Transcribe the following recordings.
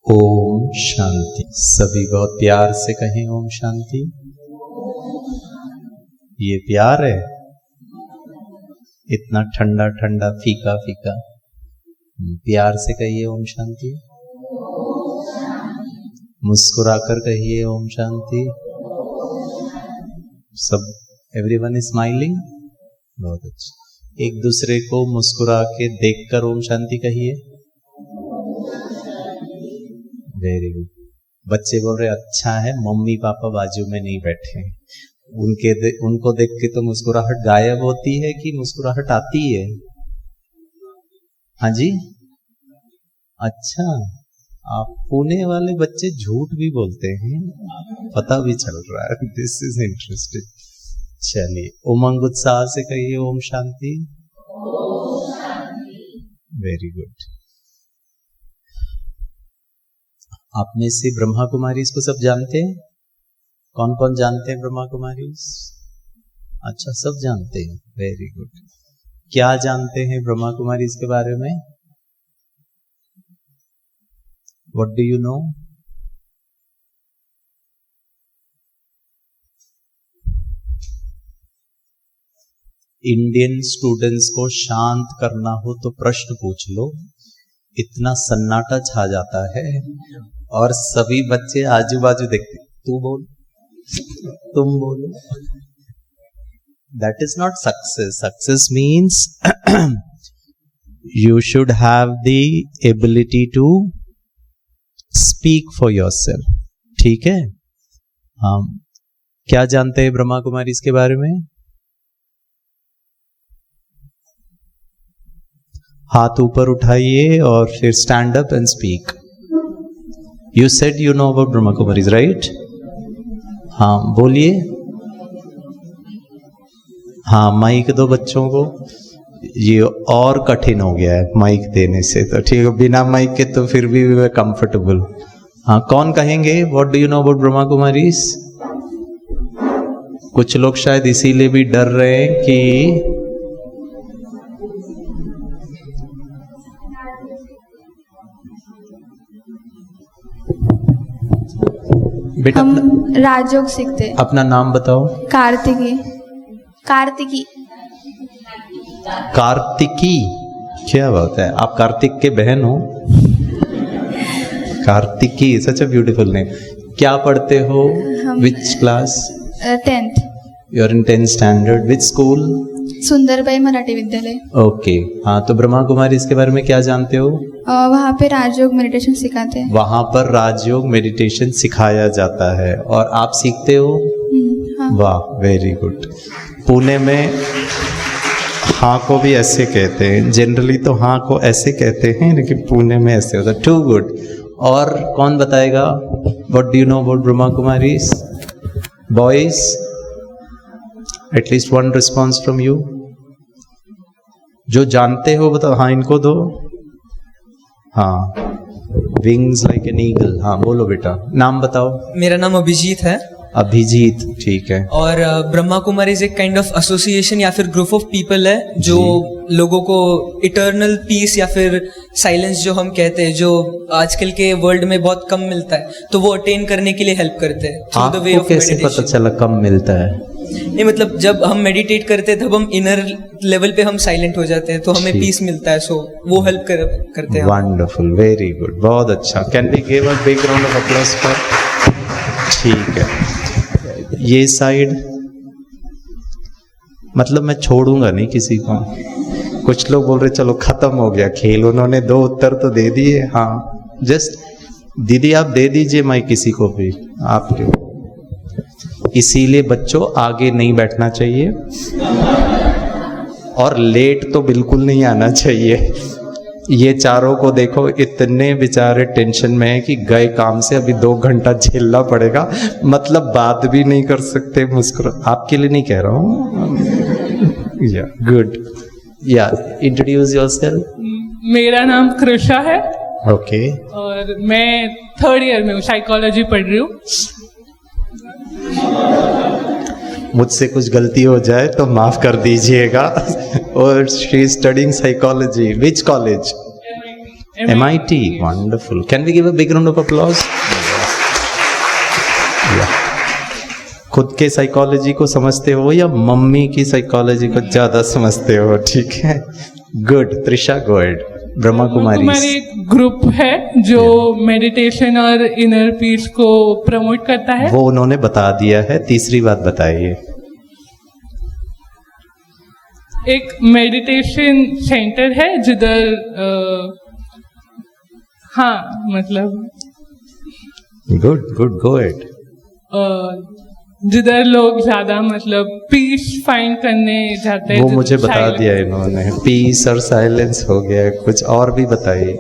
ओम शांति। सभी बहुत प्यार से कहें ओम शांति। ये प्यार है, इतना ठंडा ठंडा फीका फीका, प्यार से कहिए ओम शांति। मुस्कुराकर कहिए ओम शांति। सब एवरीवन इज स्माइलिंग, बहुत अच्छा। एक दूसरे को मुस्कुरा के देखकर ओम शांति कहिए। Very good. बच्चे बोल रहे अच्छा है मम्मी पापा बाजू में नहीं बैठे, उनको देख के तो मुस्कुराहट गायब होती है कि मुस्कुराहट आती है? हाँ जी, अच्छा। आप पुणे वाले बच्चे झूठ भी बोलते हैं, पता भी चल रहा है। This is interesting. चलिए उमंग उत्साह से कहिए ओम शांति। Very good. आप में से ब्रह्मा कुमारी इसको सब जानते हैं? कौन कौन जानते हैं ब्रह्मा कुमारी? अच्छा, सब जानते हैं। Very good. क्या जानते हैं ब्रह्मा कुमारी इसके बारे में? What do you no? Indian students को शांत करना हो तो प्रश्न पूछ लो, इतना सन्नाटा छा जाता है और सभी बच्चे आजू बाजू देखते, तू बोल, तुम बोलो। That is not success. Success means you should have the ability to speak for yourself. ठीक है। हम क्या जानते हैं ब्रह्मा कुमारी इसके बारे में? हाथ ऊपर उठाइए और फिर stand up and speak. You said you know about Brahma Kumaris, right? हाँ बोलिए। हाँ, माइक दो बच्चों को। ये और कठिन हो गया है माइक देने से, तो ठीक है, बिना माइक के तो फिर भी वे कंफर्टेबल। हाँ, कौन कहेंगे what do you know about Brahma Kumaris? कुछ लोग शायद इसीलिए भी डर रहे हैं कि बेटा हम राजयोग सीखते। अपना नाम बताओ। कार्तिकी। कार्तिकी। कार्तिकी, क्या बात है। आप कार्तिक के बहन हो? Kartiki, such a beautiful name. क्या पढ़ते हो? Which class? 10th। You are in 10th standard. Which school? Sundarbai Marathi Vidyalaya. Okay. हाँ, तो ब्रह्मा कुमारी इसके बारे में क्या जानते हो? वहाँ पे राजयोग मेडिटेशन सिखाते हैं। वहाँ पर राजयोग मेडिटेशन सिखाया जाता है और आप सीखते हो? हाँ। वाह, वेरी गुड। पुणे में हाँ को भी ऐसे कहते हैं, जनरली तो हाँ को ऐसे कहते हैं, लेकिन पुणे में ऐसे होता है। Too good. और कौन बताएगा what do you know about Brahma Kumaris? Boys, at least one response from you. जो जानते हो बताओ। हाँ, इनको दो। हाँ, विंग्स लाइक एन ईगल। हाँ बोलो बेटा, नाम बताओ। मेरा नाम अभिजीत है। अभिजीत, ठीक है। और ब्रह्मा कुमारीज एक काइंड ऑफ एसोसिएशन या फिर ग्रुप ऑफ पीपल है जो लोगों को इटर्नल पीस या फिर साइलेंस जो हम कहते हैं, जो आजकल के वर्ल्ड में बहुत कम मिलता है, तो वो अटेन करने के लिए हेल्प करते हैं थ्रू द वे ऑफ कैसे पता चला कम मिलता है? नहीं, मतलब जब हम मेडिटेट करते हैं तब हम इनर लेवल पे हम साइलेंट हो जाते हैं, तो हमें पीस मिलता है। सो वो हेल्प करते हैं। वंडरफुल, वेरी गुड, बहुत अच्छा। Can we give a big round of applause for? ठीक है। ये साइड, मतलब मैं छोड़ूंगा नहीं किसी को। कुछ लोग बोल रहे चलो खत्म हो गया खेल, उन्होंने 2 उत्तर तो दे दिए। हाँ, जस्ट दीदी आप दे दीजिए माइक किसी को भी, आपके। इसीलिए बच्चों आगे नहीं बैठना चाहिए और लेट तो बिल्कुल नहीं आना चाहिए। ये चारों को देखो, इतने बेचारे टेंशन में है कि गए काम से अभी 2 घंटा झेलना पड़ेगा, मतलब बात भी नहीं कर सकते। मुस्कुरा, आपके लिए नहीं कह रहा हूँ। या गुड। या इंट्रोड्यूस योरसेल्फ। मेरा नाम कृषा है। ओके। और मैं 3rd ईयर में हूँ, साइकोलॉजी पढ़ रही हूँ। मुझसे कुछ गलती हो जाए तो माफ कर दीजिएगा। और she is studying psychology. Which college? MIT, wonderful. Can we give a big round of applause? Yeah. खुद के साइकोलॉजी को समझते हो या मम्मी की साइकोलॉजी को ज्यादा समझते हो? ठीक है, good. Trisha, go ahead. Brahma Kumari एक ग्रुप है जो मेडिटेशन और इनर पीस को प्रमोट करता है. वो उन्होंने बता दिया है, तीसरी बात बताइए. एक मेडिटेशन सेंटर है जिधर हाँ मतलब गुड गुड, गो अहेड. जिधर लोग ज्यादा मतलब पीस फाइंड करने जाते हैं. वो मुझे बता दिया इन्होंने, पीस और साइलेंस हो गया. कुछ और भी बताइए.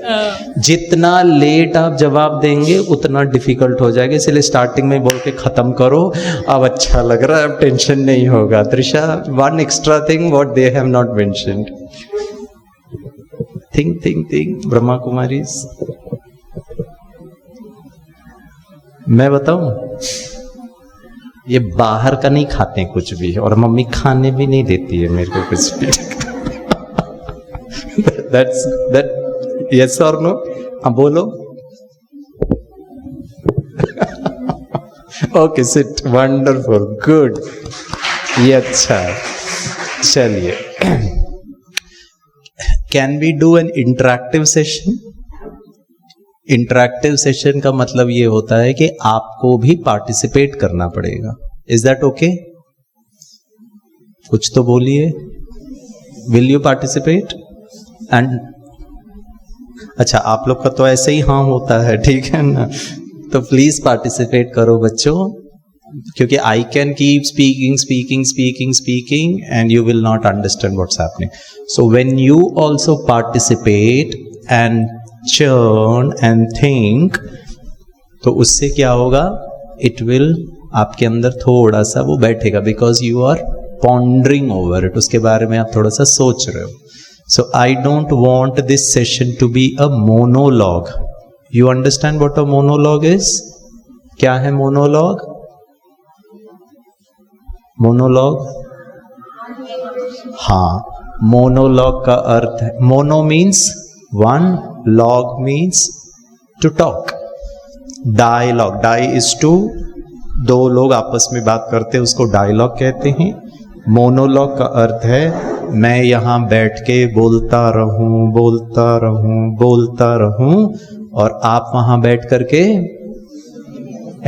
जितना लेट आप जवाब देंगे उतना डिफिकल्ट हो जाएगा, इसलिए स्टार्टिंग में बोल के खत्म करो. अब अच्छा लग रहा है, अब टेंशन नहीं होगा. Trisha, one extra thing what they have not mentioned. Think. Brahma Kumari, मैं बताऊं, ये बाहर का नहीं खाते कुछ भी, और मम्मी खाने भी नहीं देती है मेरे को कुछ भी. that yes or no? हाँ बोलो. Okay, sit. Wonderful, good. ये अच्छा है. चलिए, can we do an interactive session? Interactive session का मतलब ये होता है कि आपको भी पार्टिसिपेट करना पड़ेगा. Is that okay? कुछ तो बोलिए. Will you participate? एंड अच्छा, आप लोग का तो ऐसे ही हाँ होता है, ठीक है ना? तो प्लीज पार्टिसिपेट करो बच्चों, क्योंकि I can keep speaking and you will not understand what's happening. So when you also participate and churn and think, तो उससे क्या होगा? इट विल आपके अंदर थोड़ा सा वो बैठेगा, because you are pondering over it. उसके बारे में आप थोड़ा सा सोच रहे हो. So I don't want this session to be a monologue. You understand what a monologue is? क्या है मोनोलॉग? मोनोलॉग, हाँ, मोनोलॉग का अर्थ है, mono means one, log means to talk. Dialogue, die is to, दो लोग आपस में बात करते हैं, उसको डायलॉग कहते हैं. मोनोलॉग का अर्थ है मैं यहां बैठ के बोलता रहूं और आप वहां बैठ करके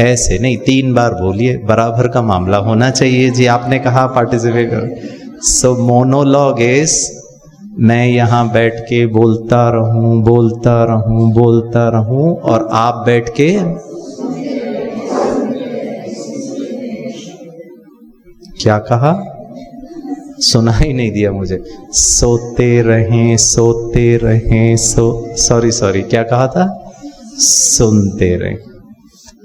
ऐसे नहीं, 3 बार बोलिए, बराबर का मामला होना चाहिए जी. आपने कहा पार्टिसिपेट करो. सो मोनोलॉग इज मैं यहां बैठ के बोलता रहूं और आप बैठ के क्या कहा? सुना ही नहीं दिया मुझे. सोते रहें सॉरी क्या कहा था? सुनते रहें.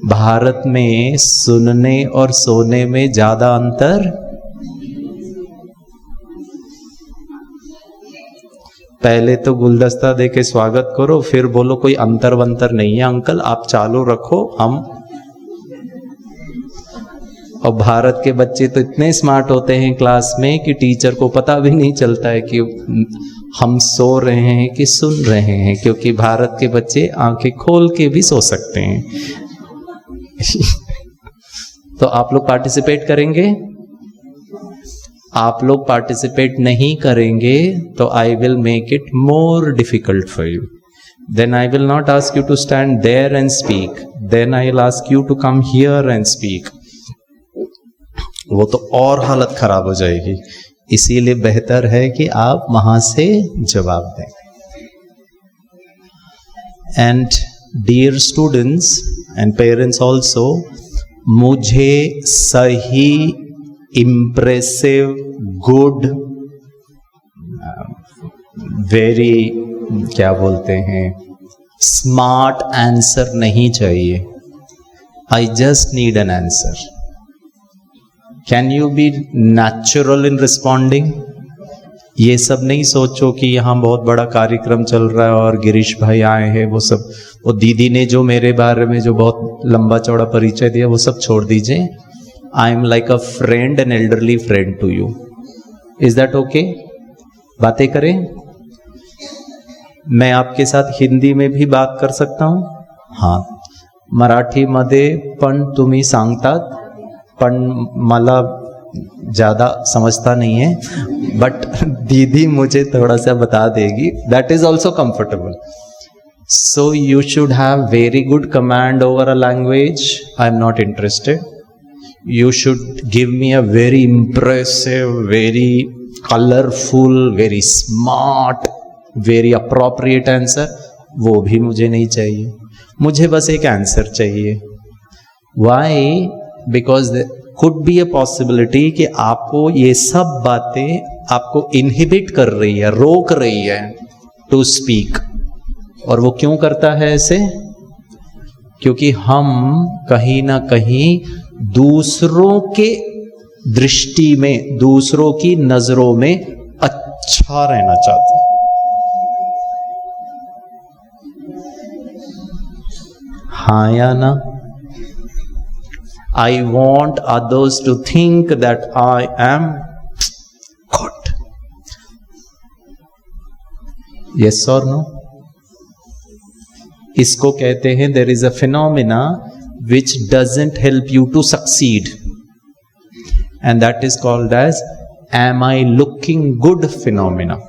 भारत में सुनने और सोने में ज्यादा अंतर? पहले तो गुलदस्ता दे के स्वागत करो, फिर बोलो कोई अंतर वंतर नहीं है. अंकल आप चालू रखो. हम और भारत के बच्चे तो इतने स्मार्ट होते हैं क्लास में कि टीचर को पता भी नहीं चलता है कि हम सो रहे हैं कि सुन रहे हैं, क्योंकि भारत के बच्चे आंखें खोल के भी सो सकते हैं. तो आप लोग पार्टिसिपेट करेंगे? आप लोग पार्टिसिपेट नहीं करेंगे तो I will make it more difficult for you. Then I will not ask you to stand there and speak, then I will ask you to come here and speak. वो तो और हालत खराब हो जाएगी. इसीलिए बेहतर है कि आप वहां से जवाब दें. And dear students and parents also, मुझे सही, इम्प्रेसिव, गुड, वेरी क्या बोलते हैं, स्मार्ट आंसर नहीं चाहिए. I just need an answer. Can you be natural in responding? ये सब नहीं सोचो कि यहाँ बहुत बड़ा कार्यक्रम चल रहा है और गिरीश भाई आए हैं, वो सब, वो दीदी ने जो मेरे बारे में जो बहुत लंबा चौड़ा परिचय दिया, वो सब छोड़ दीजिए. I am like a friend, an elderly friend to you. Is that okay? बातें करें. मैं आपके साथ हिंदी में भी बात कर सकता हूं? हां. मराठीमध्ये पण तुम्ही सांगतात, पण मला ज्यादा समझता नहीं है, बट दीदी मुझे थोड़ा सा बता देगी. That is also comfortable. So you should have very good command over a language. I am not interested. You should give me a very impressive, very colorful, very smart, very appropriate answer. वो भी मुझे नहीं चाहिए. मुझे बस एक answer चाहिए. Why? Because there could be a possibility कि आपको ये सब बातें आपको inhibit कर रही है, रोक रही है to speak. और वो क्यों करता है ऐसे? क्योंकि हम कहीं ना कहीं दूसरों के दृष्टि में, दूसरों की नजरों में अच्छा रहना चाहते हैं. हाँ या ना? I want others to think that I am good. Yes or no? इसको कहते हैं there is a phenomena which doesn't help you to succeed, and that is called as am I looking good phenomena.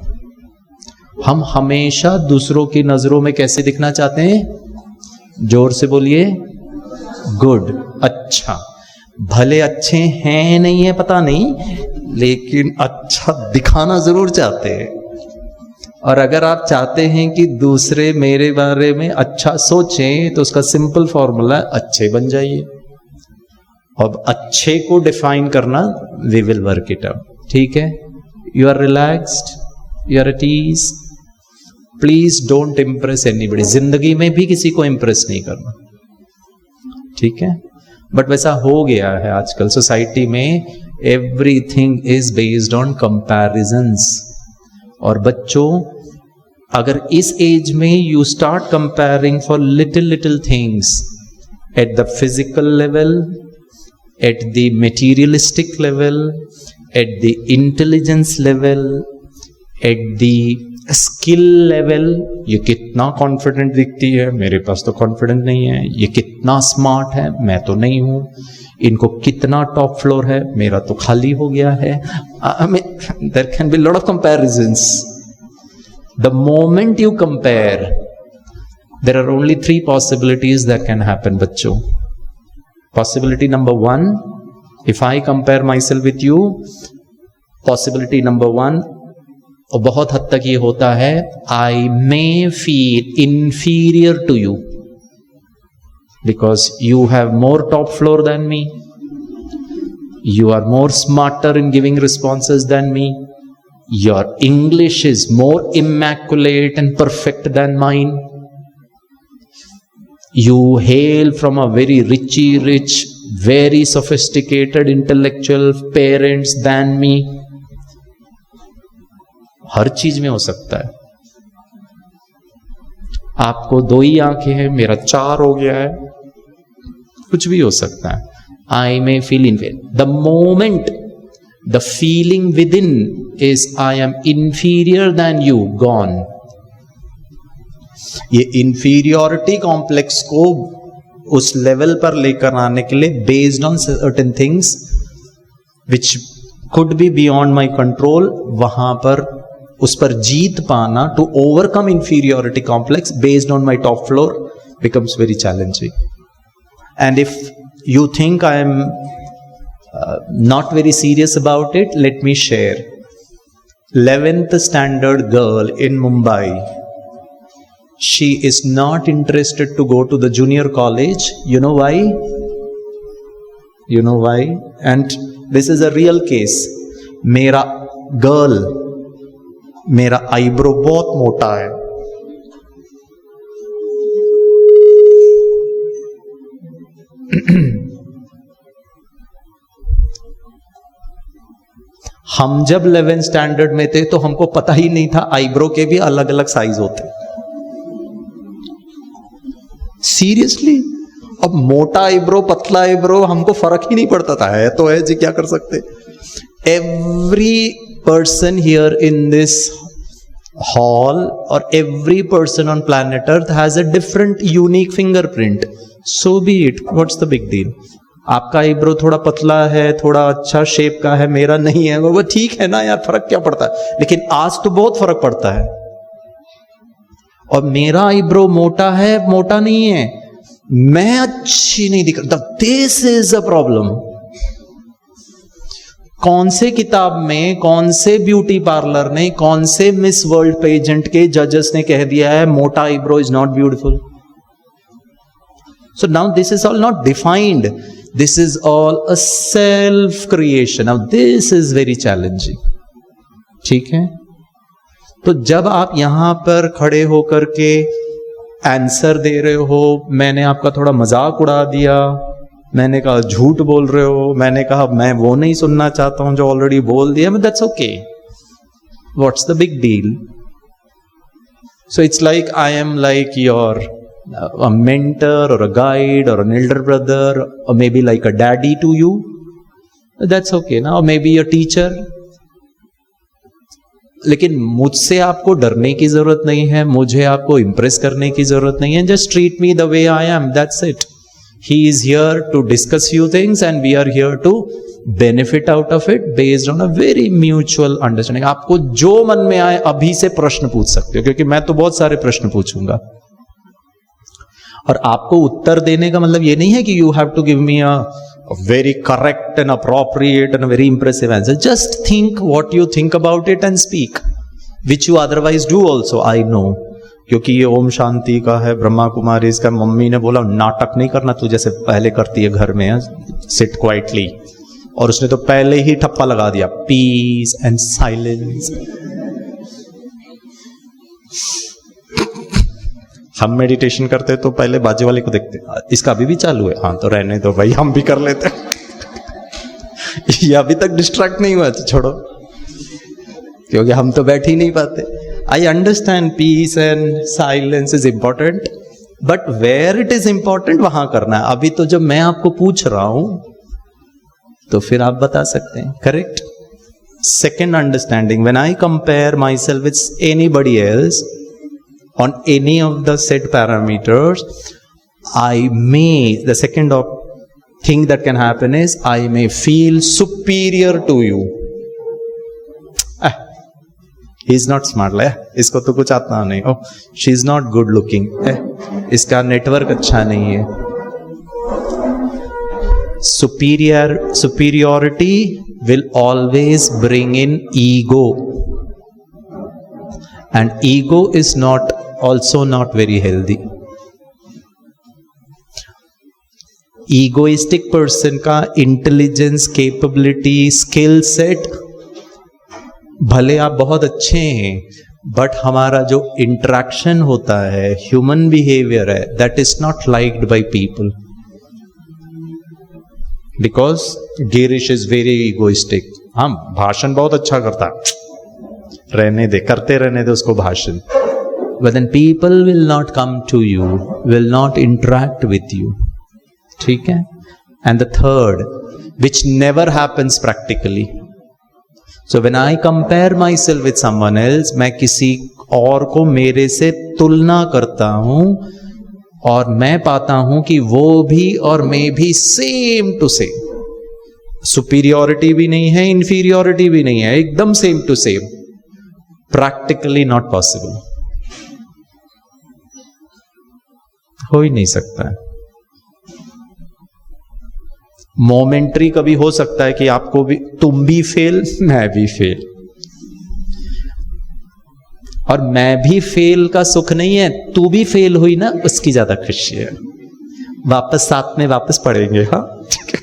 हम हमेशा दूसरों की नजरों में कैसे दिखना चाहते हैं? जोर से बोलिए. गुड, अच्छा. भले अच्छे हैं नहीं है पता नहीं, लेकिन अच्छा दिखाना जरूर चाहते हैं. और अगर आप चाहते हैं कि दूसरे मेरे बारे में अच्छा सोचें, तो उसका सिंपल फॉर्मूला अच्छे बन जाइए. अब अच्छे को डिफाइन करना, we will work it out. ठीक है? You are relaxed, you are at ease. Please don't impress anybody. जिंदगी में भी किसी को इम्प्रेस नहीं करना. ठीक है? बट वैसा हो गया है आजकल सोसाइटी में. Everything is based on comparisons. और बच्चों, अगर इस एज में you start comparing for little things at the physical level, at the materialistic level, at the intelligence level, at the skill level, ये कितना कॉन्फिडेंट दिखती है, मेरे पास तो कॉन्फिडेंट नहीं है. ये कितना स्मार्ट है, मैं तो नहीं हूं. इनको कितना टॉप फ्लोर है, मेरा तो खाली हो गया है. I mean, there can be a lot of comparisons. The moment you compare, there are only 3 possibilities that can happen, बच्चों. Possibility number 1, if I compare myself with you, possibility number 1, और बहुत हद तक ये होता है, I may feel inferior to you because you have more top floor than me. You are more smarter in giving responses than me. Your English is more immaculate and perfect than mine. You hail from a very rich, very sophisticated intellectual parents than me. हर चीज में हो सकता है. आपको 2 ही आंखें हैं, मेरा 4 हो गया है. कुछ भी हो सकता है. I may feel inferior. The moment the feeling within is I am inferior than you, gone. ये inferiority complex को उस लेवल पर लेकर आने के लिए based on certain things which could be beyond my control, वहां पर उस पर जीत पाना, to overcome inferiority complex based on my top floor becomes very challenging. And if you think I am not very serious about it, let me share. 11th standard girl in Mumbai, she is not interested to go to the junior college. You know why? You know why? And this is a real case. मेरा girl, मेरा eyebrow बहुत मोटा है. हम जब 11th standard में थे तो हमको पता ही नहीं था आईब्रो के भी अलग अलग साइज होते. सीरियसली, अब मोटा आईब्रो, पतला आईब्रो, हमको फर्क ही नहीं पड़ता था. है तो है जी, क्या कर सकते. Every person here in this All or every person on planet Earth has a different unique fingerprint. So be it. What's the big deal? आपका आईब्रो थोड़ा पतला है, थोड़ा अच्छा शेप का है, मेरा नहीं है, वो ठीक है ना यार, फर्क क्या पड़ता है? लेकिन आज तो बहुत फर्क पड़ता है। और मेरा आईब्रो मोटा है, मोटा नहीं है, मैं अच्छी नहीं दिख रहा, दिस इज अ प्रॉब्लम। कौन से किताब में, कौन से ब्यूटी पार्लर ने, कौन से मिस वर्ल्ड पेजेंट के जजेस ने कह दिया है मोटा eyebrow is not beautiful? So now this is all not defined, this is all a self creation. Now this is very challenging. ठीक है, तो जब आप यहां पर खड़े होकर के आंसर दे रहे हो, मैंने आपका थोड़ा मजाक उड़ा दिया, मैंने कहा झूठ बोल रहे हो, मैंने कहा मैं वो नहीं सुनना चाहता हूं जो ऑलरेडी बोल दिया, but that's okay, what's the big deal? So it's like I am like your a mentor or a guide or an elder brother or maybe like a daddy to you, that's okay now, or maybe a teacher. लेकिन मुझसे आपको डरने की जरूरत नहीं है, मुझे आपको इंप्रेस करने की जरूरत नहीं है। Just treat me the way I am, that's it. He is here to discuss few things and we are here to benefit out of it based on a very mutual understanding. आपको जो मन में आए अभी से प्रश्न पूछ सकते हो, क्योंकि मैं तो बहुत सारे प्रश्न पूछूंगा। और आपको उत्तर देने का मतलब ये नहीं है कि you have to give me a very correct and appropriate and a very impressive answer. Just think what you think about it and speak, which you otherwise do also. I know, क्योंकि ये ओम शांति का है, ब्रह्मा कुमारी इसका। Mummy ने बोला नाटक नहीं करना तू जैसे पहले करती है घर में, सिट क्वाइटली, और उसने तो पहले ही ठप्पा लगा दिया, पीस एंड साइलेंस। हम मेडिटेशन करते तो पहले बाजू वाले को देखते, इसका अभी भी चालू है, हाँ तो रहने दो भाई, हम भी कर लेते ये अभी तक डिस्ट्रैक्ट नहीं हुआ तो छोड़ो, क्योंकि हम तो बैठ ही नहीं पाते। I understand peace and silence is important, but where it is important वहां करना है। अभी तो जब मैं आपको पूछ रहा हूं तो फिर आप बता सकते हैं, correct? Second understanding, when I compare my self with anybody else on any of the said parameters, the second thing that can happen is I may feel superior to you. He's not smart, इसको तो कुछ आता नहीं, she is not good looking, इसका network अच्छा नहीं है। Superiority will always bring in ego, and ego is also not very healthy. Egoistic person का इंटेलिजेंस, कैपेबिलिटी, स्किल सेट, भले आप बहुत अच्छे हैं, बट हमारा जो इंटरेक्शन होता है, ह्यूमन बिहेवियर है, that is not liked by people, because Girish is very egoistic. हम भाषण बहुत अच्छा करता है, रहने दे, करते रहने दे उसको भाषण, but then people will not come to you, will not interact with you. ठीक है? And the third, which never happens practically. So when I compare myself with someone else, मैं किसी और को मेरे से तुलना करता हूं और मैं पाता हूं कि वो भी और मैं भी सेम टू सेम, सुपीरियोरिटी भी नहीं है, इंफीरियोरिटी भी नहीं है, एकदम same to same, practically not possible, हो ही नहीं सकता है। मोमेंट्री कभी हो सकता है कि आपको भी, तुम भी फेल, मैं भी फेल, और मैं भी फेल का सुख नहीं है, तू भी फेल हुई ना उसकी ज्यादा खुशी है। वापस साथ में वापस पढ़ेंगे, हाँ ठीक है,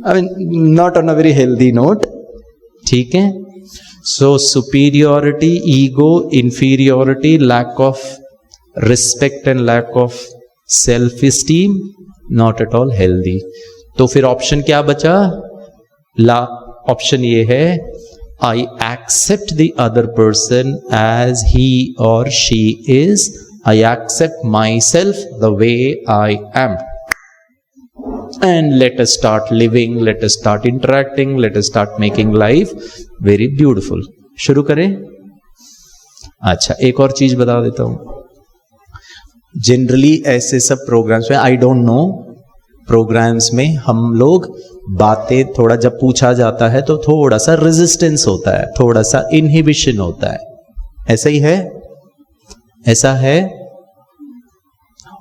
I mean not on a very healthy note, ठीक है? So superiority, ego, inferiority, lack of respect and lack of self esteem, not at all healthy. तो फिर ऑप्शन क्या बचा? ऑप्शन ये है, I accept the other person as he और she is, I accept my self the way I am, and let us start living, let us start interacting, let us start making life very beautiful. शुरू करें? अच्छा, एक और चीज बता देता हूं, जनरली ऐसे सब प्रोग्राम्स में, आई डोंट नो, प्रोग्राम्स में हम लोग बातें थोड़ा जब पूछा जाता है तो थोड़ा सा रेजिस्टेंस होता है, थोड़ा सा इनहिबिशन होता है, ऐसा ही है? ऐसा है?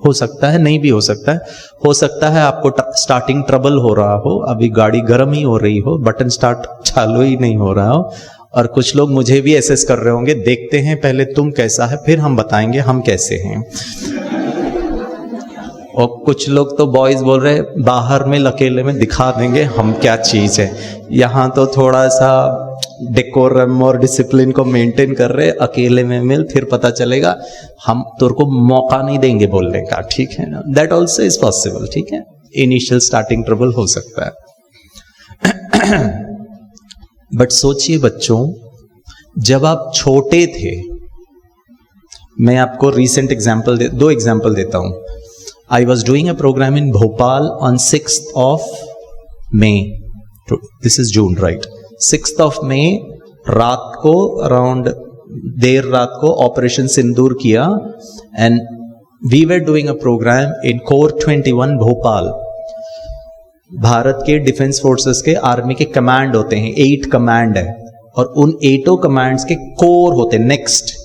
हो सकता है, नहीं भी हो सकता है। हो सकता है आपको स्टार्टिंग ट्रबल हो रहा हो, अभी गाड़ी गर्म ही हो रही हो, बटन स्टार्ट चालू ही नहीं हो रहा हो, और कुछ लोग मुझे भी एसेस कर रहे होंगे, देखते हैं पहले तुम कैसा है फिर हम बताएंगे हम कैसे हैं। और कुछ लोग तो बॉयज बोल रहे बाहर में अकेले में दिखा देंगे हम क्या चीज है। यहाँ तो थोड़ा सा डेकोरम और डिसिप्लिन को मेंटेन कर रहे, अकेले में मिल फिर पता चलेगा, हम तेरे को मौका नहीं देंगे बोलने का, ठीक है ना? दैट ऑल्सो इज पॉसिबल, ठीक है, इनिशियल स्टार्टिंग ट्रबल हो सकता है। बट सोचिए बच्चों, जब आप छोटे थे, मैं आपको रीसेंट एग्जाम्पल दो एग्जाम्पल देता हूं। I was doing a program in Bhopal on 6th of May. This is June, right? 6th of May रात को around देर रात को ऑपरेशन सिंदूर किया, and we were doing a program in Corps 21 Bhopal. Bharat के defence forces के army के command होते हैं, 8 कमांड है, और उन 8 कमांड्स के कोर होते हैं नेक्स्ट,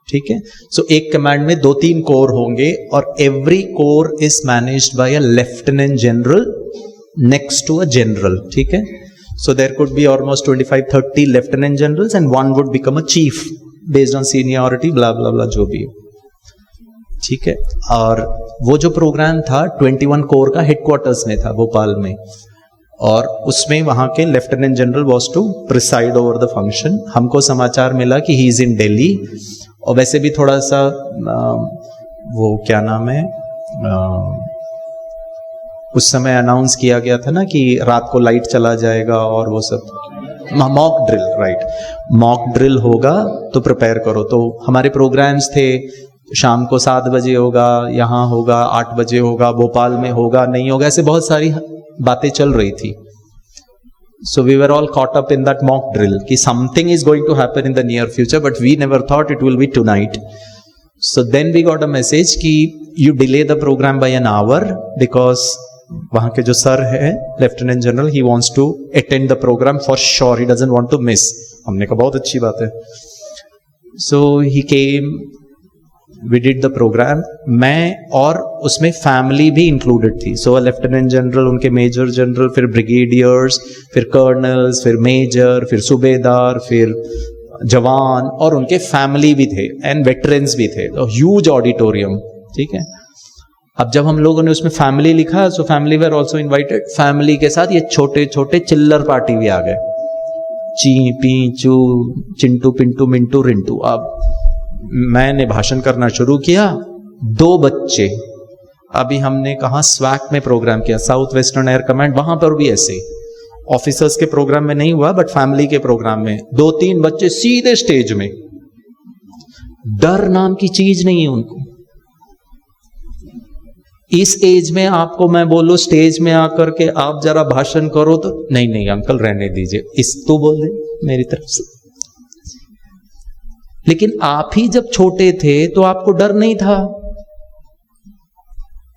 ठीक है? सो एक कमांड में 2-3 कोर होंगे, और every corps is managed by a lieutenant general next to a general, ठीक है? So there could be almost 25-30 lieutenant generals and one would become a chief based on seniority, blah blah blah, जो भी, ठीक है? और वो जो programme था 21 कोर का हेडक्वार्टर्स में था भोपाल में, और उसमें वहां के lieutenant general was to preside over the function. हमको समाचार मिला कि ही इज इन दिल्ली, और वैसे भी थोड़ा सा वो क्या नाम है, उस समय अनाउंस किया गया था ना कि रात को लाइट चला जाएगा और वो सब, mock drill, right, mock drill होगा तो प्रिपेयर करो। तो हमारे प्रोग्राम्स थे, शाम को 7 बजे होगा, यहाँ होगा 8 बजे होगा, भोपाल में होगा, नहीं होगा, ऐसे बहुत सारी बातें चल रही थी। So we were all caught up in that mock drill कि something is going to happen in the near future, but we never thought it will be tonight. So then we got a message कि you delay the program by an hour because वहाँ के जो sir है lieutenant general, he wants to attend the program for sure, he doesn't want to miss। हमने कहा बहुत अच्छी बात है। So he came, we did the program, मैं और उसमें फैमिली भी इंक्लूडेड थी। सो लेफ्टिनेंट जनरल, उनके मेजर जनरल, फिर ब्रिगेडियर्स, फिर कर्नल्स, फिर मेजर, फिर सूबेदार, फिर जवान, और उनके फैमिली भी थे एंड वेटरन्स भी थे। तो ह्यूज ऑडिटोरियम, ठीक है? अब जब हम लोगों ने उसमें फैमिली लिखा, so family were also invited. Family के साथ ये छोटे छोटे चिल्लर पार्टी भी आ गए, ची पी चू, चिंटू पिंटू मिंटू रिंटू। अब मैंने भाषण करना शुरू किया, 2 बच्चे, अभी हमने कहा स्वैक में प्रोग्राम किया, साउथ वेस्टर्न एयर कमांड, वहां पर भी ऐसे ऑफिसर्स के प्रोग्राम में नहीं हुआ, बट फैमिली के प्रोग्राम में 2-3 बच्चे सीधे स्टेज में। डर नाम की चीज नहीं है उनको। इस एज में आपको मैं बोलूं स्टेज में आकर के आप जरा भाषण करो तो नहीं नहीं अंकल रहने दीजिए, इस तो बोल दे मेरी तरफ से। लेकिन आप ही जब छोटे थे तो आपको डर नहीं था,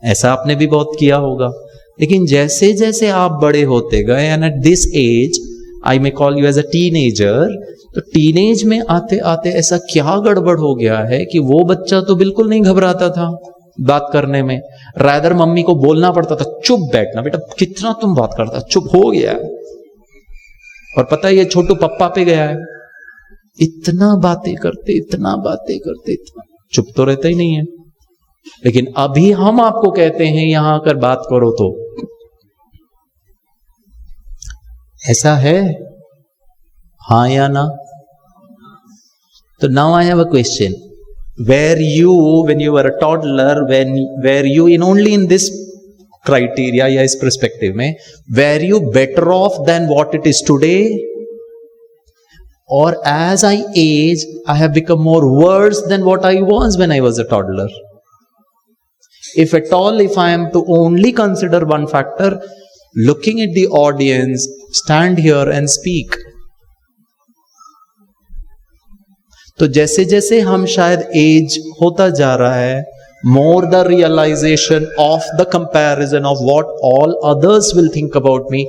ऐसा आपने भी बहुत किया होगा। लेकिन जैसे जैसे आप बड़े होते गए, and at this age I may call you as a teenager, तो टीनेज में आते आते ऐसा क्या गड़बड़ हो गया है कि वो बच्चा तो बिल्कुल नहीं घबराता था बात करने में, रादर मम्मी को बोलना पड़ता था चुप बैठना, बेटा कितना तुम बात करता, चुप हो गया है। और पता है ये छोटू पप्पा पे गया है, इतना बातें करते इतना चुप तो रहता ही नहीं है। लेकिन अभी हम आपको कहते हैं यहां आकर बात करो तो ऐसा है, हाँ या ना? तो now I have a question, where you when you were a toddler, were you in only in this criteria या इस perspective में, were you better off than what it is today, or as I age I have become more worse than what I was when I was a toddler? If at all, if I am to only consider one factor, looking at the audience, stand here and speak, तो जैसे जैसे हम शायद as होता जा रहा है, more the realization of the comparison of what all others will think about me.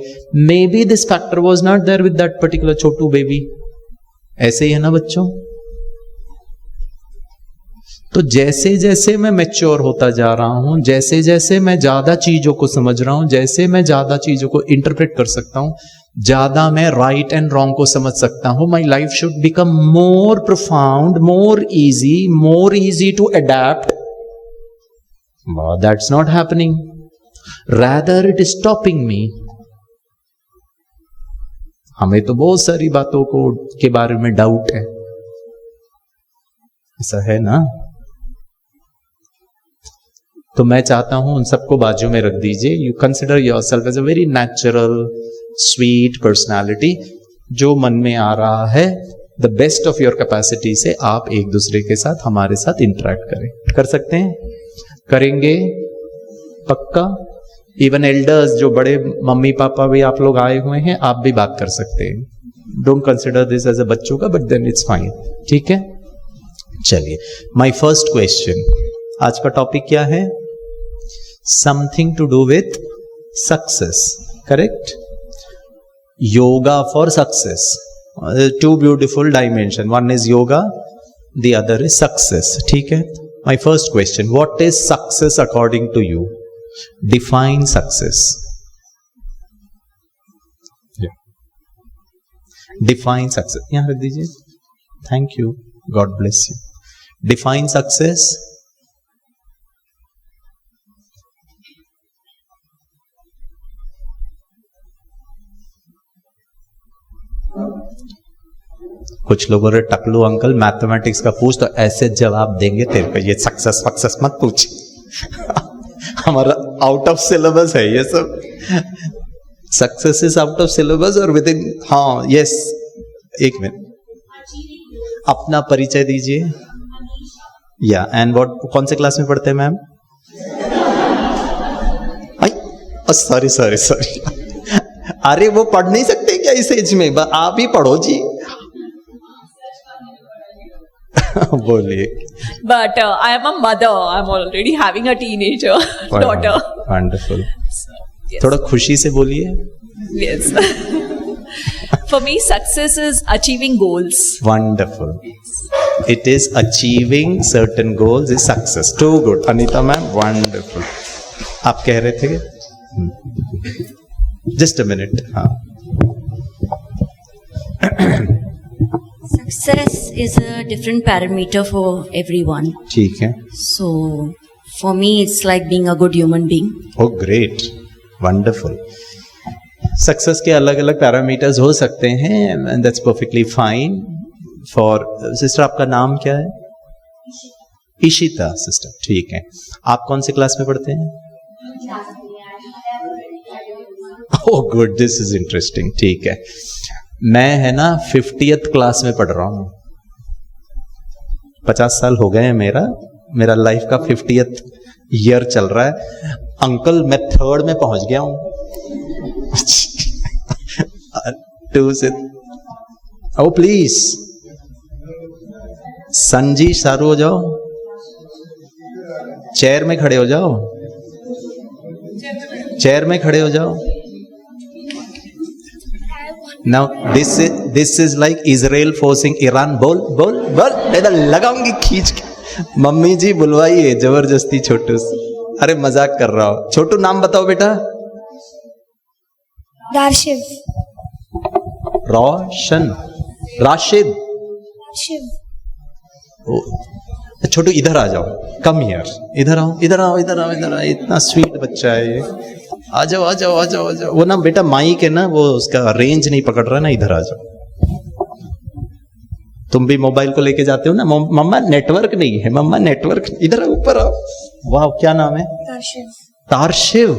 Maybe this factor was not there with that particular Chhotu baby. ऐसे ही है ना बच्चों? तो जैसे जैसे मैं मैच्योर होता जा रहा हूं, जैसे जैसे मैं ज्यादा चीजों को समझ रहा हूं, जैसे मैं ज्यादा चीजों को इंटरप्रेट कर सकता हूं, ज्यादा मैं राइट एंड रॉन्ग को समझ सकता हूं. My life should become more profound, more easy to adept. That's not happening. Rather, it is stopping me. हमें तो बहुत सारी बातों के बारे में डाउट है, ऐसा है ना? तो मैं चाहता हूं उन सबको बाजू में रख दीजिए. You consider yourself as a very natural sweet personality. जो मन में आ रहा है, the best of your capacity से आप एक दूसरे के साथ, हमारे साथ इंटरेक्ट करें. कर सकते हैं? करेंगे पक्का? इवन एल्डर्स, जो बड़े मम्मी पापा भी आप लोग आए हुए हैं, आप भी बात कर सकते हैं. Don't consider this as a बच्चों का, बट देन इट्स फाइन. ठीक है, चलिए. माय फर्स्ट क्वेश्चन, आज का टॉपिक क्या है? Something to do with success. Correct? Yoga for success. Two beautiful dimension. One is yoga, the other is success. ठीक है. My first question, what is success according to you? Define success. Yeah. Define success. यहाँ रख दीजिए. Thank you. God bless you. Define success. कुछ लोगों ने टकलू uncle mathematics का पूछ तो ऐसे जवाब देंगे तेरे को, ये सक्सेस मत पूछ. हमारा आउट ऑफ सिलेबस है ये सब. Success is out of syllabus और विद इन. हाँ, यस, एक मिनट, अपना परिचय दीजिए. या एंड व्हाट, कौन से क्लास में पढ़ते हैं मैम? सॉरी. अरे वो पढ़ नहीं सकते क्या इस एज में? आप ही पढ़ो जी. बोलिए. But I am a mother. I'm already having a teenager daughter. Wonderful. Yes. थोड़ा खुशी से बोलिए. Yes. For me, success is achieving goals. Wonderful. It is achieving certain goals is success. Too good. Anita ma'am, wonderful. आप कह रहे थे? Just a minute. हाँ. Success is a different parameter for everyone. ठीक है. So, for me, it's like being a good human being. Oh, great. Wonderful. Success के अलग अलग पैरामीटर्स हो सकते हैं, and that's perfectly fine. For sister, आपका नाम क्या है? इशिता सिस्टर. ठीक है. आप कौन से क्लास में पढ़ते हैं? Oh, good. This is interesting. ठीक है. मैं है ना 50th क्लास में पढ़ रहा हूं. 50 साल हो गए हैं. मेरा लाइफ का 50th ईयर चल रहा है. अंकल मैं 3rd में पहुंच गया हूं. 2 से. ओ प्लीज संजी, सारू हो जाओ. चेयर में खड़े हो जाओ. चेयर में खड़े हो जाओ. Now this is like Israel forcing Iran. बोल नहीं तो लगाऊंगी खींच के. मम्मी जी बुलवाइए जबरदस्ती छोटू. अरे मजाक कर रहा हो. छोटू नाम बताओ बेटा. राशिद. रोशन. राशिद. छोटू इधर आ जाओ. Come here. इधर आओ. इतना स्वीट बच्चा है ये. आ जाओ. वो ना बेटा माइक है ना, वो उसका रेंज नहीं पकड़ रहा ना. इधर आ जाओ. तुम भी मोबाइल को लेके जाते हो ना. मम्मा नेटवर्क नहीं है. मम्मा नेटवर्क. इधर ऊपर आओ. वाह, क्या नाम है? तारशिव.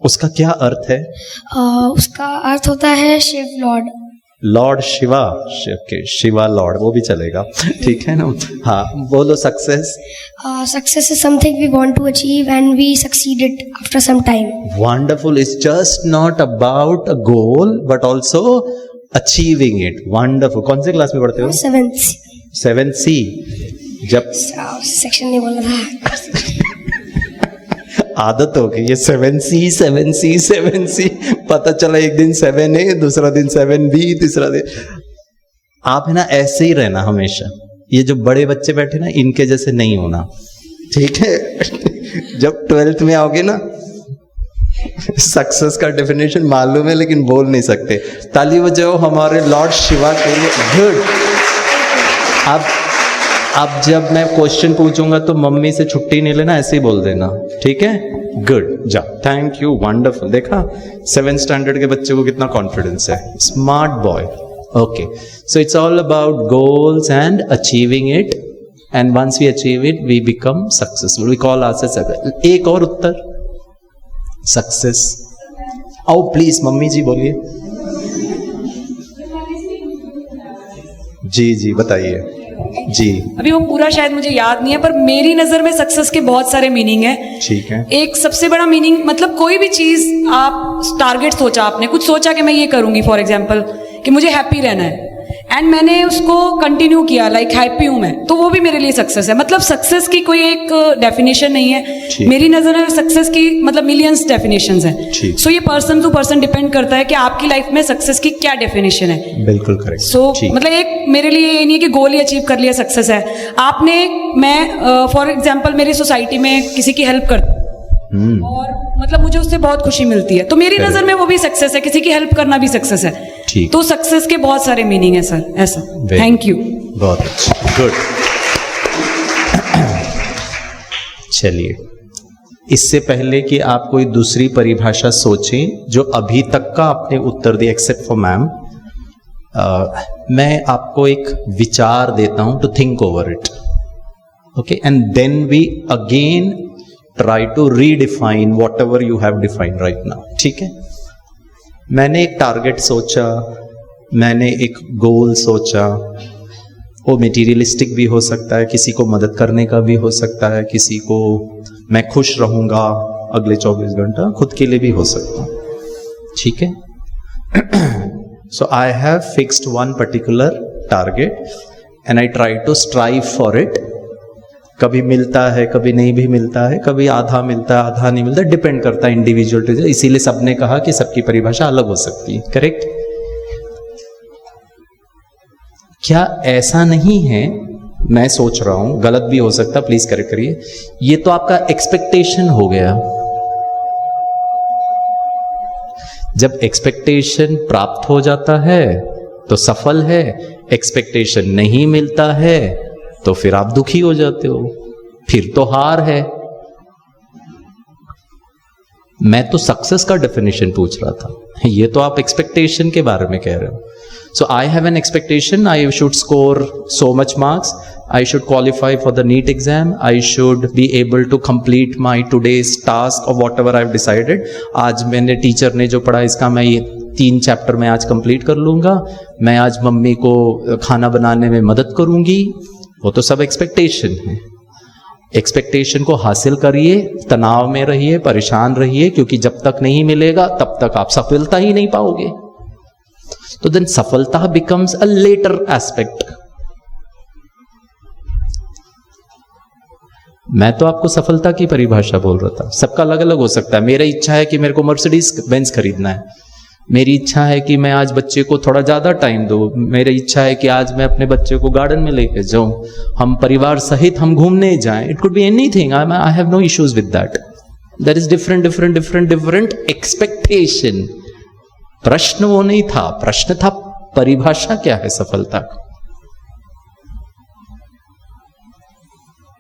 उसका क्या अर्थ है? उसका अर्थ होता है Shiv lord. Lord Shiva. Shiva lord, वो भी चलेगा. ठीक है ना. हाँ, बोलो. Success. Success is something we want to achieve and we succeed it after some time. Wonderful. It's just not about a goal but also achieving it. Wonderful. कौन से क्लास में पढ़ते हो? 7th. 7C जब सेक्शन नहीं बोला था। आदत हो गई ये 7C पता चला एक दिन 7A, दूसरा दिन 7B, तीसरा दिन। आप है ना ऐसे ही रहना हमेशा। ये जो बड़े बच्चे बैठे ना इनके जैसे नहीं होना, ठीक है। जब 12th में आओगे ना, सक्सेस का डेफिनेशन मालूम है लेकिन बोल नहीं सकते। ताली बजाओ हमारे लॉर्ड शिवा के लिए। गुड। अब जब मैं क्वेश्चन पूछूंगा तो मम्मी से छुट्टी नहीं लेना, ऐसे ही बोल देना, ठीक है। गुड, जा, थैंक यू, वंडरफुल। देखा 7th स्टैंडर्ड के बच्चे को कितना कॉन्फिडेंस है। Smart boy. Okay, so it's all about goals and achieving it, and once we achieve it we become successful, we call ourselves. एक और उत्तर, सक्सेस। आओ प्लीज मम्मी जी बोलिए। जी बताइए जी। अभी वो पूरा शायद मुझे याद नहीं है, पर मेरी नजर में सक्सेस के बहुत सारे मीनिंग है। ठीक है। एक सबसे बड़ा मीनिंग, मतलब कोई भी चीज आप टारगेट सोचा, आपने कुछ सोचा कि मैं ये करूंगी, फॉर एग्जांपल कि मुझे हैप्पी रहना है, एंड मैंने उसको कंटिन्यू किया, लाइक हैप्पी हूं मैं, तो वो भी मेरे लिए सक्सेस है। मतलब सक्सेस की कोई एक डेफिनेशन नहीं है मेरी नजर में। सक्सेस की मतलब मिलियंस डेफिनेशंस हैं। सो ये पर्सन टू पर्सन डिपेंड करता है कि आपकी लाइफ में सक्सेस की क्या डेफिनेशन है। बिल्कुल करेक्ट। सो मतलब एक मेरे लिए ये नहीं है कि गोल ही अचीव कर लिया सक्सेस है। मैं फॉर एग्जाम्पल मेरी सोसाइटी में किसी की हेल्प करती हूँ और मतलब मुझे उससे बहुत खुशी मिलती है, तो मेरी नजर में वो भी सक्सेस है। किसी की हेल्प करना भी सक्सेस है। तो सक्सेस के बहुत सारे मीनिंग है सर, ऐसा। Thank you. बहुत अच्छा, गुड। चलिए, इससे पहले कि आप कोई दूसरी परिभाषा सोचें जो अभी तक का आपने उत्तर दिया, एक्सेप्ट फॉर मैम, मैं आपको एक विचार देता हूं to think over it, okay, and then we again try to redefine whatever you have defined right now, ठीक है। मैंने एक टारगेट सोचा, मैंने एक गोल सोचा, वो मटेरियलिस्टिक भी हो सकता है, किसी को मदद करने का भी हो सकता है, किसी को मैं खुश रहूंगा अगले 24 घंटा, खुद के लिए भी हो सकता है, ठीक है। So I have fixed one particular target and I try to strive for it. कभी मिलता है, कभी नहीं भी मिलता है, कभी आधा मिलता है, आधा नहीं मिलता, डिपेंड करता है इंडिविजुअल टू। इसीलिए सबने कहा कि सबकी परिभाषा अलग हो सकती है, करेक्ट। क्या ऐसा नहीं है, मैं सोच रहा हूं, गलत भी हो सकता, प्लीज करेक्ट करिए, ये तो आपका एक्सपेक्टेशन हो गया। जब एक्सपेक्टेशन प्राप्त हो जाता है तो सफल है, एक्सपेक्टेशन नहीं मिलता है तो फिर आप दुखी हो जाते हो, फिर तो हार है। मैं तो सक्सेस का डेफिनेशन पूछ रहा था, ये तो आप एक्सपेक्टेशन के बारे में कह रहे हो। So I have an expectation, I should score so much marks, I should qualify for the NEET exam, I should be able to complete my today's task और whatever I have decided. आज मैंने teacher ने जो पढ़ा इसका मैं ये 3 chapter में आज कंप्लीट कर लूंगा, मैं आज मम्मी को खाना बनाने में मदद करूंगी। वो तो सब एक्सपेक्टेशन है। एक्सपेक्टेशन को हासिल करिए, तनाव में रहिए, परेशान रहिए, क्योंकि जब तक नहीं मिलेगा तब तक आप सफलता ही नहीं पाओगे। तो देन सफलता बिकम्स अ लेटर एस्पेक्ट। मैं तो आपको सफलता की परिभाषा बोल रहा था, सबका अलग अलग हो सकता है। मेरी इच्छा है कि मेरे को मर्सिडीज बेंज खरीदना है, मेरी इच्छा है कि मैं आज बच्चे को थोड़ा ज्यादा टाइम दूं, मेरी इच्छा है कि आज मैं अपने बच्चे को गार्डन में लेके जाऊं, हम परिवार सहित हम घूमने जाएं। It could be anything, I have no issues with that. There is different expectation. प्रश्न वो नहीं था, प्रश्न था परिभाषा क्या है सफलता का।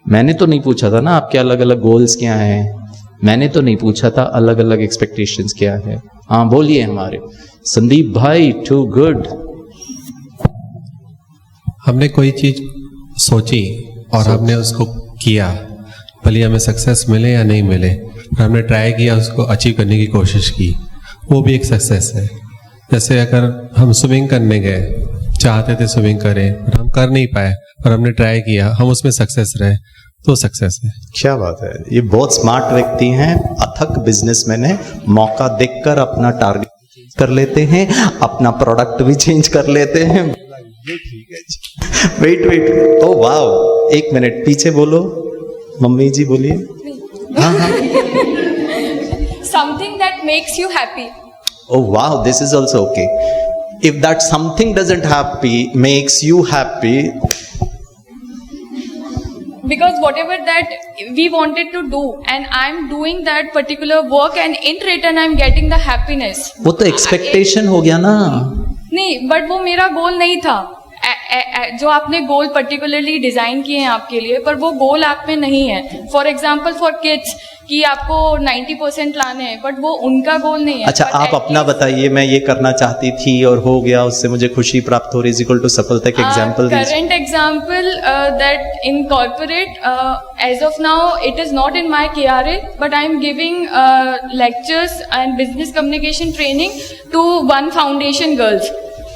मैंने तो नहीं पूछा था ना आपके अलग अलग गोल्स क्या हैं, मैंने तो नहीं पूछा था अलग अलग एक्सपेक्टेशंस क्या है। हाँ बोलिए हमारे संदीप भाई, टू गुड। हमने कोई चीज सोची और हमने उसको किया, भले हमें सक्सेस मिले या नहीं मिले, हमने ट्राई किया, उसको अचीव करने की कोशिश की, वो भी एक सक्सेस है। जैसे अगर हम स्विमिंग करने गए, चाहते थे स्विमिंग करें और हम कर नहीं पाए और हमने ट्राई किया, हम उसमें सक्सेस रहे, तो सक्सेस है। क्या बात है, ये बहुत स्मार्ट व्यक्ति हैं, अथक बिजनेसमैन है। मौका देखकर अपना टारगेट कर लेते हैं, अपना प्रोडक्ट भी चेंज कर लेते हैं। ये ठीक है जी। वेट, ओ वाओ, एक मिनट पीछे बोलो, मम्मी जी बोलिए। हाँ हाँ, something that makes you happy. oh wow, this is also okay. If that something doesn't happy makes you happy, Because whatever that we wanted to do and I'm doing that particular work and in return I'm getting the happiness. वो तो expectation हो गया ना। नहीं, but वो मेरा गोल नहीं था। जो आपने गोल पर्टिकुलरली डिजाइन किए हैं आपके लिए, पर वो गोल आप में नहीं है। फॉर एग्जाम्पल फॉर किड्स कि आपको 90% लाने हैं, बट वो उनका गोल नहीं है। अच्छा, आप अपना बताइए, मैं ये करना चाहती थी और हो गया, उससे मुझे खुशी प्राप्त हो रही, इज इक्वल टू सफलता के एग्जांपल दीजिए। Current example that in corporate as of now it is not in my KRA, but I am giving lectures and business communication training to one foundation girls.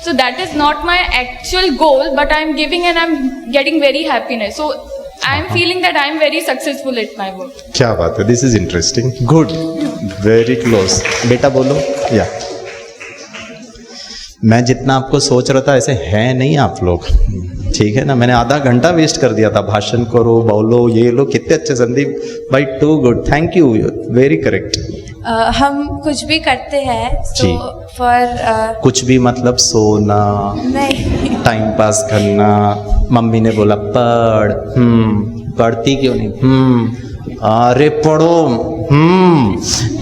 So that is not my actual goal, but I am giving and I am getting very happiness. So I am feeling that I am very successful at my work. क्या बात है, this is interesting, good, very close. बेटा बोलो। या मैं जितना आपको सोच रहा था ऐसे है नहीं आप लोग, ठीक है ना। मैंने आधा घंटा वेस्ट कर दिया था, भाषण करो, बोलो, ये लो, कितने अच्छे संदीप भाई, too good, thank you, very correct. हम कुछ भी करते हैं जी। फॉर कुछ भी मतलब सोना, नहीं, टाइम पास करना, मम्मी ने बोला पढ़, पढ़ती क्यों नहीं, अरे पढ़ो,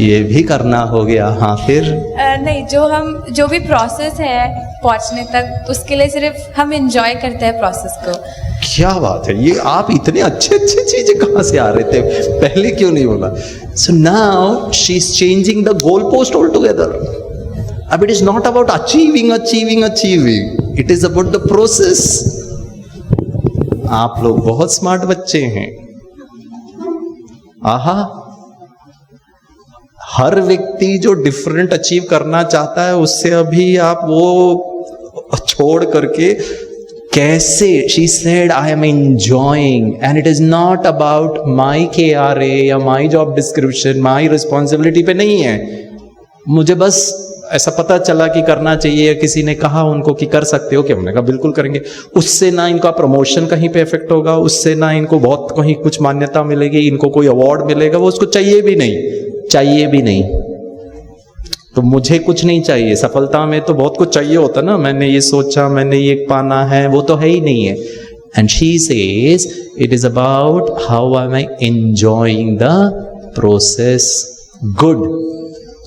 ये भी करना हो गया। हाँ फिर नहीं, जो भी प्रोसेस है पहुंचने तक, उसके लिए सिर्फ हम एंजॉय करते हैं प्रोसेस को। क्या बात है, ये आप इतने अच्छे अच्छे चीजें कहाँ से आ रहे थे, पहले क्यों नहीं बोला। So now she is changing the goal post altogether. अब it is not about achieving, it is about the process. आप लोग बहुत स्मार्ट बच्चे हैं। आहा, हर व्यक्ति जो डिफरेंट अचीव करना चाहता है, उससे अभी आप वो छोड़ करके कैसे, she said I am enjoying and it is not about my KRA या my job description, my responsibility पे नहीं है। मुझे बस ऐसा पता चला कि करना चाहिए, या किसी ने कहा उनको कि कर सकते हो, कि हमने कहा बिल्कुल करेंगे। उससे ना इनका प्रमोशन कहीं पे इफेक्ट होगा, उससे ना इनको बहुत कहीं कुछ मान्यता मिलेगी, इनको कोई अवार्ड मिलेगा, वो उसको चाहिए भी नहीं। तो मुझे कुछ नहीं चाहिए। सफलता में तो बहुत कुछ चाहिए होता ना, मैंने ये सोचा, मैंने ये पाना है, वो तो है ही नहीं है। And she says it is about how I am enjoying the process. Good.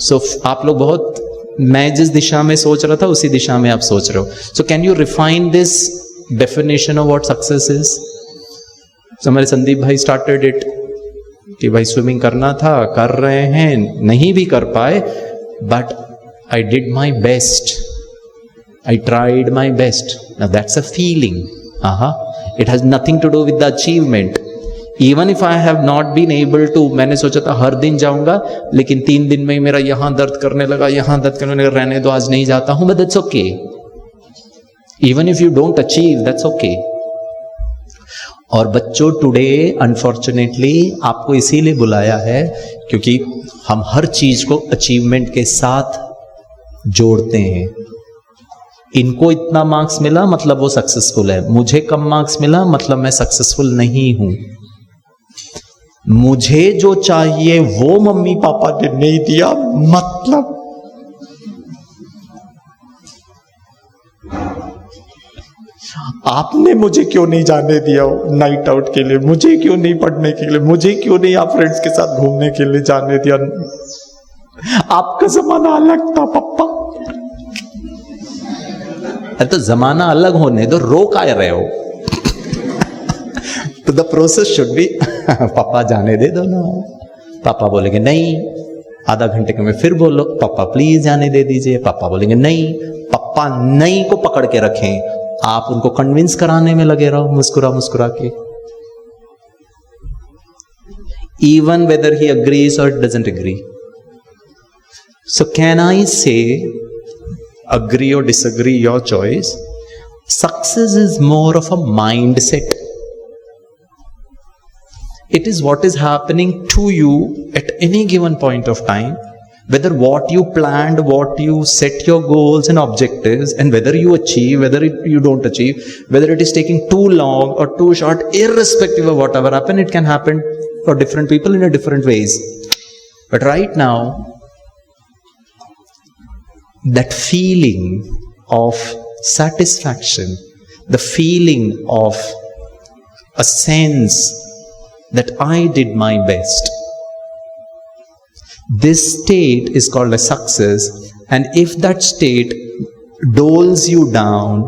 So आप लोग बहुत, मैं जिस दिशा में सोच रहा था उसी दिशा में आप सोच रहे हो। So can you refine this definition of what success is? So हमारे संदीप भाई स्टार्टेड इट कि भाई स्विमिंग करना था, कर रहे हैं, नहीं भी कर पाए, but I did my best. I tried my best. Now that's a feeling. It has nothing to do with the achievement. Even if I have not been able to, मैंने सोचा था हर दिन जाऊंगा, लेकिन 3 दिन में मेरा यहां दर्द करने लगा, यहां दर्द करने लगा, रहने दो, आज नहीं जाता हूं, but that's okay. Even if you don't achieve, that's okay. और बच्चों, टुडे अनफॉर्चुनेटली आपको इसीलिए बुलाया है क्योंकि हम हर चीज को अचीवमेंट के साथ जोड़ते हैं। इनको इतना मार्क्स मिला मतलब वो सक्सेसफुल है, मुझे कम मार्क्स मिला मतलब मैं सक्सेसफुल नहीं हूं। मुझे जो चाहिए वो मम्मी पापा ने नहीं दिया मतलब आपने मुझे क्यों नहीं जाने दिया नाइट आउट के लिए, मुझे क्यों नहीं पढ़ने के लिए, मुझे क्यों नहीं आप फ्रेंड्स के साथ घूमने के लिए जाने दिया। आपका जमाना अलग था पापा। अरे तो जमाना अलग होने दो, रो का रहे हो। तो द प्रोसेस शुड बी पापा जाने दे दो ना। पापा बोलेंगे नहीं, आधा घंटे के में फिर बोलो पापा प्लीज जाने दे दीजिए, पापा बोलेंगे नहीं। पापा नहीं को पकड़ के रखें, आप उनको कन्विंस कराने में लगे रहो मुस्कुरा मुस्कुरा के, even whether he agrees or doesn't agree. So can I say, agree or disagree, your choice. Success is more of a mindset. It is what is happening to you at any given point of time. whether what you planned, what you set your goals and objectives, and whether you achieve, whether you don't achieve, whether it is taking too long or too short, irrespective of whatever happen, it can happen for different people in a different ways. But right now, that feeling of satisfaction, the feeling of a sense that I did my best, this state is called a success. And if that state doles you down,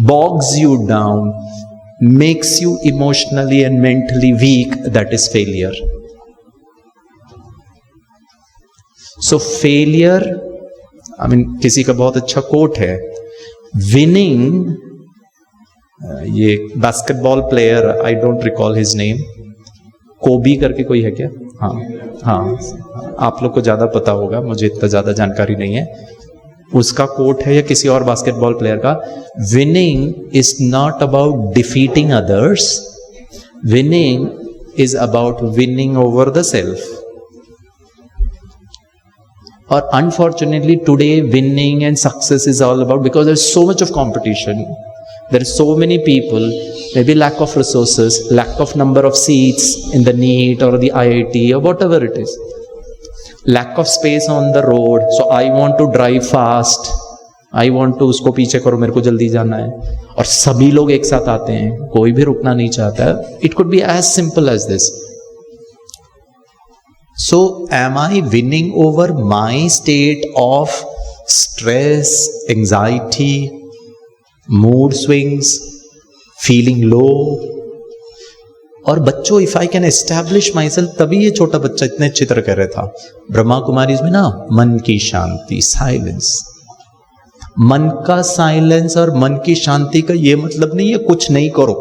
bogs you down, makes you emotionally and mentally weak, that is failure. So failure, किसी का बहुत अच्छा coat है, winning, ये basketball player, I don't recall his name, कोबी करके कोई है क्या? हाँ, आप लोग को ज्यादा पता होगा, मुझे इतना ज्यादा जानकारी नहीं है. उसका कोट है, या किसी और बास्केटबॉल प्लेयर का, winning is not about defeating others, winning is about winning over the self. और unfortunately today winning and success is all about, because there is so much of competition, there are so many people, maybe lack of resources, lack of number of seats in the NEET or the IIT or whatever it is, lack of space on the road, so I want to drive fast, I want to, उसको पीछे करो, मेरे को जल्दी जाना है, और सभी लोग एक साथ आते हैं, कोई भी रुकना नहीं चाहता है. It could be as simple as this. So am I winning over my state of stress, anxiety, mood swings, feeling low? और बच्चों, if I can establish my self, तभी ये छोटा बच्चा इतने अच्छी तरह कह रहा था, ब्रह्मा कुमारीज में ना, मन की शांति, साइलेंस. मन का साइलेंस और मन की शांति का ये मतलब नहीं है कुछ नहीं करो.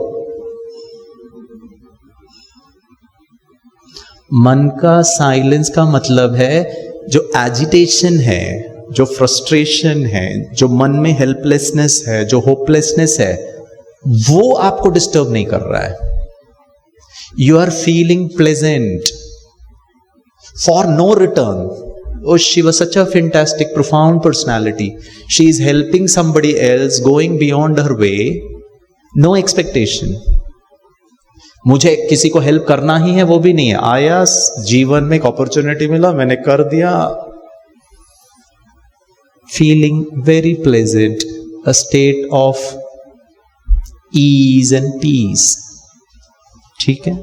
मन का साइलेंस का मतलब है जो एजिटेशन है, जो फ्रस्ट्रेशन है, जो मन में हेल्पलेसनेस है, जो होपलेसनेस है, वो आपको डिस्टर्ब नहीं कर रहा है. You are feeling pleasant for no return. Oh, she was such a fantastic, profound personality. She is helping somebody else, going beyond her way, no expectation. मुझे किसी को हेल्प करना ही है, वो भी नहीं है. आया जीवन में एक अपॉर्चुनिटी मिला, मैंने कर दिया. Feeling very pleasant, a state of ease and peace. ठीक है.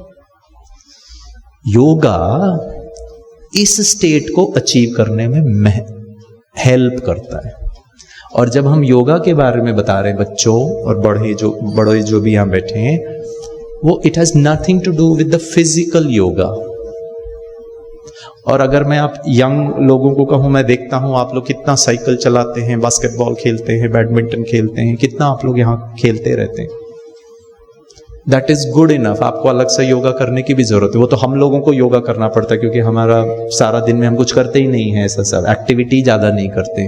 योगा इस स्टेट को अचीव करने में हेल्प करता है. और जब हम योगा के बारे में बता रहे हैं बच्चों और बड़े जो भी यहां बैठे हैं, वो it has nothing to do with the physical yoga. और अगर मैं आप यंग लोगों को कहूं, मैं देखता हूं आप लोग कितना साइकिल चलाते हैं, बास्केटबॉल खेलते हैं, बैडमिंटन खेलते हैं, कितना आप लोग यहां खेलते रहते हैं. That is good enough. आपको अलग से योगा करने की भी जरूरत है. वो तो हम लोगों को योगा करना पड़ता है, क्योंकि हमारा सारा दिन में हम कुछ करते ही नहीं है, ऐसा सब एक्टिविटी ज्यादा नहीं करते.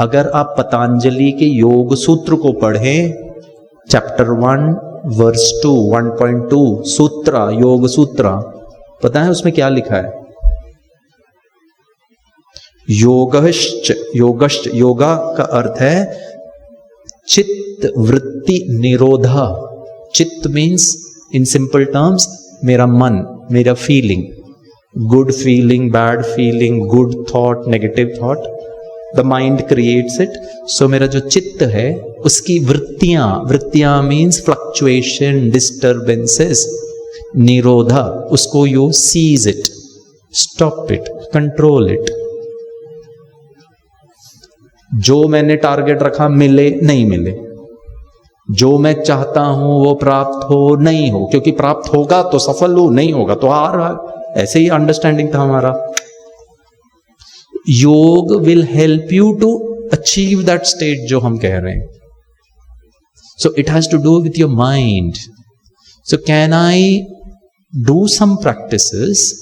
अगर आप पतंजलि के योग सूत्र को पढ़ें, चैप्टर 1 वर्स 2 1.2 सूत्र, योग सूत्र, पता है उसमें क्या लिखा है? योगश्च, योगा का अर्थ है चित्त वृत्ति निरोधा. चित्त मीन्स इन सिंपल टर्म्स मेरा मन, मेरा feeling, good feeling, bad feeling, good thought, negative thought, the mind creates it. So मेरा जो चित्त है उसकी वृत्तियां मीन्स फ्लक्चुएशन, डिस्टर्बेंसेस, निरोधा, उसको you sees it, stop it, control it. जो मैंने टारगेट रखा मिले नहीं मिले, जो मैं चाहता हूं वो प्राप्त हो नहीं हो, क्योंकि प्राप्त होगा तो सफल हो, नहीं होगा तो हार. ऐसे ही अंडरस्टैंडिंग था हमारा. Yoga will help you to achieve that state जो हम कह रहे हैं. So it has to do with your mind. So can I do some practices?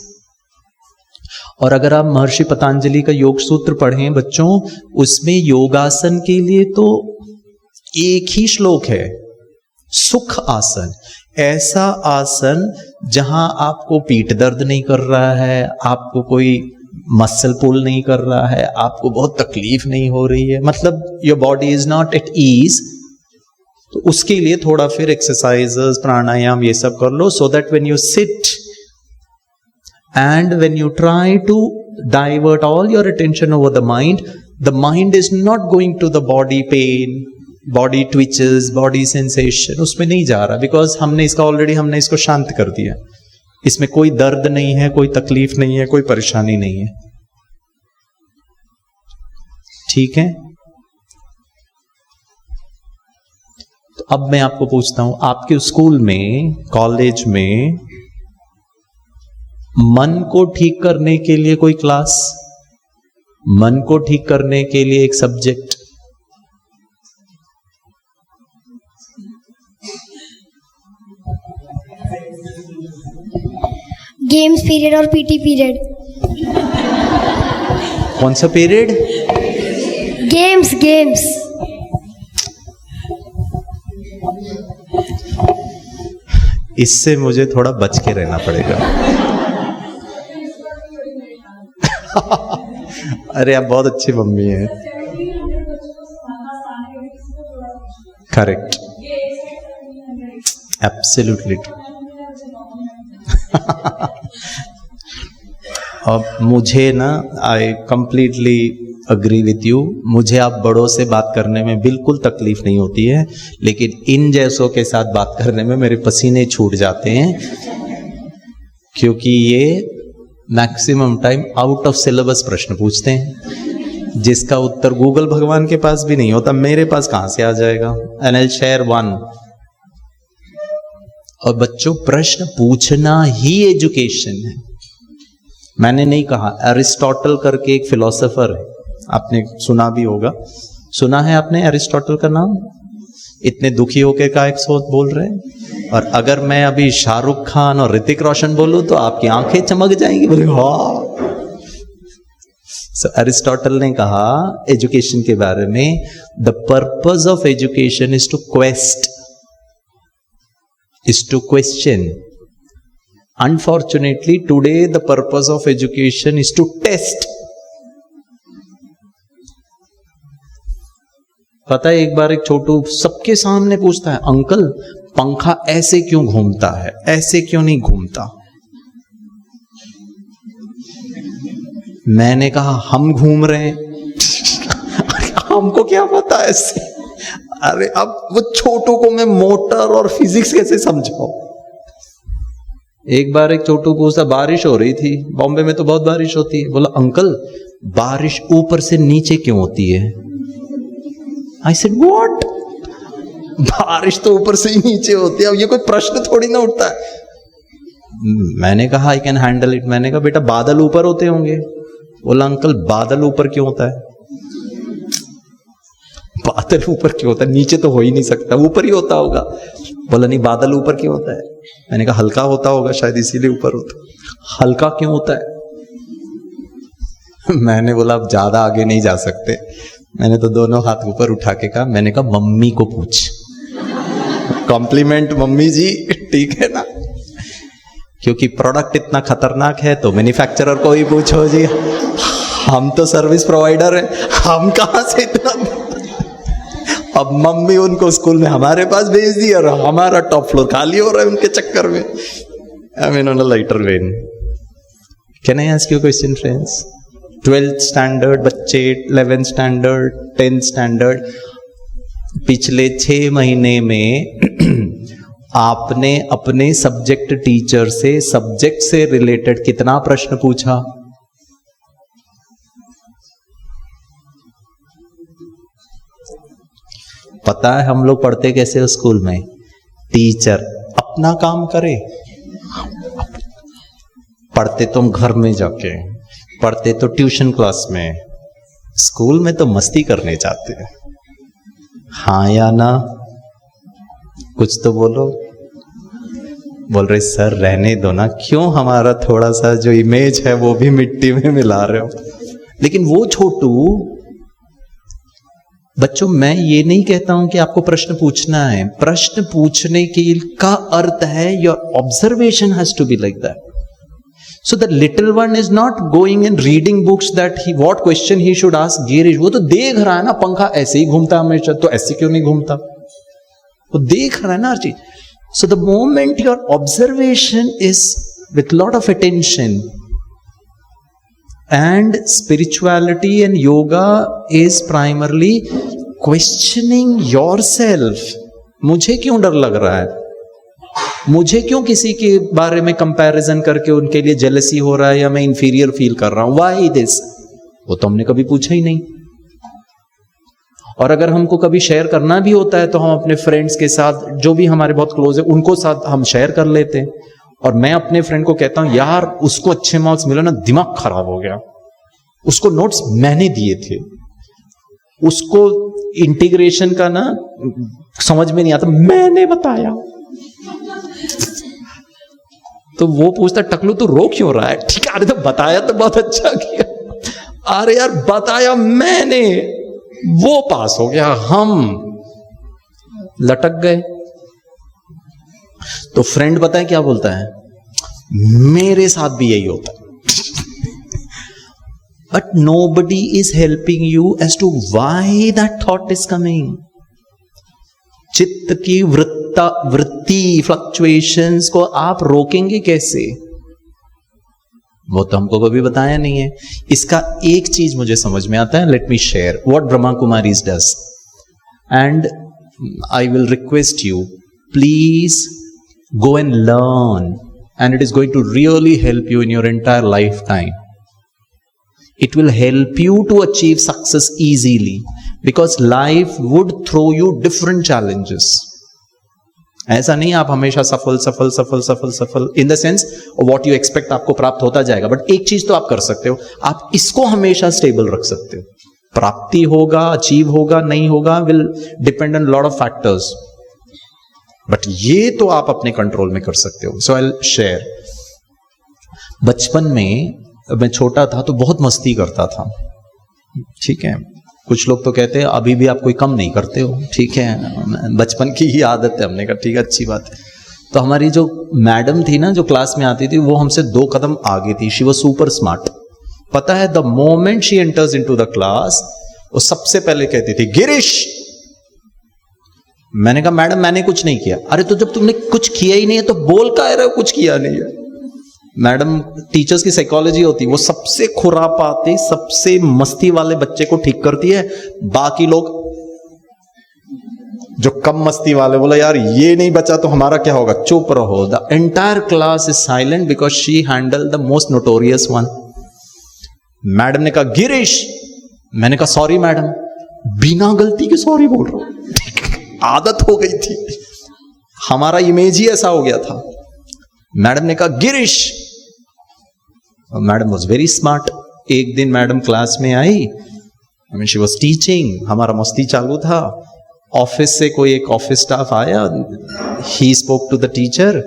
और अगर आप महर्षि पतंजलि का योग सूत्र पढ़ें बच्चों, उसमें योगासन के लिए तो एक ही श्लोक है, सुख आसन. ऐसा आसन जहां आपको पीठ दर्द नहीं कर रहा है, आपको कोई मसल पुल नहीं कर रहा है, आपको बहुत तकलीफ नहीं हो रही है, मतलब your body is not at ease, तो उसके लिए थोड़ा फिर एक्सरसाइजेस, प्राणायाम ये सब कर लो, so that when you sit and when you try to divert all your attention over the mind is not going to the body pain, body twitches, body sensation, उसमें नहीं जा रहा, बिकॉज हमने इसको शांत कर दिया। इसमें कोई दर्द नहीं है, कोई तकलीफ नहीं है, कोई परेशानी नहीं है। ठीक है, तो अब मैं आपको पूछता हूं, आपके स्कूल में, कॉलेज में मन को ठीक करने के लिए कोई क्लास, मन को ठीक करने के लिए एक सब्जेक्ट, गेम्स पीरियड और पीटी पीरियड? कौन सा पीरियड? गेम्स। इससे मुझे थोड़ा बच के रहना पड़ेगा। अरे आप बहुत अच्छी मम्मी है। Correct, absolutely. अब मुझे ना, I completely agree with you, मुझे आप बड़ों से बात करने में बिल्कुल तकलीफ नहीं होती है, लेकिन इन जैसों के साथ बात करने में मेरे पसीने छूट जाते हैं, क्योंकि ये maximum time out of syllabus प्रश्न पूछते हैं जिसका उत्तर गूगल भगवान के पास भी नहीं होता, मेरे पास कहां से आ जाएगा। And I share one. और बच्चों, प्रश्न पूछना ही एजुकेशन है। मैंने नहीं कहा, एरिस्टोटल करके एक फिलोसोफर है, आपने सुना भी होगा, सुना है आपने एरिस्टोटल का नाम? इतने दुखी होकर का एक सोच बोल रहे हैं, और अगर मैं अभी शाहरुख खान और ऋतिक रोशन बोलूं तो आपकी आंखें चमक जाएंगी, बोले हाँ। सो एरिस्टोटल ने कहा एजुकेशन के बारे में, the purpose of education is to quest, is to question. Unfortunately, today the purpose of education is to test. पता है, एक बार एक छोटू सबके सामने पूछता है, अंकल पंखा ऐसे क्यों घूमता है, ऐसे क्यों नहीं घूमता? मैंने कहा हम घूम रहे हैं। हमको क्या पता ऐसे? अरे अब वो छोटू को मैं मोटर और फिजिक्स कैसे समझाऊं? एक बार एक छोटू पूछा, बारिश हो रही थी, बॉम्बे में तो बहुत बारिश होती है, बोला अंकल बारिश ऊपर से नीचे क्यों होती है? I said what? बारिश तो ऊपर से ही नीचे होती है, अब ये कोई प्रश्न थोड़ी ना उठता है। मैंने कहा आई कैन हैंडल इट। मैंने कहा बेटा बादल ऊपर होते होंगे। बोला अंकल बादल ऊपर क्यों होता है? बादल ऊपर क्यों होता है? नीचे तो हो ही नहीं सकता, ऊपर ही होता होगा। बोला नहीं, बादल ऊपर क्यों होता है? मैंने कहा हल्का होता होगा शायद, इसीलिए ऊपर होता। हल्का क्यों होता है? मैंने बोला अब ज्यादा आगे नहीं जा सकते। मैंने तो दोनों हाथ ऊपर उठा के कहा, मैंने कहा मम्मी को पूछ। कॉम्प्लीमेंट मम्मी जी, ठीक है ना? क्योंकि प्रोडक्ट इतना खतरनाक है तो मैन्युफैक्चरर को ही पूछो जी, हम तो सर्विस प्रोवाइडर हैं, हम कहां से इतना। अब मम्मी उनको स्कूल में हमारे पास भेज दी और हमारा टॉप फ्लोर खाली हो रहा है उनके चक्कर में। I mean on a lighter when. Can I ask you question friends? 12th standard बच्चे, 11th स्टैंडर्ड, 10th स्टैंडर्ड, पिछले 6 महीने में आपने अपने सब्जेक्ट टीचर से सब्जेक्ट से रिलेटेड कितना प्रश्न पूछा? पता है हम लोग पढ़ते कैसे हो स्कूल में? टीचर अपना काम करे, पढ़ते तुम घर में जाके, पढ़ते तो ट्यूशन क्लास में, स्कूल में तो मस्ती करने जाते हैं। हाँ या ना? कुछ तो बोलो। बोल रहे सर रहने दो ना, क्यों हमारा थोड़ा सा जो इमेज है वो भी मिट्टी में मिला रहे हो? लेकिन वो छोटू बच्चों, मैं ये नहीं कहता हूं कि आपको प्रश्न पूछना है। प्रश्न पूछने का अर्थ है your observation has to be like that. So the little one is not going and reading books that what question he should ask Girish. वो तो देख रहा है ना, पंखा ऐसे ही घूमता है हमेशा, तो ऐसे क्यों नहीं घूमता? वो देख रहा है ना हर चीज. So the moment your observation is with lot of attention, and spirituality and yoga is primarily questioning yourself. मुझे क्यों डर लग रहा है? मुझे क्यों किसी के बारे में कंपैरिजन करके उनके लिए जेलसी हो रहा है या मैं इंफीरियर फील कर रहा हूं? Why this? वो तो हमने कभी पूछा ही नहीं. और अगर हमको कभी शेयर करना भी होता है तो हम अपने फ्रेंड्स के साथ, जो भी हमारे बहुत क्लोज है, उनको साथ हम शेयर कर लेते हैं. और मैं अपने फ्रेंड को कहता हूं, यार उसको अच्छे मार्क्स मिले ना, दिमाग खराब हो गया, उसको नोट्स मैंने दिए थे, उसको इंटीग्रेशन का ना समझ में नहीं आता, मैंने बताया. तो वो पूछता, टकलू तू रो क्यों रहा है? ठीक है, अरे तो बताया तो बहुत अच्छा किया. अरे यार बताया मैंने, वो पास हो गया, हम लटक गए. तो फ्रेंड पता है क्या बोलता है? मेरे साथ भी यही होता है. But nobody is helping you as to why that thought is coming. चित्त की वृत्ति फ्लक्चुएशंस को आप रोकेंगे कैसे? वो तो हमको कभी बताया नहीं है. इसका एक चीज मुझे समझ में आता है. Let me share what Brahma Kumaris does, and I will request you, please go and learn, and it is going to really help you in your entire lifetime. It will help you to achieve success easily, because life would throw you different challenges. ऐसा नहीं आप हमेशा सफल सफल सफल सफल सफल in the sense what you expect आपको प्राप्त होता जाएगा. बट एक चीज तो आप कर सकते हो, आप इसको हमेशा स्टेबल रख सकते हो. प्राप्ति होगा, अचीव होगा, नहीं होगा, will depend on lot of factors, but ये तो आप अपने कंट्रोल में कर सकते हो. So I will share. बचपन में मैं छोटा था तो बहुत मस्ती करता था. ठीक है, कुछ लोग तो कहते हैं अभी भी आप कोई कम नहीं करते हो. ठीक है, बचपन की ही आदत है. हमने कहा ठीक है, अच्छी बात है. तो हमारी जो मैडम थी ना, जो क्लास में आती थी, वो हमसे 2 कदम आगे थी. She was super smart. पता है, the moment she enters into the class, वो सबसे पहले कहती थी, गिरीश. मैंने कहा मैडम मैंने कुछ नहीं किया. अरे तो जब तुमने कुछ किया ही नहीं है तो बोल का रहे हो कुछ किया नहीं है? मैडम, टीचर्स की साइकोलॉजी होती है, वो सबसे खुरापाती, सबसे मस्ती वाले बच्चे को ठीक करती है. बाकी लोग जो कम मस्ती वाले, बोला यार ये नहीं बचा तो हमारा क्या होगा, चुप रहो. The entire class is silent because she handle the most notorious one. Madam ने कहा गिरीश. मैंने कहा सॉरी मैडम. बिना गलती के सॉरी बोल रहा हूं. आदत हो गई थी, हमारा इमेज ही ऐसा हो गया था. मैडम ने कहा Girish. Madam was very smart. एक दिन मैडम क्लास में आई, शी वॉज टीचिंग, हमारा मस्ती चालू था. ऑफिस से कोई एक ऑफिस स्टाफ आया, he spoke to the teacher,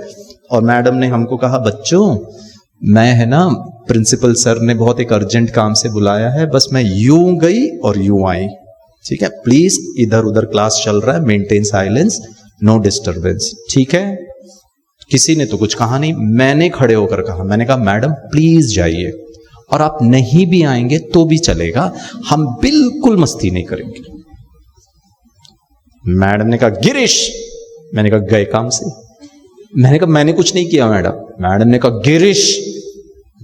और मैडम ने हमको कहा बच्चों मैं है ना, प्रिंसिपल सर ने बहुत एक अर्जेंट काम से बुलाया है, बस मैं यूं गई और यूं आई. ठीक है, प्लीज इधर उधर क्लास चल रहा है, मेंटेन साइलेंस, नो डिस्टरबेंस. ठीक है. किसी ने तो कुछ कहा नहीं, मैंने खड़े होकर कहा, मैंने कहा मैडम प्लीज जाइए, और आप नहीं भी आएंगे तो भी चलेगा, हम बिल्कुल मस्ती नहीं करेंगे. मैडम ने कहा गिरीश. मैंने कहा गए काम से. मैंने कहा मैंने कुछ नहीं किया मैडम. मैडम ने कहा गिरीश.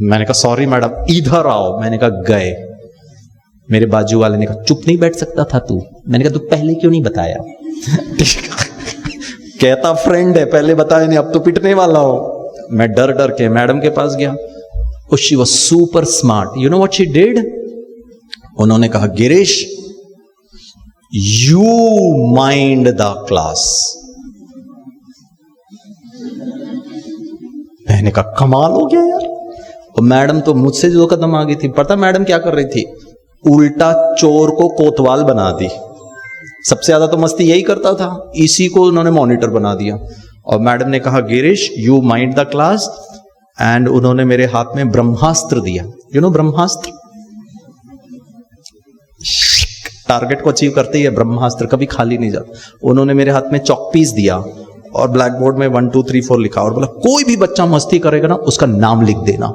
मैंने कहा सॉरी मैडम, इधर आओ. मैंने कहा गए. मेरे बाजू वाले ने कहा चुप नहीं बैठ सकता था तू. मैंने कहा तू पहले क्यों नहीं बताया? कहता फ्रेंड है, पहले बताया नहीं, अब तो पिटने वाला हो. मैं डर डर के मैडम के पास गया. She was super smart. You know what she did? उन्होंने कहा Girish you mind the class. मैंने कहा कमाल हो गया यार. और मैडम तो मुझसे 2 कदम आगे थी. पता मैडम क्या कर रही थी? उल्टा चोर को कोतवाल बना दी. सबसे ज्यादा तो मस्ती यही करता था, इसी को उन्होंने मॉनिटर बना दिया. और मैडम ने कहा Girish you mind the class, and उन्होंने मेरे हाथ में ब्रह्मास्त्र दिया. यू नो ब्रह्मास्त्र, टारगेट को अचीव करते ही है ब्रह्मास्त्र, कभी खाली नहीं जाता. उन्होंने मेरे हाथ में चॉक पीस दिया और ब्लैक बोर्ड में 1 2 3 4 लिखा और बोला कोई भी बच्चा मस्ती करेगा ना उसका नाम लिख देना।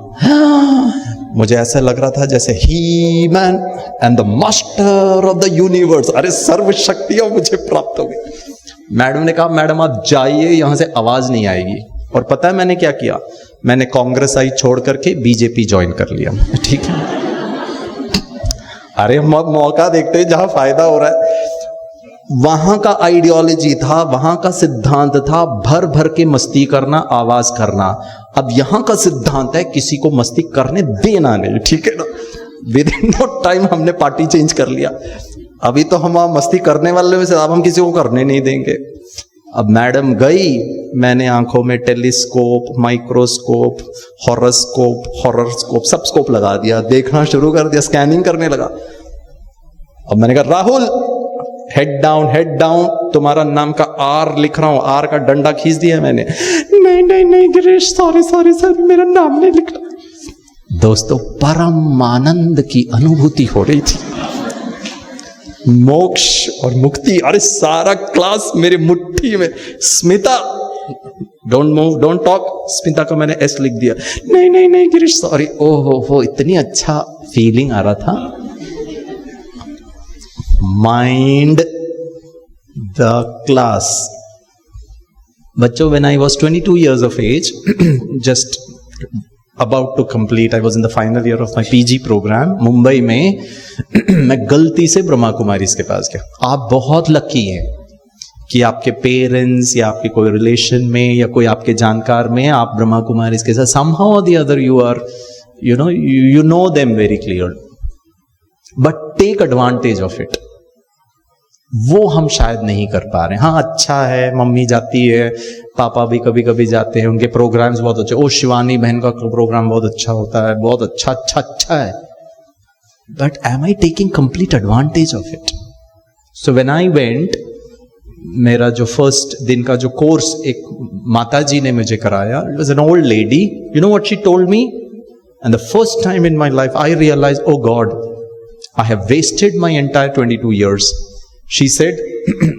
मुझे ऐसा लग रहा था जैसे ही man and the master of the universe, अरे सर्व शक्तियां मुझे प्राप्त हो गई। मैडम ने कहा मैडम आप जाइए, यहां से आवाज नहीं आएगी। और पता है मैंने क्या किया, मैंने कांग्रेस आई छोड़ करके बीजेपी ज्वाइन कर लिया। ठीक है, अरे मौका देखते हैं जहां फायदा हो रहा है। वहां का आइडियोलॉजी था, वहां का सिद्धांत था भर भर के मस्ती करना, आवाज करना। अब यहां का सिद्धांत है किसी को मस्ती करने देना नहीं। ठीक है ना, विद इन नो टाइम हमने पार्टी चेंज कर लिया। अभी तो हम मस्ती करने वाले में से अब हम किसी को करने नहीं देंगे। अब मैडम गई, मैंने आंखों में टेलीस्कोप, माइक्रोस्कोप, हॉररस्कोप सब स्कोप लगा दिया, देखना शुरू कर दिया, स्कैनिंग करने लगा। अब मैंने कहा राहुल हेड डाउन, तुम्हारा नाम का आर लिख रहा हूं, आर का डंडा खींच दिया मैंने। नहीं गिरीश सॉरी मेरा नाम नहीं लिखा। दोस्तों परम आनंद की अनुभूति हो रही थी, मोक्ष और मुक्ति। अरे सारा क्लास मेरी मुट्ठी में। Smita don't move don't talk, Smita का मैंने एस लिख दिया। नहीं गिरीश सॉरी। ओहो इतनी अच्छा फीलिंग आ रहा था। Mind the class. बच्चों, when I was 22 years of age, just about to complete, I was in the final year of my PG program, Mumbai में मैं गलती से ब्रह्मा कुमारीज के पास गया। आप बहुत लकी हैं कि आपके पेरेंट्स या आपके कोई रिलेशन में या कोई आपके जानकार में आप ब्रह्मा कुमारीज के साथ somehow or the other you are, you know them very clear, but take advantage of it। वो हम शायद नहीं कर पा रहे। हाँ अच्छा है, मम्मी जाती है, पापा भी कभी कभी जाते हैं, उनके प्रोग्राम्स बहुत अच्छे। ओ शिवानी बहन का प्रोग्राम बहुत अच्छा होता है, बहुत अच्छा है। But am I taking complete advantage of it? So when I went, मेरा जो फर्स्ट दिन का जो कोर्स एक माता जी ने मुझे कराया, it was an old lady. You know what she told me? And the first time in my life I realise, oh God, I have wasted my entire 22 years। She said,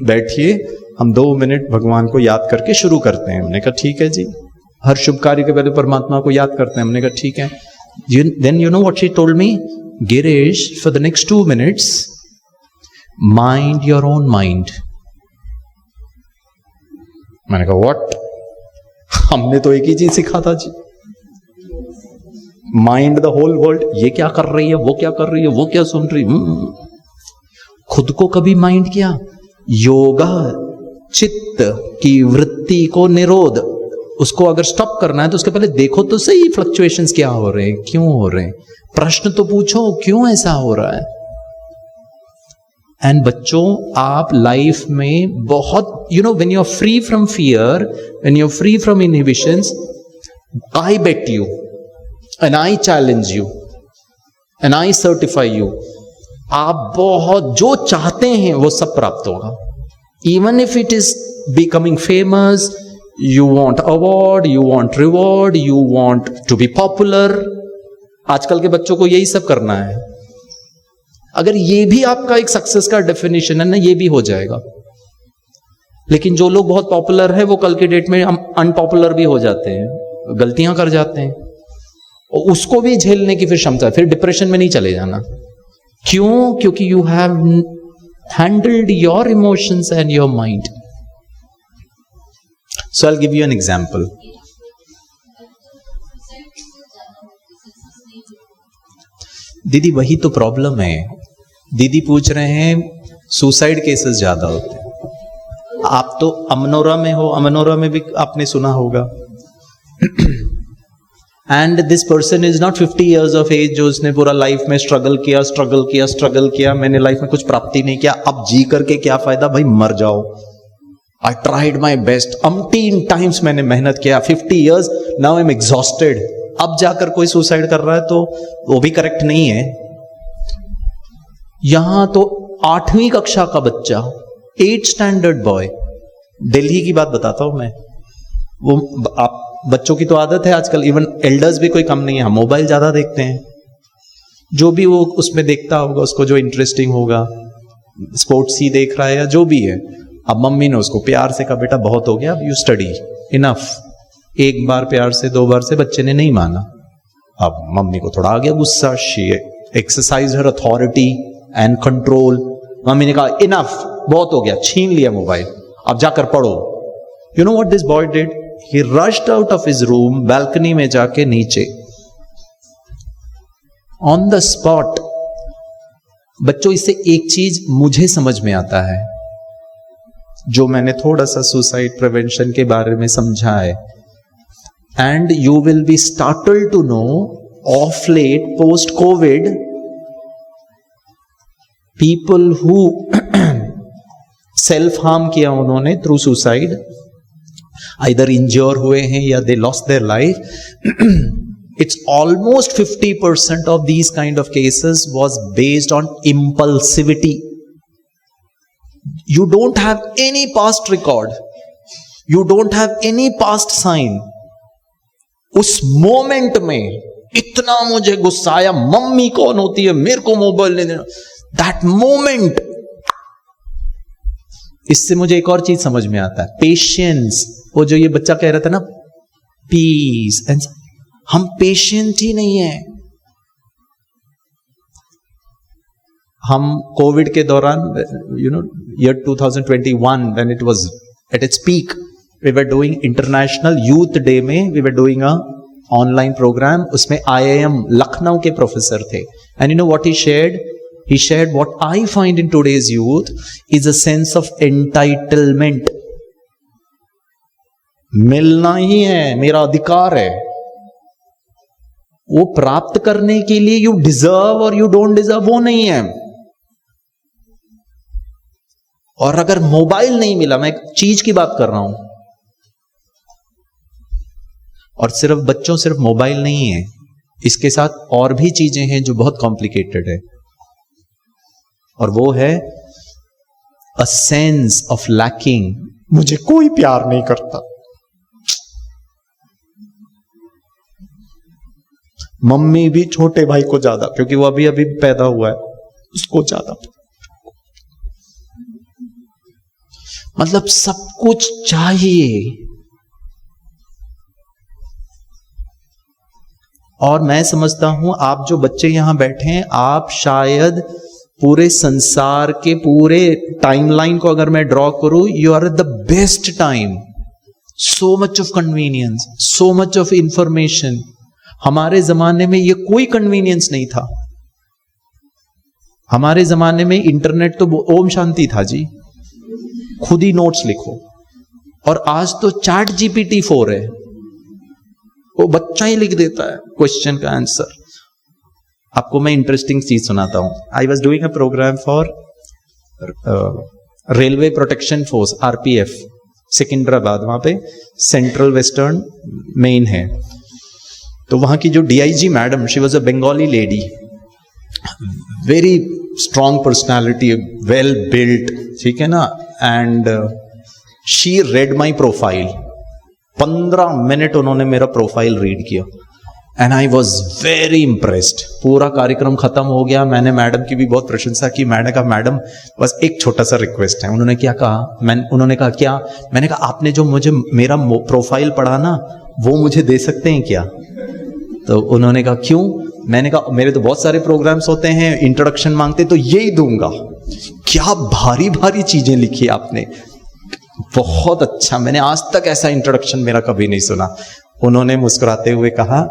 बैठिए हम 2 minute भगवान को याद करके शुरू करते हैं। हमने कहा ठीक है जी, हर शुभ कार्य के पहले परमात्मा को याद करते हैं। हमने कहा ठीक है। Then you know what she told me? Girish, for the next 2 minutes, mind your own mind। मैंने कहा what? हमने तो एक ही चीज सीखा था जी, माइंड द होल वर्ल्ड। ये क्या कर रही है, वो क्या कर रही है, वो क्या सुन रही है। खुद को कभी माइंड किया? योगा चित्त की वृत्ति को निरोध, उसको अगर स्टॉप करना है तो उसके पहले देखो तो सही फ्लक्चुएशंस क्या हो रहे हैं, क्यों हो रहे हैं, प्रश्न तो पूछो क्यों ऐसा हो रहा है। एंड बच्चों, आप लाइफ में बहुत when you are free from fear, when you are free from inhibitions, I bet you and I challenge you and I certify you, आप बहुत जो चाहते हैं वो सब प्राप्त होगा। Even if it is becoming famous, you want award, you want reward, you want to be popular. आजकल के बच्चों को यही सब करना है। अगर ये भी आपका एक सक्सेस का डेफिनेशन है ना, ये भी हो जाएगा। लेकिन जो लोग बहुत पॉपुलर है वो कल के डेट में अनपॉपुलर भी हो जाते हैं, गलतियां कर जाते हैं, और उसको भी झेलने की फिर क्षमता, फिर डिप्रेशन में नहीं चले जाना। क्यों? क्योंकि you have handled your emotions and your mind. So I will give you an example. दीदी वही तो प्रॉब्लम है। दीदी पूछ रहे हैं सुसाइड केसेस ज्यादा होते हैं। आप तो अमनोरा में हो, अमनोरा में भी आपने सुना होगा। And this person is not 50 years of age, जो उसने पूरा लाइफ में स्ट्रगल किया, मैंने लाइफ में कुछ प्राप्ति नहीं किया, अब जी करके क्या फायदा, भाई मर जाओ। I tried my best, umpteen times मैंने मेहनत किया, 50 years, now I am exhausted. अब जाकर कोई सुसाइड कर रहा है तो वो भी करेक्ट नहीं है। यहां तो 8वीं कक्षा का बच्चा, 8th standard बॉय, दिल्ली की बात बताता हूं मैं, वो आप बच्चों की तो आदत है आजकल, इवन एल्डर्स भी कोई कम नहीं है, हम मोबाइल ज्यादा देखते हैं। जो भी वो उसमें देखता होगा, उसको जो इंटरेस्टिंग होगा, स्पोर्ट्स ही देख रहा है या जो भी है, अब मम्मी ने उसको प्यार से कहा बेटा बहुत हो गया, अब यू स्टडी इनफ। एक बार प्यार से, 2 बार से बच्चे ने नहीं माना। अब मम्मी को थोड़ा आ गया गुस्सा, she exercise her authority and control. Mummy ने कहा इनफ, बहुत हो गया, छीन लिया मोबाइल, अब जाकर पढ़ो। You know what this boy did? He rushed out of his room, balcony में जाके नीचे ऑन द स्पॉट। बच्चों, इससे एक चीज मुझे समझ में आता है, जो मैंने थोड़ा सा सुसाइड प्रिवेंशन के बारे में समझा है, and you will be startled to know of late post COVID, people who self harm किया उन्होंने थ्रू सुसाइड, आइदर इंज्योर हुए हैं या they lost their life, it's almost 50% of these kind of cases was based on impulsivity. You don't have any past record, you don't have any past sign. उस moment में इतना मुझे गुस्सा आया, mummy कौन होती है, मेरे को मोबाइल नहीं देना, दैट मोमेंट। इससे मुझे एक और चीज समझ में आता है, पेशेंस। वो जो ये बच्चा कह रहा था ना, पीस एंड, हम पेशेंट ही नहीं है। हम कोविड के दौरान, you know, year 2021 when it was at its peak, we were doing international youth day में, we were doing a online program. उसमें IIM लखनऊ के प्रोफेसर थे, and you know what he shared what I find in today's youth is a sense of entitlement. मिलना ही है, मेरा अधिकार है, वो प्राप्त करने के लिए यू डिजर्व और यू डोंट डिजर्व, वो नहीं है। और अगर मोबाइल नहीं मिला, मैं एक चीज की बात कर रहा हूं, और सिर्फ बच्चों, सिर्फ मोबाइल नहीं है, इसके साथ और भी चीजें हैं जो बहुत कॉम्प्लिकेटेड है, और वो है अ सेंस ऑफ लैकिंग। मुझे कोई प्यार नहीं करता, मम्मी भी छोटे भाई को ज्यादा, क्योंकि वो अभी अभी पैदा हुआ है, उसको ज्यादा, मतलब सब कुछ चाहिए। और मैं समझता हूं आप जो बच्चे यहां बैठे हैं, आप शायद पूरे संसार के पूरे टाइमलाइन को अगर मैं ड्रॉ करूं, you are at the best time, so much of convenience, so much of information. हमारे जमाने में ये कोई कन्वीनियंस नहीं था। हमारे जमाने में इंटरनेट तो ओम शांति था जी, खुद ही नोट्स लिखो। और आज तो चैट GPT 4 है, वो बच्चा ही लिख देता है क्वेश्चन का आंसर। आपको मैं इंटरेस्टिंग चीज सुनाता हूं। I was doing a programme for railway protection force, RPF, Secunderabad, वहां पे सेंट्रल वेस्टर्न मेन है। तो वहां की जो DIG madam, she was a Bengali lady, very strong personality, well built, ठीक है ना, and she red my profile. 15 minute उन्होंने मेरा प्रोफाइल रीड किया, and I was very impressed. पूरा कार्यक्रम खत्म हो गया, मैंने मैडम की भी बहुत प्रशंसा की। मैंने कहा मैडम बस एक छोटा सा रिक्वेस्ट है। उन्होंने क्या कहा? उन्होंने कहा क्या? मैंने कहा आपने जो मुझे मेरा प्रोफाइल पढ़ा ना, वो मुझे दे सकते हैं क्या? तो उन्होंने कहा क्यों? मैंने कहा मेरे तो बहुत सारे प्रोग्राम्स होते हैं, इंट्रोडक्शन मांगते, तो यही दूंगा। क्या भारी भारी चीजें लिखी आपने, बहुत अच्छा, मैंने आज तक ऐसा इंट्रोडक्शन मेरा कभी नहीं सुना। उन्होंने मुस्कुराते हुए कहा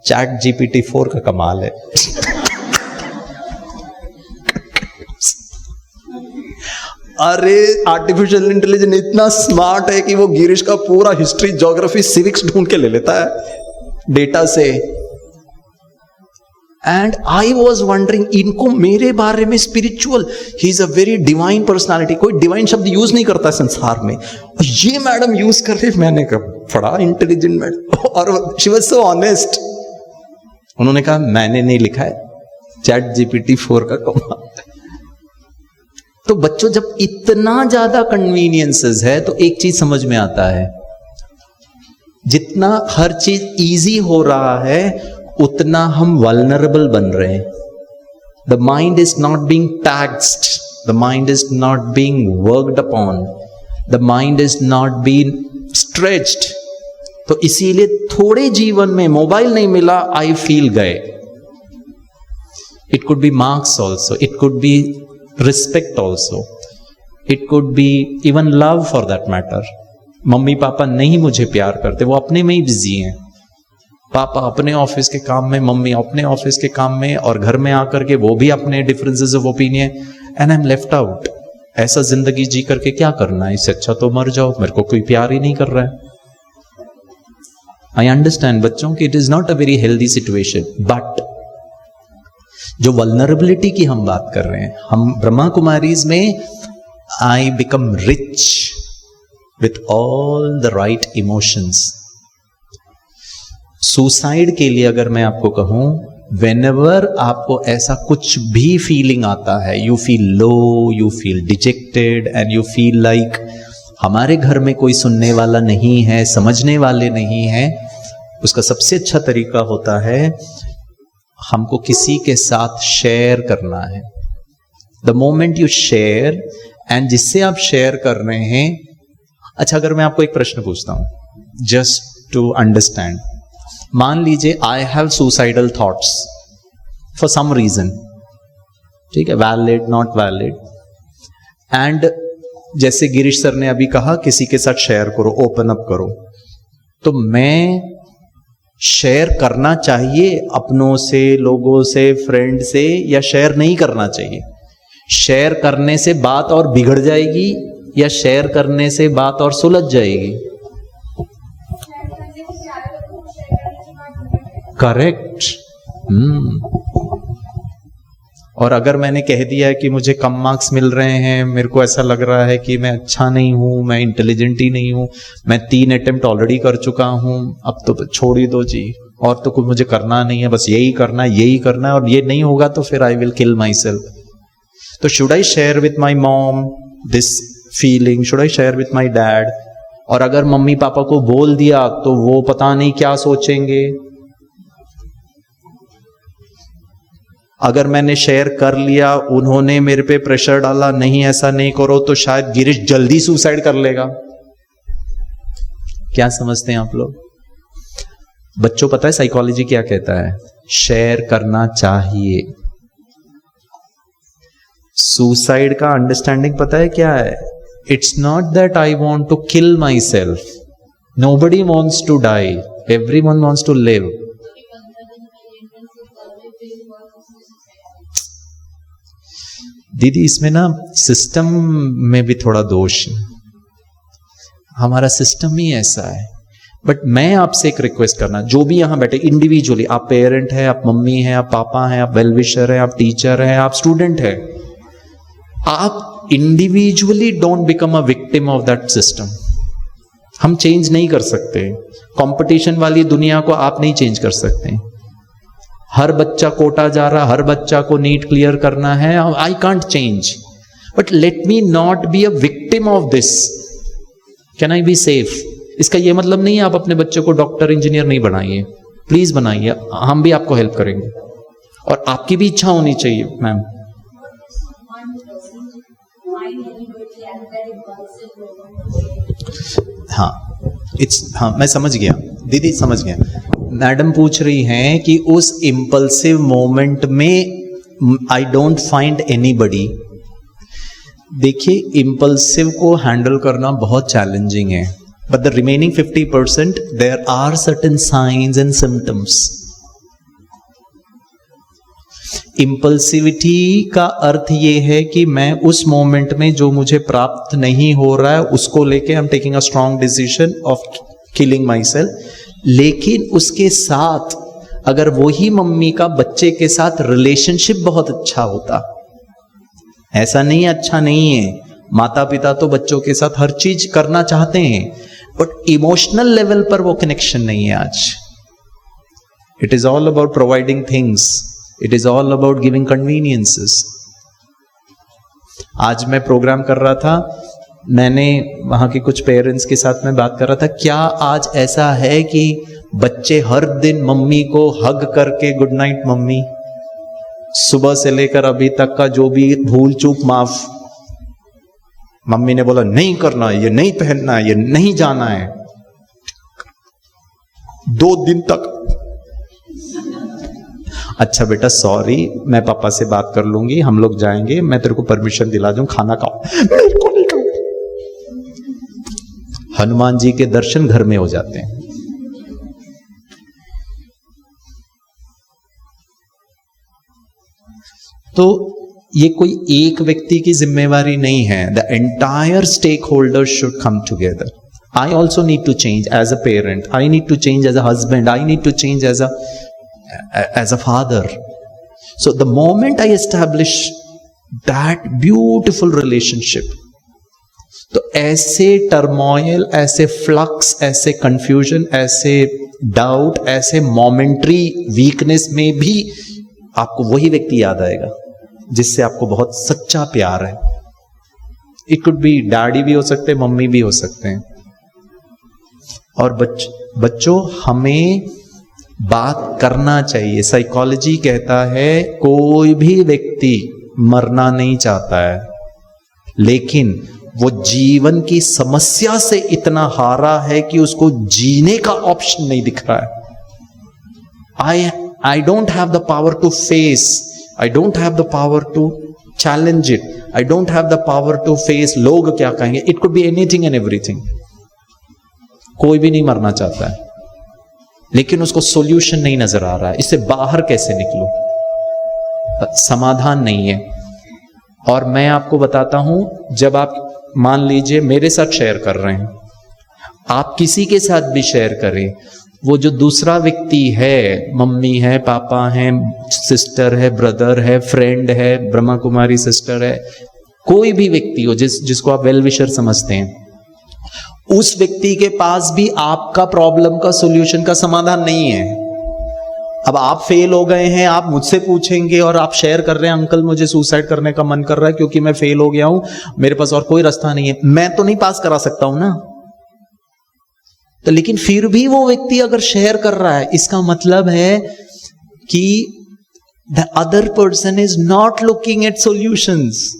चैट GPT 4 का कमाल है। अरे आर्टिफिशियल इंटेलिजेंस इतना स्मार्ट है कि वो गिरीश का पूरा हिस्ट्री, ज्योग्राफी, सिविक्स ढूंढ के ले लेता है डेटा से। एंड आई वॉज वंडरिंग, इनको मेरे बारे में spiritual, he is a very divine personality, कोई डिवाइन शब्द यूज नहीं करता संसार में, और ये मैडम यूज कर रही। मैंने कहा बड़ा इंटेलिजेंट मैडम, और शी वाज सो ऑनेस्ट। उन्होंने कहा मैंने नहीं लिखा है, चैट GPT 4 का कमाल। तो बच्चों जब इतना ज्यादा कन्वीनियंसेस है तो एक चीज समझ में आता है, जितना हर चीज इजी हो रहा है उतना हम वल्नरेबल बन रहे हैं। The mind is not being taxed, the mind is not being worked upon. The mind is not been stretched. तो इसीलिए थोड़े जीवन में मोबाइल नहीं मिला, आई फील गए। It could be marks also, it could be respect also, it could be even love for that matter. मम्मी पापा नहीं मुझे प्यार करते, वो अपने में ही बिजी हैं। पापा अपने ऑफिस के काम में, मम्मी अपने ऑफिस के काम में, और घर में आकर के वो भी अपने differences of opinion, and I am left out. ऐसा जिंदगी जी करके क्या करना है? इससे अच्छा तो मर जाओ, मेरे को कोई प्यार ही नहीं कर रहा है। आई अंडरस्टैंड बच्चों कि it is not a very healthy situation, but जो वल्नरेबिलिटी की हम बात कर रहे हैं, हम ब्रह्मा कुमारीज में I become rich with all the right emotions. Suicide के लिए अगर मैं आपको कहूं, वेनेवर आपको ऐसा कुछ भी फीलिंग आता है, you feel low, you feel dejected, and you feel like हमारे घर में कोई सुनने वाला नहीं है, समझने वाले नहीं है, उसका सबसे अच्छा तरीका होता है हमको किसी के साथ शेयर करना है। The moment you share, and जिससे आप शेयर कर रहे हैं। अच्छा, अगर मैं आपको एक प्रश्न पूछता हूं जस्ट टू अंडरस्टैंड, मान लीजिए I have suicidal thoughts for some reason, ठीक है, वैलिड नॉट वैलिड, एंड जैसे गिरीश सर ने अभी कहा किसी के साथ शेयर करो, ओपन अप करो, तो मैं शेयर करना चाहिए अपनों से, लोगों से, फ्रेंड से, या शेयर नहीं करना चाहिए? शेयर करने से बात और बिगड़ जाएगी या शेयर करने से बात और सुलझ जाएगी? करेक्ट। और अगर मैंने कह दिया है कि मुझे कम मार्क्स मिल रहे हैं, मेरे को ऐसा लग रहा है कि मैं अच्छा नहीं हूं, मैं इंटेलिजेंट ही नहीं हूं, मैं 3 अटेम्प्ट ऑलरेडी कर चुका हूं, अब तो छोड़ ही दो जी, और तो कुछ मुझे करना नहीं है, बस यही करना है, यही करना है, और ये नहीं होगा तो फिर I will kill my self. तो should I share with my mom this feeling? Should I share with my dad? और अगर मम्मी पापा को बोल दिया तो वो पता नहीं क्या सोचेंगे। अगर मैंने शेयर कर लिया, उन्होंने मेरे पे प्रेशर डाला, नहीं ऐसा नहीं करो, तो शायद गिरीश जल्दी सुसाइड कर लेगा। क्या समझते हैं आप लोग? बच्चों, पता है साइकोलॉजी क्या कहता है? शेयर करना चाहिए। सुसाइड का अंडरस्टैंडिंग पता है क्या है? It's not that I want to kill my self, nobody wants to die, everyone wants to live. दीदी, इसमें ना सिस्टम में भी थोड़ा दोष है, हमारा सिस्टम ही ऐसा है। बट मैं आपसे एक रिक्वेस्ट करना, जो भी यहां बैठे इंडिविजुअली, आप पेरेंट हैं, आप मम्मी हैं, आप पापा हैं, आप वेलविशर हैं, आप टीचर हैं, आप स्टूडेंट हैं, आप individually don't become a victim of that system. हम चेंज नहीं कर सकते, कंपटीशन वाली दुनिया को आप नहीं चेंज कर सकते। हर बच्चा कोटा जा रहा, हर बच्चा को नीट क्लियर करना है, I can't change, but let me not be a victim of this. Can I be safe? इसका यह मतलब नहीं है आप अपने बच्चे को डॉक्टर इंजीनियर नहीं बनाइए, प्लीज बनाइए, हम भी आपको हेल्प करेंगे, और आपकी भी इच्छा होनी चाहिए मैम। हाँ, मैं समझ गया दीदी, समझ गया। मैडम पूछ रही हैं कि उस इम्पल्सिव मोमेंट में आई डोंट फाइंड एनीबडी। देखिए, इम्पल्सिव को हैंडल करना बहुत चैलेंजिंग है, but the remaining 50% there are certain signs and symptoms. Impulsivity का अर्थ ये है कि मैं उस मोमेंट में जो मुझे प्राप्त नहीं हो रहा है उसको लेके I am taking a strong decision of killing my self. लेकिन उसके साथ अगर वही मम्मी का बच्चे के साथ रिलेशनशिप बहुत अच्छा होता, ऐसा नहीं अच्छा नहीं है, माता पिता तो बच्चों के साथ हर चीज करना चाहते हैं, बट इमोशनल लेवल पर वो कनेक्शन नहीं है आज। It is all about providing things, it is all about giving conveniences. आज मैं प्रोग्राम कर रहा था, मैंने वहां के कुछ पेरेंट्स के साथ में बात कर रहा था, क्या आज ऐसा है कि बच्चे हर दिन मम्मी को हग करके गुड नाइट मम्मी, सुबह से लेकर अभी तक का जो भी भूल चूक माफ, मम्मी ने बोला नहीं करना, ये नहीं पहनना है, ये नहीं जाना है, 2 दिन तक। अच्छा बेटा सॉरी, मैं पापा से बात कर लूंगी, हम लोग जाएंगे, मैं तेरे को परमिशन दिला दूं, खाना खाओ। मेरे को नहीं खाओ। हनुमान जी के दर्शन घर में हो जाते हैं। तो ये कोई एक व्यक्ति की जिम्मेवारी नहीं है। The entire stakeholders should come together. I also need to change as a parent. I need to change as a husband. I need to change as a father. So the moment I establish that beautiful relationship, तो ऐसे turmoil, ऐसे flux, ऐसे confusion, ऐसे doubt, ऐसे momentary weakness में भी आपको वही व्यक्ति याद आएगा जिससे आपको बहुत सच्चा प्यार है। इट कुड बी डैडी भी हो सकते हैं, मम्मी भी हो सकते हैं। और बच्चों हमें बात करना चाहिए। साइकोलॉजी कहता है कोई भी व्यक्ति मरना नहीं चाहता है, लेकिन वो जीवन की समस्या से इतना हारा है कि उसको जीने का ऑप्शन नहीं दिख रहा है। I don't have the power to face. I don't have the power to challenge it. I don't have the power to face लोग क्या कहेंगे। It could be anything and everything. कोई भी नहीं मरना चाहता है, लेकिन उसको सॉल्यूशन नहीं नजर आ रहा है, इससे बाहर कैसे निकलूं, समाधान नहीं है। और मैं आपको बताता हूं, जब आप मान लीजिए मेरे साथ शेयर कर रहे हैं, आप किसी के साथ भी शेयर करें, वो जो दूसरा व्यक्ति है, मम्मी है, पापा है, सिस्टर है, ब्रदर है, फ्रेंड है, ब्रह्मा कुमारी सिस्टर है, कोई भी व्यक्ति हो जिसको आप वेल विशर समझते हैं, उस व्यक्ति के पास भी आपका प्रॉब्लम का सॉल्यूशन का समाधान नहीं है। अब आप फेल हो गए हैं, आप मुझसे पूछेंगे और आप शेयर कर रहे हैं, अंकल मुझे सुसाइड करने का मन कर रहा है क्योंकि मैं फेल हो गया हूं, मेरे पास और कोई रास्ता नहीं है। मैं तो नहीं पास करा सकता हूं ना, तो लेकिन फिर भी वो व्यक्ति अगर शेयर कर रहा है, इसका मतलब है कि the other person is not looking at solutions.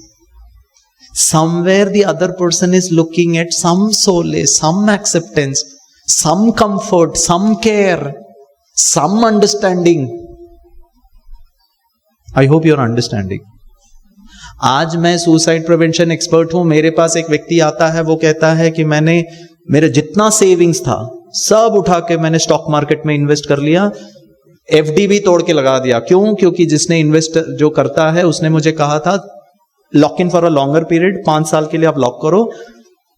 Somewhere the other person is looking at some solace, some acceptance, some comfort, some care, some understanding. I hope you are understanding. आज मैं suicide prevention expert हूं, मेरे पास एक व्यक्ति आता है, वो कहता है कि मैंने मेरा जितना सेविंग्स था सब उठा के मैंने स्टॉक मार्केट में इन्वेस्ट कर लिया, एफडी भी तोड़ के लगा दिया। क्यों? क्योंकि जिसने इन्वेस्ट जो करता है उसने मुझे कहा था lock in for a longer period, 5 साल के लिए आप लॉक करो,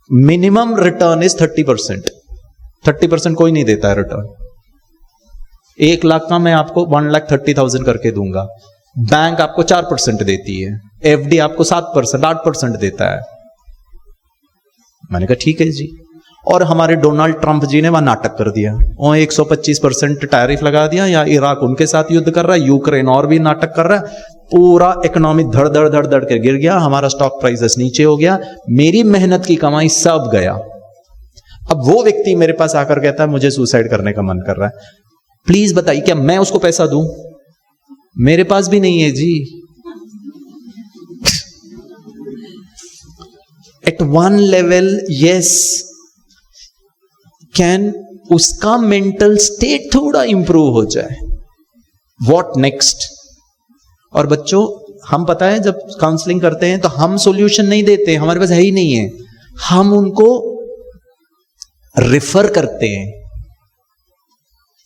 मिनिमम रिटर्न इज 30%। 30% कोई नहीं देता है रिटर्न। 1 लाख का मैं आपको 1,30,000 करके दूंगा, बैंक आपको 4% देती है, एफडी आपको 7%, 8% देता है। मैंने कहा ठीक है जी। और हमारे डोनाल्ड ट्रंप जी ने वहां नाटक कर दिया, वो 125% टैरिफ लगा दिया, या इराक उनके साथ युद्ध कर रहा है, यूक्रेन और भी नाटक कर रहा है, पूरा इकोनॉमी धड़ धड़ के गिर गया, हमारा स्टॉक प्राइसेस नीचे हो गया, मेरी मेहनत की कमाई सब गया। अब वो व्यक्ति मेरे पास आकर कहता है मुझे सुसाइड करने का मन कर रहा है, प्लीज बताइए क्या मैं उसको पैसा दूं? मेरे पास भी नहीं है जी। At one level yes, can उसका मेंटल स्टेट थोड़ा इंप्रूव हो जाए, व्हाट नेक्स्ट? और बच्चों हम पता है जब काउंसलिंग करते हैं तो हम सॉल्यूशन नहीं देते, हमारे पास है ही नहीं है, हम उनको रिफर करते हैं।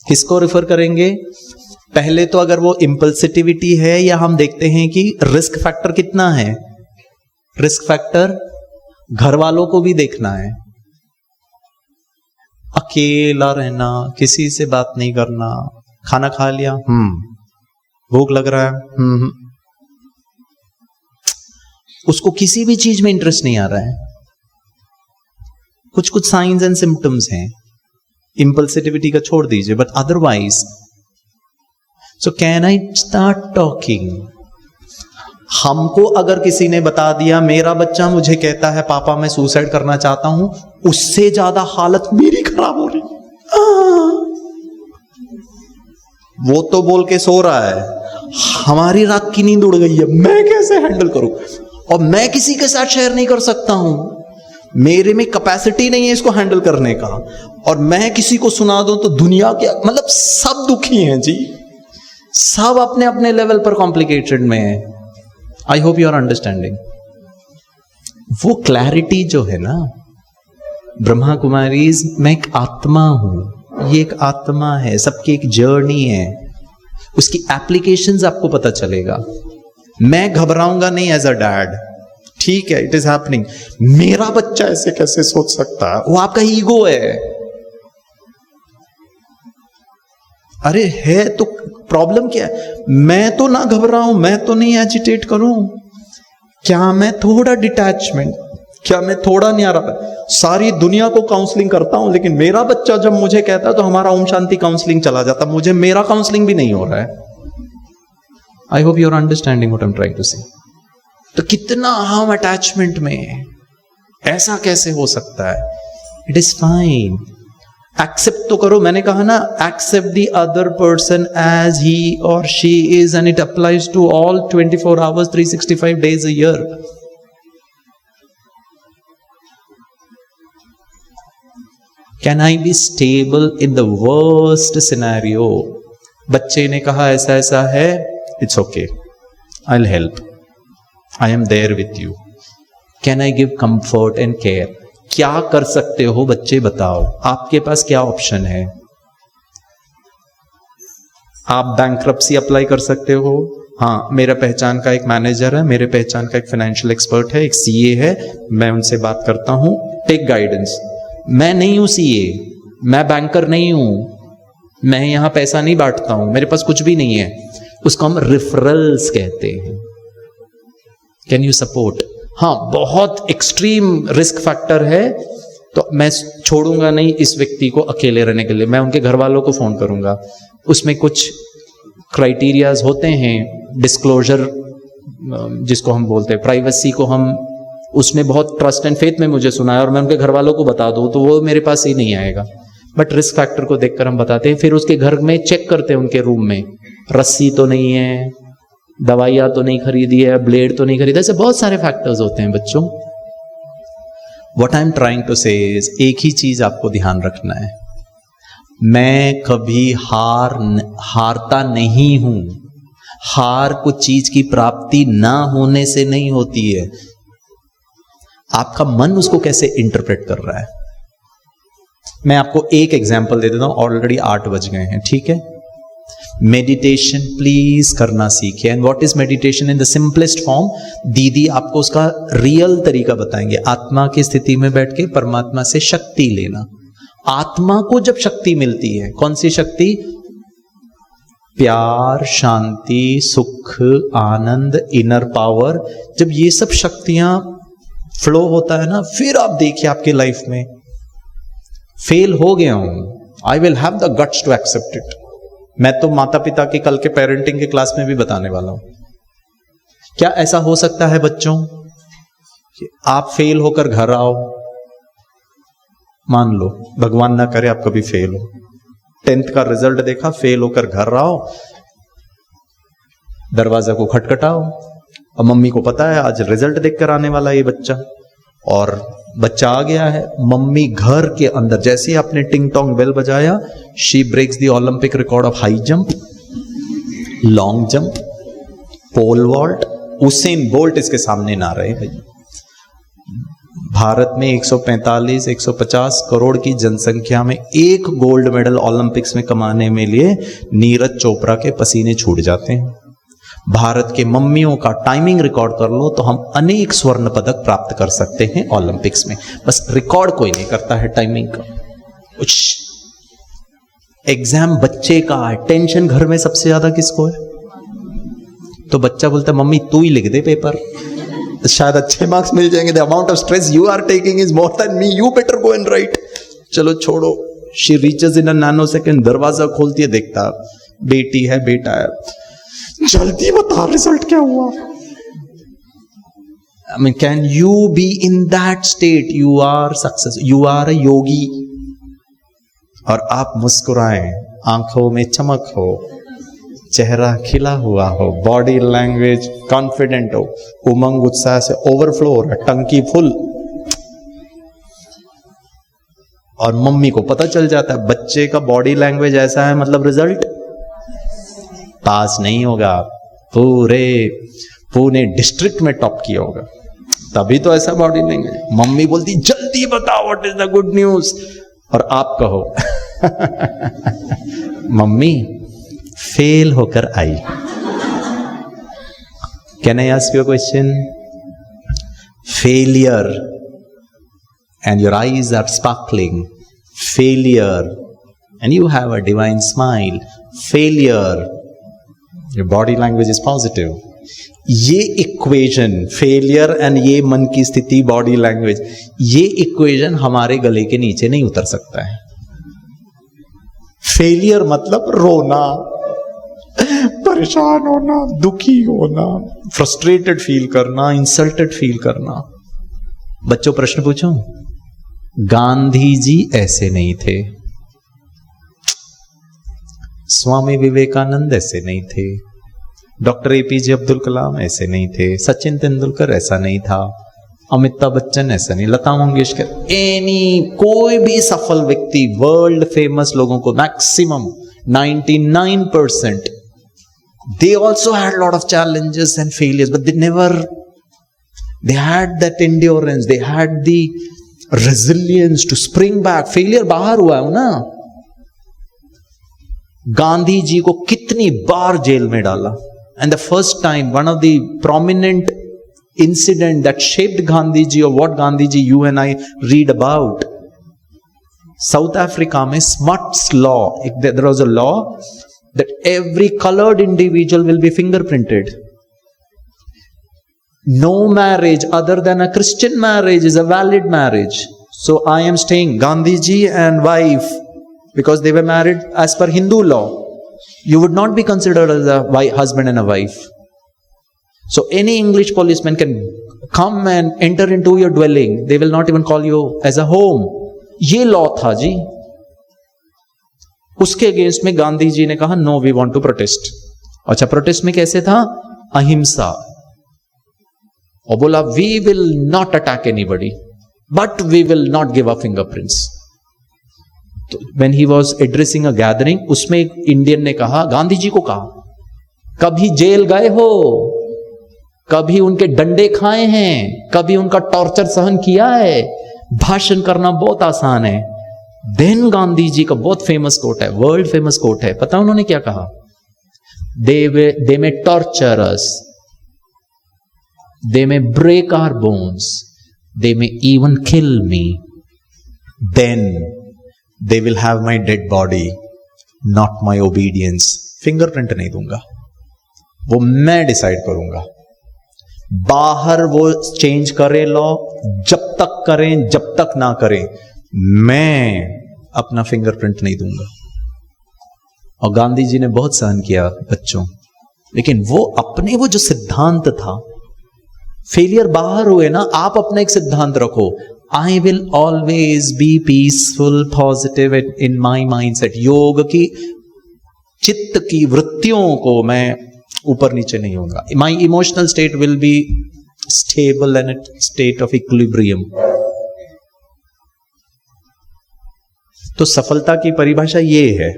किसको रिफर करेंगे? पहले तो अगर वो इंपल्सिटिविटी है, या हम देखते हैं कि रिस्क फैक्टर कितना है। रिस्क फैक्टर घर वालों को भी देखना है, अकेला रहना, किसी से बात नहीं करना, खाना खा लिया, भूख लग रहा है, उसको किसी भी चीज में इंटरेस्ट नहीं आ रहा है। कुछ साइंस एंड सिम्टम्स हैं, इंपल्सिटिविटी का छोड़ दीजिए, but otherwise so can I start talking? हमको अगर किसी ने बता दिया मेरा बच्चा मुझे कहता है पापा मैं सुसाइड करना चाहता हूं, उससे ज्यादा हालत मेरी खराब हो रही, वो तो बोल के सो रहा है, हमारी रात की नींद उड़ गई है, मैं कैसे हैंडल करूं? और मैं किसी के साथ शेयर नहीं कर सकता हूं, मेरे में कैपेसिटी नहीं है इसको हैंडल करने का, और मैं किसी को सुना दूं तो दुनिया के मतलब सब दुखी हैं जी, सब अपने अपने लेवल पर कॉम्प्लिकेटेड में है। I hope you are understanding. वो क्लैरिटी जो है ना, ब्रह्मा कुमारीज, मैं एक आत्मा हूं, ये एक आत्मा है, सबकी एक जर्नी है, उसकी एप्लीकेशंस आपको पता चलेगा। मैं घबराऊंगा नहीं एज अ डैड, ठीक है, इट इज हैपनिंग, मेरा बच्चा ऐसे कैसे सोच सकता है, वो आपका ईगो है। अरे है तो प्रॉब्लम क्या है? मैं तो ना घबराऊं, मैं तो नहीं एजिटेट करूं, क्या मैं थोड़ा डिटैचमेंट, क्या मैं थोड़ा नहीं आ रहा? सारी दुनिया को काउंसलिंग करता हूं, लेकिन मेरा बच्चा जब मुझे कहता है तो हमारा ओम शांति काउंसलिंग चला जाता, मुझे मेरा काउंसलिंग भी नहीं हो रहा है। I hope you are understanding what I am trying to say. तो कितना हम अटैचमेंट में, ऐसा कैसे हो सकता है? इट इज फाइन, एक्सेप्ट तो करो। मैंने कहा ना, accept the other person as he और she is, and it applies to all 24 hours 365 days a year. Can I be stable in the worst scenario? बच्चे ने कहा ऐसा ऐसा है, it's okay, I will help, I am there with you. Can I give comfort and care? क्या कर सकते हो बच्चे, बताओ, आपके पास क्या ऑप्शन है? आप बैंक्रप्सी अप्लाई कर सकते हो, हाँ, मेरा पहचान का एक मैनेजर है, मेरे पहचान का एक फाइनेंशियल एक्सपर्ट है, एक सीए है, मैं उनसे बात करता हूं, टेक गाइडेंस। मैं नहीं हूं सीए, मैं बैंकर नहीं हूं, मैं यहां पैसा नहीं बांटता हूं, मेरे पास कुछ भी नहीं है, उसको हम रेफरल्स कहते हैं। Can you support? हाँ, बहुत एक्सट्रीम रिस्क फैक्टर है तो मैं छोड़ूंगा नहीं इस व्यक्ति को अकेले रहने के लिए, मैं उनके घर वालों को फोन करूंगा। उसमें कुछ क्राइटेरियाज होते हैं, डिस्क्लोजर जिसको हम बोलते हैं, प्राइवेसी को हम, उसने बहुत ट्रस्ट एंड फेथ में मुझे सुना है और मैं उनके घर वालों को बता दूं तो वो मेरे पास ही नहीं आएगा, बट रिस्क फैक्टर को देखकर हम बताते हैं। फिर उसके घर में चेक करते हैं, उनके रूम में रस्सी तो नहीं है, दवाइयां तो नहीं खरीदी है, ब्लेड तो नहीं खरीदा, ऐसे बहुत सारे फैक्टर्स होते हैं बच्चों। What I am trying to say is, एक ही चीज आपको ध्यान रखना है, मैं कभी हारता नहीं हूं। हार कुछ चीज की प्राप्ति ना होने से नहीं होती है, आपका मन उसको कैसे इंटरप्रेट कर रहा है। मैं आपको एक एग्जांपल दे देता हूं, ऑलरेडी 8 बज गए हैं, ठीक है। मेडिटेशन प्लीज करना सीखिए। And what is meditation in the simplest form? दीदी आपको उसका रियल तरीका बताएंगे। आत्मा की स्थिति में बैठ के परमात्मा से शक्ति लेना। आत्मा को जब शक्ति मिलती है, कौन सी शक्ति? प्यार, शांति, सुख, आनंद, इनर पावर, जब ये सब शक्तियां फ्लो होता है ना, फिर आप देखिए आपके लाइफ में फेल हो गया हूं, I will have the guts to accept it. मैं तो माता पिता के कल के पेरेंटिंग के क्लास में भी बताने वाला हूं। क्या ऐसा हो सकता है बच्चों कि आप फेल होकर घर आओ, मान लो भगवान ना करे आप कभी फेल हो, 10th का रिजल्ट देखा, फेल होकर घर आओ, दरवाजा को खटखटाओ और मम्मी को पता है आज रिजल्ट देखकर आने वाला है ये बच्चा, और बच्चा आ गया है। मम्मी घर के अंदर जैसे ही आपने टिंग टोंग बेल बजाया, she breaks the Olympic record of high jump, long jump, pole vault. Usain Bolt इसके सामने ना रहे भाई। भारत में 145-150 करोड़ की जनसंख्या में एक गोल्ड मेडल ओलंपिक्स में कमाने में लिए नीरज चोपड़ा के पसीने छूट जाते हैं। भारत के मम्मियों का टाइमिंग रिकॉर्ड कर लो तो हम अनेक स्वर्ण पदक प्राप्त कर सकते हैं ओलंपिक्स में, बस रिकॉर्ड कोई नहीं करता है टाइमिंग का। कुछ एग्जाम बच्चे का है, टेंशन घर में सबसे ज्यादा किसको है? तो बच्चा बोलता है मम्मी तू ही लिख दे पेपर, शायद अच्छे मार्क्स मिल जाएंगे। The amount of stress you are taking is more than me, you better go and write. चलो छोड़ो। She reaches in a nanosecond, दरवाजा खोलती है, देखता बेटी है बेटा है, जल्दी बता रिजल्ट क्या हुआ। I mean, can you be in that state? You are success. You are a yogi. और आप मुस्कुराएं, आंखों में चमक हो, चेहरा खिला हुआ हो, बॉडी लैंग्वेज कॉन्फिडेंट हो, उमंग उत्साह से ओवरफ्लो हो रहा है, टंकी फुल, और मम्मी को पता चल जाता है बच्चे का बॉडी लैंग्वेज ऐसा है, मतलब रिजल्ट पास नहीं होगा, पूरे डिस्ट्रिक्ट में टॉप किया होगा, तभी तो ऐसा बॉडी लैंग्वेज। मम्मी बोलती जल्दी बताओ what is the good news, और आप कहो मम्मी फेल होकर आई। Can I ask you a question? Failure and your eyes are sparkling, failure, and you have a divine smile, failure, your body language is positive. ये equation, failure and ये मन की स्थिति, बॉडी लैंग्वेज, ये equation हमारे गले के नीचे नहीं उतर सकता है। फेलियर मतलब रोना, परेशान होना, दुखी होना, फ्रस्ट्रेटेड फील करना, इंसल्टेड फील करना। बच्चों प्रश्न पूछूं? गांधी जी ऐसे नहीं थे, स्वामी विवेकानंद ऐसे नहीं थे, डॉक्टर एपीजे अब्दुल कलाम ऐसे नहीं थे, सचिन तेंदुलकर ऐसा नहीं था, अमिताभ बच्चन ऐसा नहीं, लता मंगेशकर, कोई भी सफल व्यक्ति, वर्ल्ड फेमस लोगों को maximum 99%, they also had a lot of challenges and failures, but they had that endurance, they had the resilience to spring back. failure बाहर हुआ है ना। गांधी जी को कितनी बार जेल में डाला, and the first time, one of the prominent incident that shaped Gandhi ji, or what Gandhi ji you and I read about, South Africa में Smuts law, there was a law that every colored individual will be fingerprinted. No marriage other than a Christian marriage is a valid marriage. So I am staying, Gandhi ji and wife, because they were married as per Hindu law, you would not be considered as a husband and a wife. So any English policeman can come and enter into your dwelling, they will not even call you as a home. ये law था जी। उसके against में गांधी जी ने कहा no, we want to protest. अच्छा, protest में कैसे था? अहिंसा, और बोला we will not attack anybody, but we will not give a fingerprints. तो when he was addressing a gathering, उसमें एक इंडियन ने कहा, गांधी जी को कहा, कभी जेल गए हो, कभी उनके डंडे खाए हैं, कभी उनका टॉर्चर सहन किया है, भाषण करना बहुत आसान है। देन गांधी जी का बहुत फेमस कोट है, वर्ल्ड फेमस कोट है, पता उन्होंने क्या कहा? They may torture us, they may break our bones, they may even kill me, then they will have my dead body, not my obedience. Fingerprint नहीं दूंगा, वो मैं डिसाइड करूंगा। बाहर वो चेंज करे लॉ, जब तक करें जब तक ना करें, मैं अपना फिंगरप्रिंट नहीं दूंगा। और गांधी जी ने बहुत सहन किया बच्चों, लेकिन वो अपने वो जो सिद्धांत था, फेलियर बाहर हुए ना, आप अपना एक सिद्धांत रखो, I will always be peaceful positive in my mind set. योग की चित्त की वृत्तियों को मैं ऊपर नीचे नहीं होगा, my emotional state will be stable and state of equilibrium. तो सफलता की परिभाषा ये है,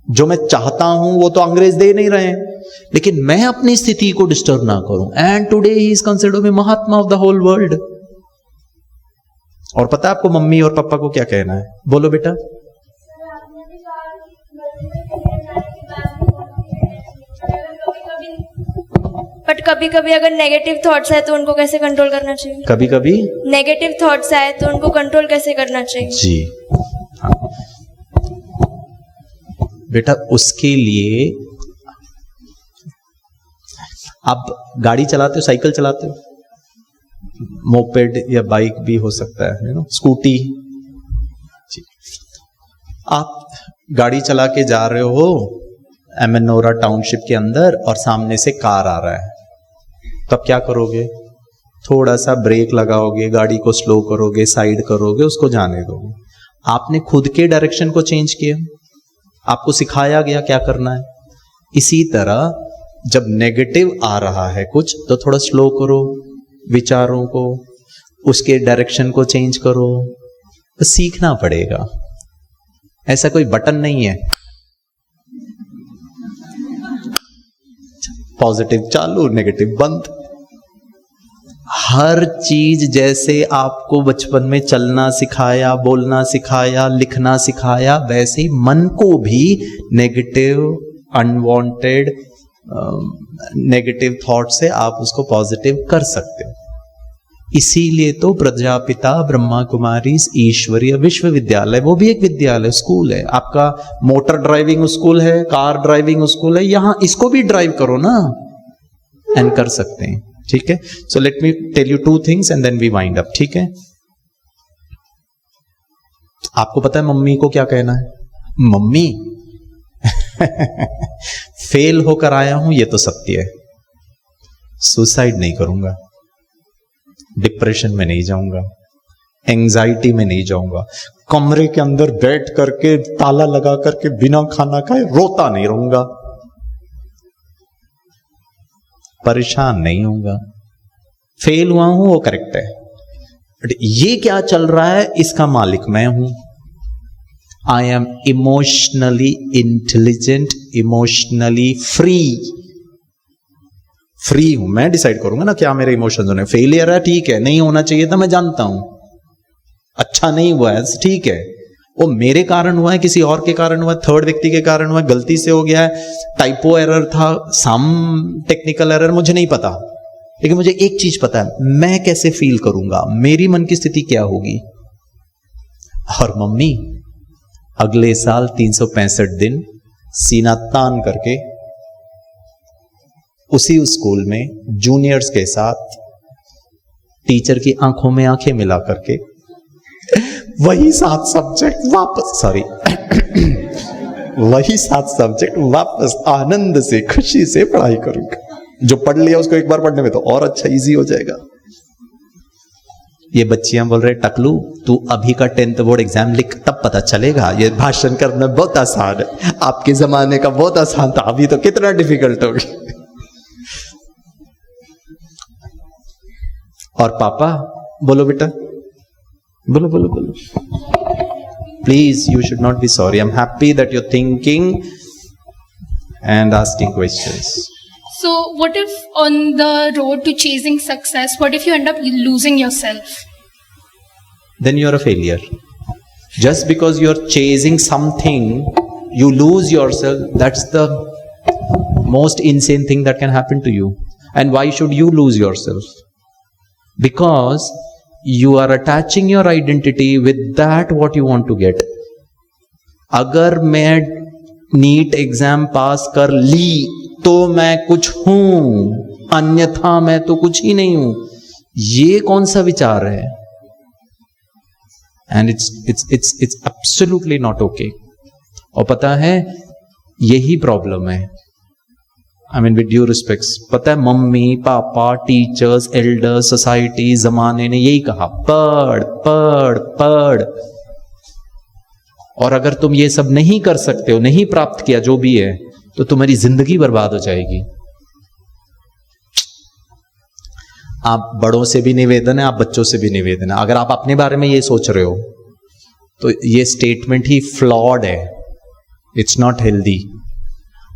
जो मैं चाहता हूं वो तो अंग्रेज दे नहीं रहे हैं, लेकिन मैं अपनी स्थिति को डिस्टर्ब ना करूं। And today he is considered be Mahatma of the whole world. और पता है आपको मम्मी और पापा को क्या कहना है? बोलो बेटा। बट कभी कभी अगर नेगेटिव थॉट्स आए तो उनको कैसे कंट्रोल करना चाहिए? कभी कभी नेगेटिव थॉट्स आए तो उनको कंट्रोल कैसे करना चाहिए? जी हाँ बेटा, उसके लिए आप गाड़ी चलाते हो, साइकिल चलाते हो, मोपेड या बाइक भी हो सकता है, स्कूटी। जी, आप गाड़ी चला के जा रहे हो एमनोरा टाउनशिप के अंदर और सामने से कार आ रहा है, तब क्या करोगे? थोड़ा सा ब्रेक लगाओगे, गाड़ी को स्लो करोगे, साइड करोगे, उसको जाने दोगे। आपने खुद के डायरेक्शन को चेंज किया, आपको सिखाया गया क्या करना है। इसी तरह जब नेगेटिव आ रहा है कुछ तो थोड़ा स्लो करो विचारों को, उसके डायरेक्शन को चेंज करो, तो सीखना पड़ेगा। ऐसा कोई बटन नहीं है पॉजिटिव चालू नेगेटिव बंद। हर चीज जैसे आपको बचपन में चलना सिखाया, बोलना सिखाया, लिखना सिखाया, वैसे ही मन को भी नेगेटिव अनवांटेड नेगेटिव थॉट से आप उसको पॉजिटिव कर सकते हो। इसीलिए तो प्रजापिता ब्रह्मा कुमारी ईश्वरीय विश्वविद्यालय, वो भी एक विद्यालय स्कूल है। आपका मोटर ड्राइविंग स्कूल है, कार ड्राइविंग स्कूल है, यहां इसको भी ड्राइव करो ना, एंड कर सकते हैं। ठीक है, so let me tell you 2 things and then we wind up. ठीक है, आपको पता है मम्मी को क्या कहना है? मम्मी फेल होकर आया हूं, ये तो सत्य है, सुसाइड नहीं करूंगा, डिप्रेशन में नहीं जाऊंगा, एंजाइटी में नहीं जाऊंगा, कमरे के अंदर बैठ करके ताला लगा करके बिना खाना खाए रोता नहीं रहूंगा, परेशान नहीं होऊंगा। फेल हुआ हूं वो करेक्ट है, बट ये क्या चल रहा है इसका मालिक मैं हूं। I am emotionally intelligent, emotionally free हूं। मैं डिसाइड करूंगा ना क्या मेरे इमोशंस होने। फेलियर है ठीक है, नहीं होना चाहिए था, मैं जानता हूं, अच्छा नहीं हुआ है ठीक है, वो मेरे कारण हुआ है, किसी और के कारण हुआ है, थर्ड व्यक्ति के कारण हुआ है, गलती से हो गया है, टाइपो एरर था, सम टेक्निकल एरर, मुझे नहीं पता, लेकिन मुझे एक चीज पता है, मैं कैसे फील करूंगा, मेरी मन की स्थिति क्या होगी। और मम्मी अगले साल 365 दिन सीना तान करके उसी स्कूल में जूनियर्स के साथ टीचर की आंखों में आंखें मिला करके वही 7 सब्जेक्ट वापस आनंद से खुशी से पढ़ाई करूंगा। जो पढ़ लिया उसको एक बार पढ़ने में तो और अच्छा इजी हो जाएगा। ये बच्चियां बोल रहे टकलू तू अभी का 10th बोर्ड एग्जाम लिख, तब पता चलेगा ये भाषण करना बहुत आसान है, आपके जमाने का बहुत आसान था, अभी तो कितना डिफिकल्ट हो गया। और पापा बोलो बेटा, बोलो बोलो बोलो, please you should not be sorry, I am happy that you are thinking and asking questions. So what if on the road to chasing success, what if you end up losing yourself? Then you are a failure. Just because you are chasing something, you lose yourself, that's the most insane thing that can happen to you. And why should you lose yourself? Because you are attaching your identity with that what you want to get. अगर मैं NEET exam पास कर ली तो मैं कुछ हूं, अन्यथा मैं तो कुछ ही नहीं हूं, ये कौन सा विचार है? And it's absolutely not okay. और पता है यही प्रॉब्लम है, I mean with due respects, पता है mummy papa teachers elders society जमाने ने यही कहा पढ़ पढ़ पढ़, और अगर तुम ये सब नहीं कर सकते हो, नहीं प्राप्त किया जो भी है, तो तुम्हारी जिंदगी बर्बाद हो जाएगी। आप बड़ों से भी निवेदन है, आप बच्चों से भी निवेदन है, अगर आप अपने बारे में ये सोच रहे हो तो ये स्टेटमेंट ही फ्लॉड है, इट्स नॉट हेल्दी।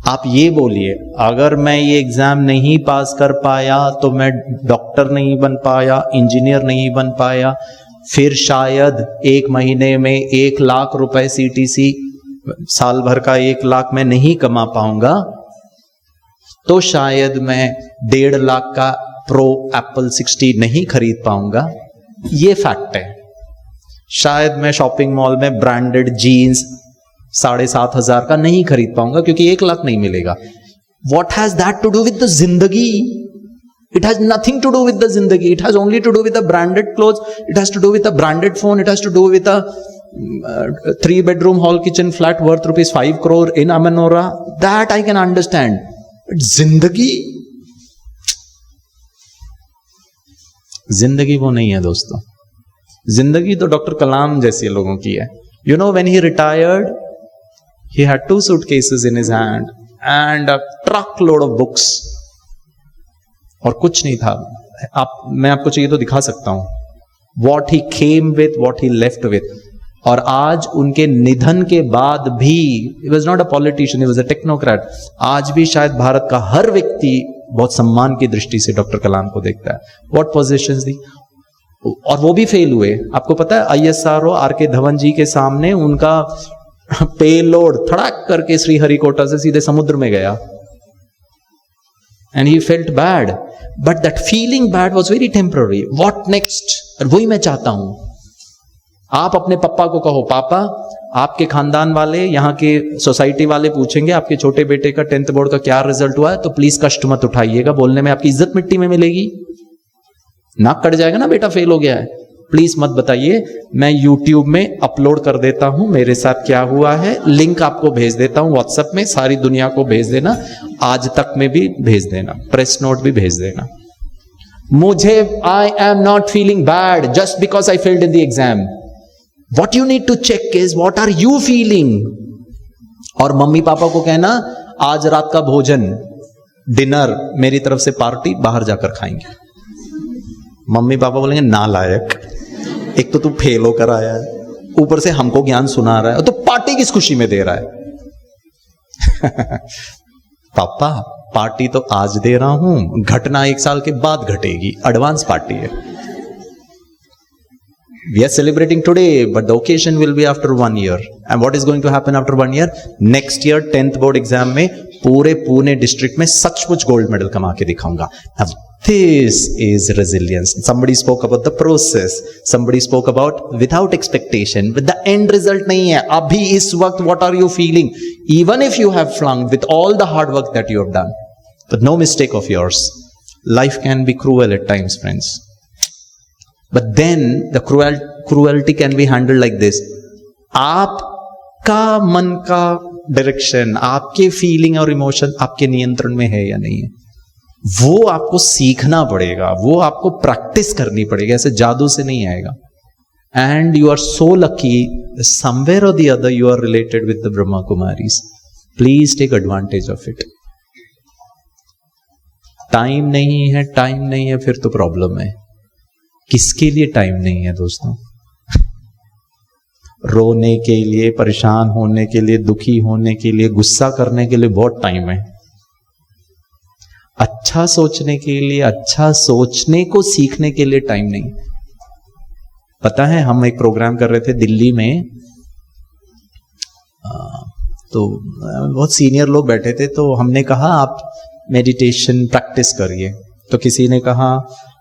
आप ये बोलिए अगर मैं ये एग्जाम नहीं पास कर पाया तो मैं डॉक्टर नहीं बन पाया, इंजीनियर नहीं बन पाया, फिर शायद 1 महीने में 1 लाख रुपए CTC, साल भर का 1 लाख मैं नहीं कमा पाऊंगा, तो शायद मैं 1.5 लाख का प्रो एप्पल 60 नहीं खरीद पाऊंगा, ये फैक्ट है। शायद मैं शॉपिंग मॉल में ब्रांडेड जीन्स 7,500 का नहीं खरीद पाऊंगा क्योंकि 1 लाख नहीं मिलेगा। What has that to do with the जिंदगी? It has nothing to do with the zindagi. It has only to do with the branded clothes. It has to do with a branded phone. It has to do with a 3-bedroom hall kitchen flat worth rupees 5 crore in Amanora. That I can understand. But zindagi? जिंदगी वो नहीं है दोस्तों। जिंदगी तो doctor कलाम जैसे लोगों की है। You know, when he retired, he had 2 suitcases in his hand and a truckload of books. और कुछ नहीं था. मैं आपको चाहिए तो दिखा सकता हूं. What he came with, what he left with. और आज उनके निधन के बाद भी, he was not a politician, he was a technocrat. आज भी शायद भारत का हर व्यक्ति बहुत सम्मान की दृष्टि से डॉक्टर कलाम को देखता है. What positions दी, और वो भी फेल हुए. आपको पता है ISRO RK धवन जी के सामने उनका पेलोड थड़ाक करके श्रीहरिकोटा से सीधे समुद्र में गया. And he felt bad, but that feeling bad was very temporary. What next? और वही मैं चाहता हूं. आप अपने पापा को कहो, पापा आपके खानदान वाले, यहाँ के सोसाइटी वाले पूछेंगे आपके छोटे बेटे का 10th बोर्ड का क्या रिजल्ट हुआ है, तो प्लीज कष्ट मत उठाइएगा, बोलने में आपकी इज्जत मिट्टी में मिलेगी. नाक कट जाएगा ना, बेटा फेल हो गया है. प्लीज मत बताइए, मैं YouTube में अपलोड कर देता हूं मेरे साथ क्या हुआ है, लिंक आपको भेज देता हूं व्हाट्सएप में, सारी दुनिया को भेज देना, आज तक में भी भेज देना, प्रेस नोट भी भेज देना. मुझे I am not feeling bad just because I failed in the exam. What you need to check is what are you feeling. और मम्मी पापा को कहना आज रात का भोजन, डिनर, मेरी तरफ से पार्टी, बाहर जाकर खाएंगे. मम्मी पापा बोलेंगे नालायक, एक तो तू फेल होकर आया है, ऊपर से हमको ज्ञान सुना रहा है, तो पार्टी किस खुशी में दे रहा है. पापा पार्टी तो आज दे रहा हूं, घटना 1 साल के बाद घटेगी, एडवांस पार्टी है. We are celebrating today, but the occasion will be after 1 year. And what is going to happen after 1 year? Next year 10th board exam में पूरे पुणे डिस्ट्रिक्ट में सचमुच गोल्ड मेडल कमा के दिखाऊंगा. Now this is resilience. Somebody spoke about the process. Somebody spoke about without expectation. With the end result नहीं है. अभी इस वक्त what are you feeling? Even if you have flunked with all the hard work that you have done, but no mistake of yours. Life can be cruel at times, friends. But then the cruelty can be handled like this. आपका मन का direction, आपके feeling और emotion आपके नियंत्रण में है या नहीं है, वो आपको सीखना पड़ेगा, वो आपको प्रैक्टिस करनी पड़ेगी, ऐसे जादू से नहीं आएगा. And you are so lucky, somewhere or the other you are related with the Brahma Kumaris. Please take advantage of it. Time नहीं है फिर तो प्रॉब्लम है. किसके लिए टाइम नहीं है दोस्तों? रोने के लिए, परेशान होने के लिए, दुखी होने के लिए, गुस्सा करने के लिए बहुत टाइम है. अच्छा सोचने के लिए, अच्छा सोचने को सीखने के लिए टाइम नहीं. पता है हम एक प्रोग्राम कर रहे थे दिल्ली में, तो बहुत सीनियर लोग बैठे थे, तो हमने कहा आप मेडिटेशन प्रैक्टिस करिए. तो किसी ने कहा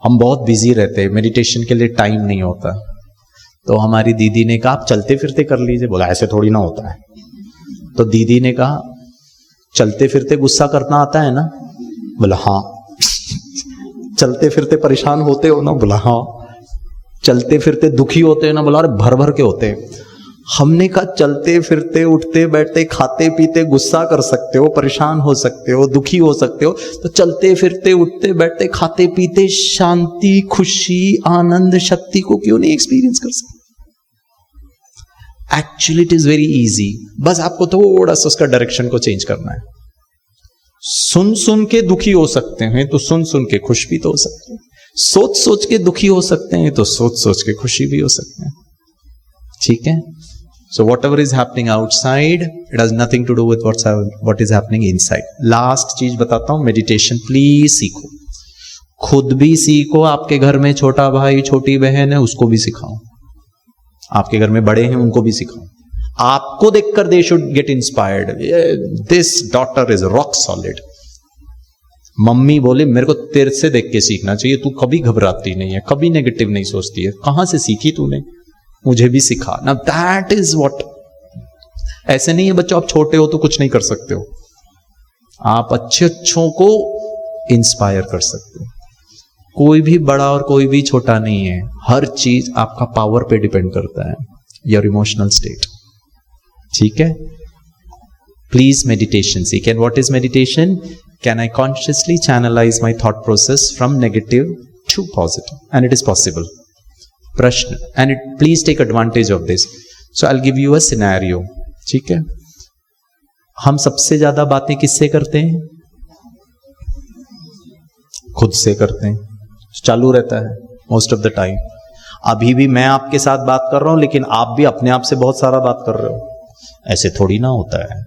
हम बहुत बिजी रहते हैं, मेडिटेशन के लिए टाइम नहीं होता. तो हमारी दीदी ने कहा आप चलते फिरते कर लीजिए. बोला ऐसे थोड़ी ना होता है. तो दीदी ने कहा चलते फिरते गुस्सा करना आता है ना? बोला हाँ. चलते फिरते परेशान होते हो ना? बोला हाँ. चलते फिरते दुखी होते हो ना? बोला अरे भर भर के होते हैं. हमने कहा चलते फिरते उठते बैठते खाते पीते गुस्सा कर सकते हो, परेशान हो सकते हो, दुखी हो सकते हो, तो चलते फिरते उठते बैठते खाते पीते शांति, खुशी, आनंद, शक्ति को क्यों नहीं एक्सपीरियंस कर सकते? Actually it is very easy. बस आपको थोड़ा सा उसका डायरेक्शन को चेंज करना है. सुन सुन के दुखी हो सकते हैं तो सुन सुन के खुश भी तो हो सकते हैं. सोच सोच के दुखी हो सकते हैं तो सोच सोच के खुशी भी हो सकते हैं. ठीक है? So whatever is happening outside, it has nothing to do with what is happening inside. Last चीज बताता हूं, मेडिटेशन प्लीज सीखो. खुद भी सीखो, आपके घर में छोटा भाई छोटी बहन है उसको भी सिखाओ, आपके घर में बड़े हैं उनको भी सिखाओ. आपको देखकर they should get inspired. This daughter is rock solid. Mummy बोले मेरे को तेरे से देख के सीखना चाहिए, तू कभी घबराती नहीं है, कभी नेगेटिव नहीं सोचती है, कहां से सीखी तूने, मुझे भी सिखा ना. That is what. ऐसे नहीं है बच्चों आप छोटे हो तो कुछ नहीं कर सकते हो, आप अच्छों को इंस्पायर कर सकते हो. कोई भी बड़ा और कोई भी छोटा नहीं है, हर चीज आपका पावर पे डिपेंड करता है, योर इमोशनल स्टेट. ठीक है? प्लीज मेडिटेशन सीख. And what is meditation? Can I consciously channelise my thought process from negative to positive? And it is possible. प्रश्न, and it please take advantage of this. So I will give you a scenario. ठीक है? हम सबसे ज्यादा बातें किससे करते हैं? खुद से करते हैं, चालू रहता है मोस्ट ऑफ द टाइम। अभी भी मैं आपके साथ बात कर रहा हूं, लेकिन आप भी अपने आप से बहुत सारा बात कर रहे हो। ऐसे थोड़ी ना होता है।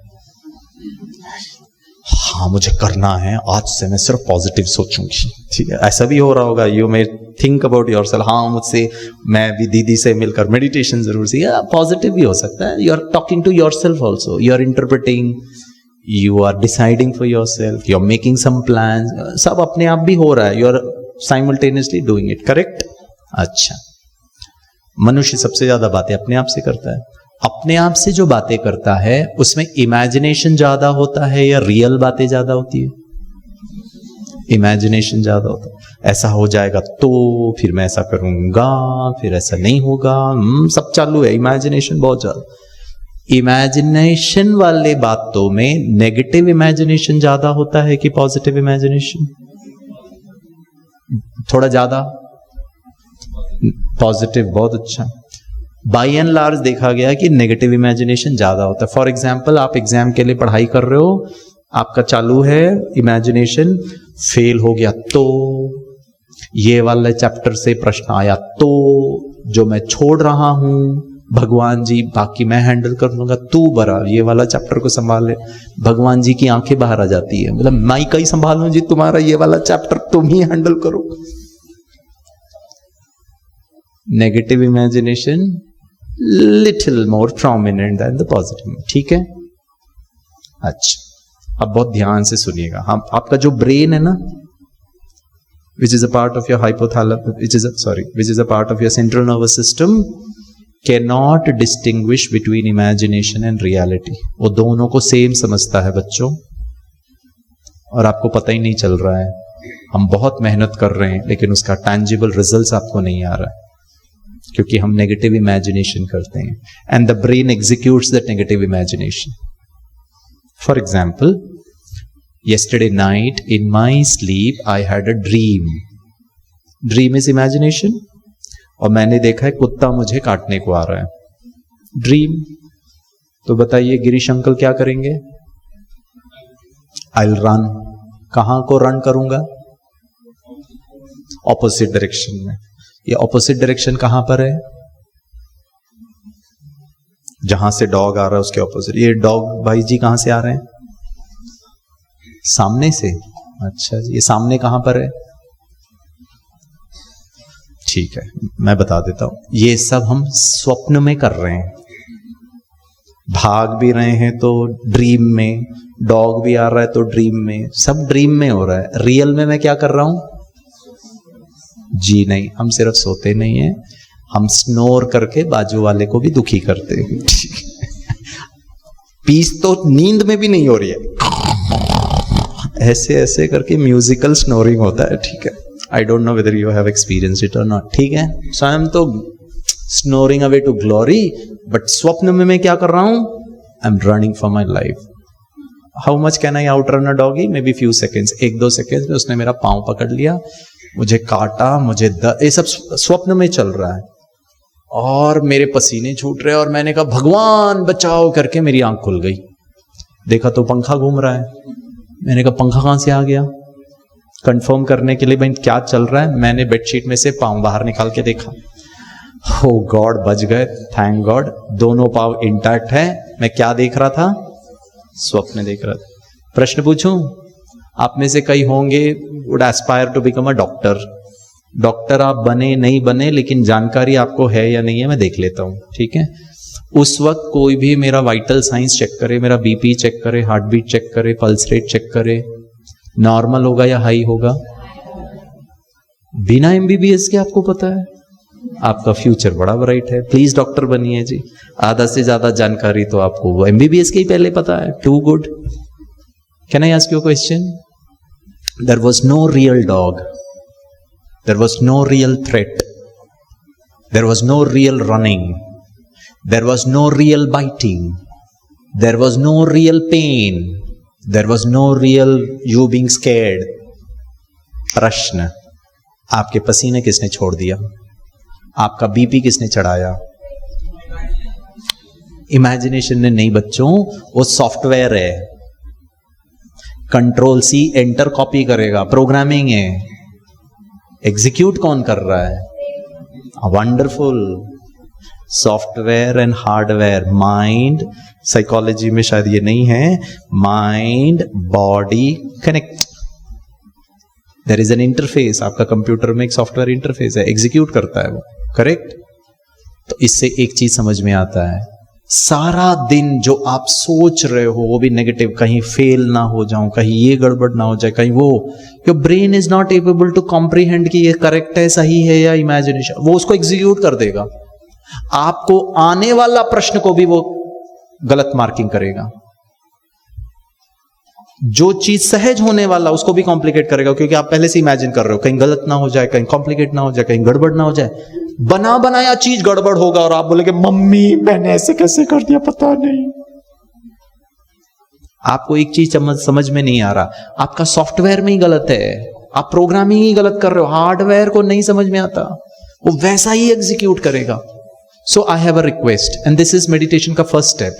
हाँ मुझे करना है, आज से मैं सिर्फ पॉजिटिव सोचूंगी, ठीक है। ऐसा भी हो रहा होगा, you may think about yourself, हाँ मुझसे, मैं भी दीदी से मिलकर मेडिटेशन जरूर सी, पॉजिटिव भी हो सकता है। You are talking to yourself also, you are interpreting, you are deciding for yourself, you are making some plans, सब अपने आप भी हो रहा है। You are simultaneously doing it, correct. अच्छा, मनुष्य सबसे ज्यादा बातें अपने आप से करता है। अपने आप से जो बातें करता है उसमें इमेजिनेशन ज्यादा होता है या रियल बातें ज्यादा होती है? इमेजिनेशन ज्यादा होता है। ऐसा हो जाएगा तो फिर मैं ऐसा करूंगा, फिर ऐसा नहीं होगा, सब चालू है, इमेजिनेशन बहुत ज्यादा। इमेजिनेशन वाले बातों में नेगेटिव इमेजिनेशन ज्यादा होता है कि पॉजिटिव इमेजिनेशन? थोड़ा ज्यादा पॉजिटिव, बहुत अच्छा। बाई एंड लार्ज देखा गया कि नेगेटिव इमेजिनेशन ज्यादा होता है। फॉर एग्जाम्पल, आप एग्जाम के लिए पढ़ाई कर रहे हो, आपका चालू है इमेजिनेशन, फेल हो गया तो, ये वाले चैप्टर से प्रश्न आया तो, जो मैं छोड़ रहा हूं भगवान जी, बाकी मैं हैंडल कर लूंगा, तू बरा ये वाला चैप्टर को संभाल ले। भगवान जी की आंखें बाहर आ जाती है, मतलब मैं कहीं संभालूं जी, तुम्हारा ये वाला चैप्टर तुम ही हैंडल करो। Negative imagination little more prominent than the positive, ठीक है। अच्छा, अब बहुत ध्यान से सुनिएगा। हम आपका जो ब्रेन है ना, which is a part of your hypothalamus, which is a part of your central nervous system, cannot distinguish between imagination and reality. वो दोनों को सेम समझता है बच्चों, और आपको पता ही नहीं चल रहा है। हम बहुत मेहनत कर रहे हैं लेकिन उसका टैंजिबल रिजल्ट्स आपको नहीं आ रहा है, क्योंकि हम नेगेटिव इमेजिनेशन करते हैं, and the brain executes that negative imagination. For example, yesterday night in my sleep I had a dream. Dream is imagination. और मैंने देखा है कुत्ता मुझे काटने को आ रहा है, ड्रीम। तो बताइए गिरीश अंकल क्या करेंगे? I'll run. कहां को रन करूंगा? ऑपोजिट डायरेक्शन में। ये ऑपोजिट डायरेक्शन कहां पर है? जहां से डॉग आ रहा है उसके ऑपोजिट। ये डॉग भाई जी कहां से आ रहे हैं? सामने से। अच्छा जी, ये सामने कहां पर है? ठीक है, मैं बता देता हूं। ये सब हम स्वप्न में कर रहे हैं, भाग भी रहे हैं तो ड्रीम में, डॉग भी आ रहा है तो ड्रीम में, सब ड्रीम में हो रहा है। रियल में मैं क्या कर रहा हूं? जी नहीं, हम सिर्फ सोते नहीं हैं, हम स्नोर करके बाजू वाले को भी दुखी करते हैं। पीस तो नींद में भी नहीं हो रही है, ऐसे ऐसे करके म्यूजिकल स्नोरिंग होता है, ठीक है। I don't know whether you have experience it और नॉट, ठीक है। सो आई एम तो snoring away to glory, but स्वप्न में मैं क्या कर रहा हूं? I am running for my life. How much can I outrun a doggy? Maybe few seconds, 1-2 seconds में उसने मेरा पांव पकड़ लिया, मुझे काटा, मुझे ये सब स्वप्न में चल रहा है, और मेरे पसीने छूट रहे, और मैंने कहा भगवान बचाओ करके मेरी आंख खुल गई। देखा तो पंखा घूम रहा है। मैंने कहा पंखा कहां से आ गया? कंफर्म करने के लिए भाई क्या चल रहा है, मैंने बेडशीट में से पांव बाहर निकाल के देखा, हो गॉड बच गए, थैंक गॉड, दोनों पांव इंटैक्ट है। मैं क्या देख रहा था? स्वप्न देख रहा था। प्रश्न पूछूं? आप में से कई होंगे would aspire to become a doctor. Doctor आप बने नहीं बने, लेकिन जानकारी आपको है या नहीं है मैं देख लेता हूं, ठीक है। उस वक्त कोई भी मेरा वाइटल साइंस चेक करे, मेरा बीपी चेक करे, हार्ट बीट चेक करे, पल्स रेट चेक करे, नॉर्मल होगा या हाई होगा? बिना एमबीबीएस के आपको पता है आपका फ्यूचर बड़ा ब्राइट है, प्लीज डॉक्टर बनिए जी। आधा से ज्यादा जानकारी तो आपको एमबीबीएस के ही पहले पता है, too good. Can I ask you a question? There was no real dog, there was no real threat, there was no real running, there was no real biting, there was no real pain, there was no real you being scared. प्रश्न, आपके पसीने किसने छोड़ दिया? आपका BP किसने चढ़ाया? Imagination में नहीं बच्चों, वो सॉफ्टवेयर है, कंट्रोल सी एंटर कॉपी करेगा, प्रोग्रामिंग है, एग्जीक्यूट कौन कर रहा है? Wonderful. Software and hardware, mind, psychology में शायद ये नहीं है, mind body connect, there is an interface. आपका कंप्यूटर में एक सॉफ्टवेयर इंटरफेस है, एग्जीक्यूट करता है वो, करेक्ट? तो इससे एक चीज समझ में आता है, सारा दिन जो आप सोच रहे हो वो भी नेगेटिव, कहीं फेल ना हो जाऊं, कहीं ये गड़बड़ ना हो जाए, कहीं वो, your brain is not able to comprehend कि ये करेक्ट है, सही है या इमेजिनेशन, वो उसको एग्जीक्यूट कर देगा। आपको आने वाला प्रश्न को भी वो गलत मार्किंग करेगा। जो चीज सहज होने वाला उसको भी कॉम्प्लिकेट करेगा, क्योंकि आप पहले से इमेजिन कर रहे हो कहीं गलत ना हो जाए, कहीं कॉम्प्लिकेट ना हो जाए, कहीं गड़बड़ ना हो जाए। बना बनाया चीज गड़बड़ होगा और आप बोलेंगे मम्मी मैंने ऐसे कैसे कर दिया पता नहीं। आपको एक चीज समझ में नहीं आ रहा, आपका सॉफ्टवेयर में ही गलत है, आप प्रोग्रामिंग ही गलत कर रहे हो, हार्डवेयर को नहीं समझ में आता, वो वैसा ही एग्जीक्यूट करेगा। So I have a request and this is meditation का first step.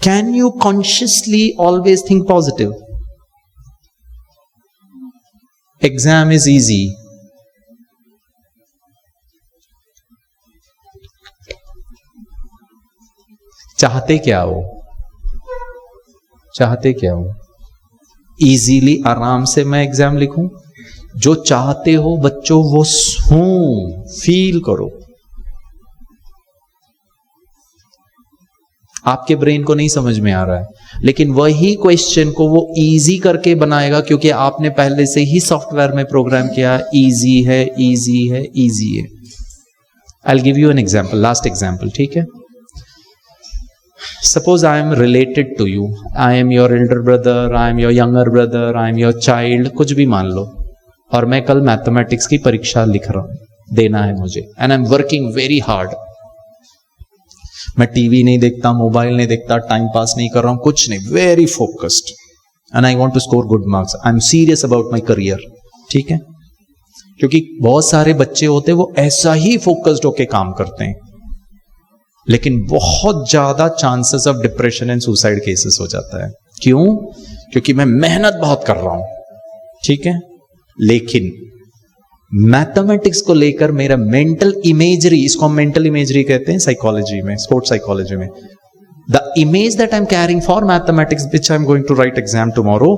Can you consciously always think positive? Exam is easy, चाहते क्या हो? चाहते क्या हो? इजीली आराम से मैं एग्जाम लिखूं? जो चाहते हो बच्चों वो फील करो। आपके ब्रेन को नहीं समझ में आ रहा है, लेकिन वही क्वेश्चन को वो इजी करके बनाएगा, क्योंकि आपने पहले से ही सॉफ्टवेयर में प्रोग्राम किया, इजी है, इजी है, इजी है। आई will give you an example, last example, ठीक है? Suppose I am related to you, I am your elder brother, I am your younger brother, I am your child, कुछ भी मान लो, और मैं कल मैथमेटिक्स की परीक्षा लिख रहा हूं, देना है मुझे, and I'm working very hard। मैं टीवी नहीं देखता, मोबाइल नहीं देखता, टाइम पास नहीं कर रहा हूं, कुछ नहीं, very focused, and I want to score good marks, I'm serious about my career, ठीक है? क्योंकि बहुत सारे बच्चे होते हैं वो ऐसा ही फोकस्ड होके काम करते हैं, लेकिन बहुत ज्यादा chances of depression and suicide cases हो जाता है। क्यों? क्योंकि मैं मेहनत बहुत कर रहा हूं, ठीक है, लेकिन मैथमेटिक्स को लेकर मेरा मेंटल इमेजरी, इसको हम मेंटल इमेजरी कहते हैं साइकोलॉजी में, स्पोर्ट्स साइकोलॉजी में, the image that I am caring for mathematics which I am going to write exam tomorrow,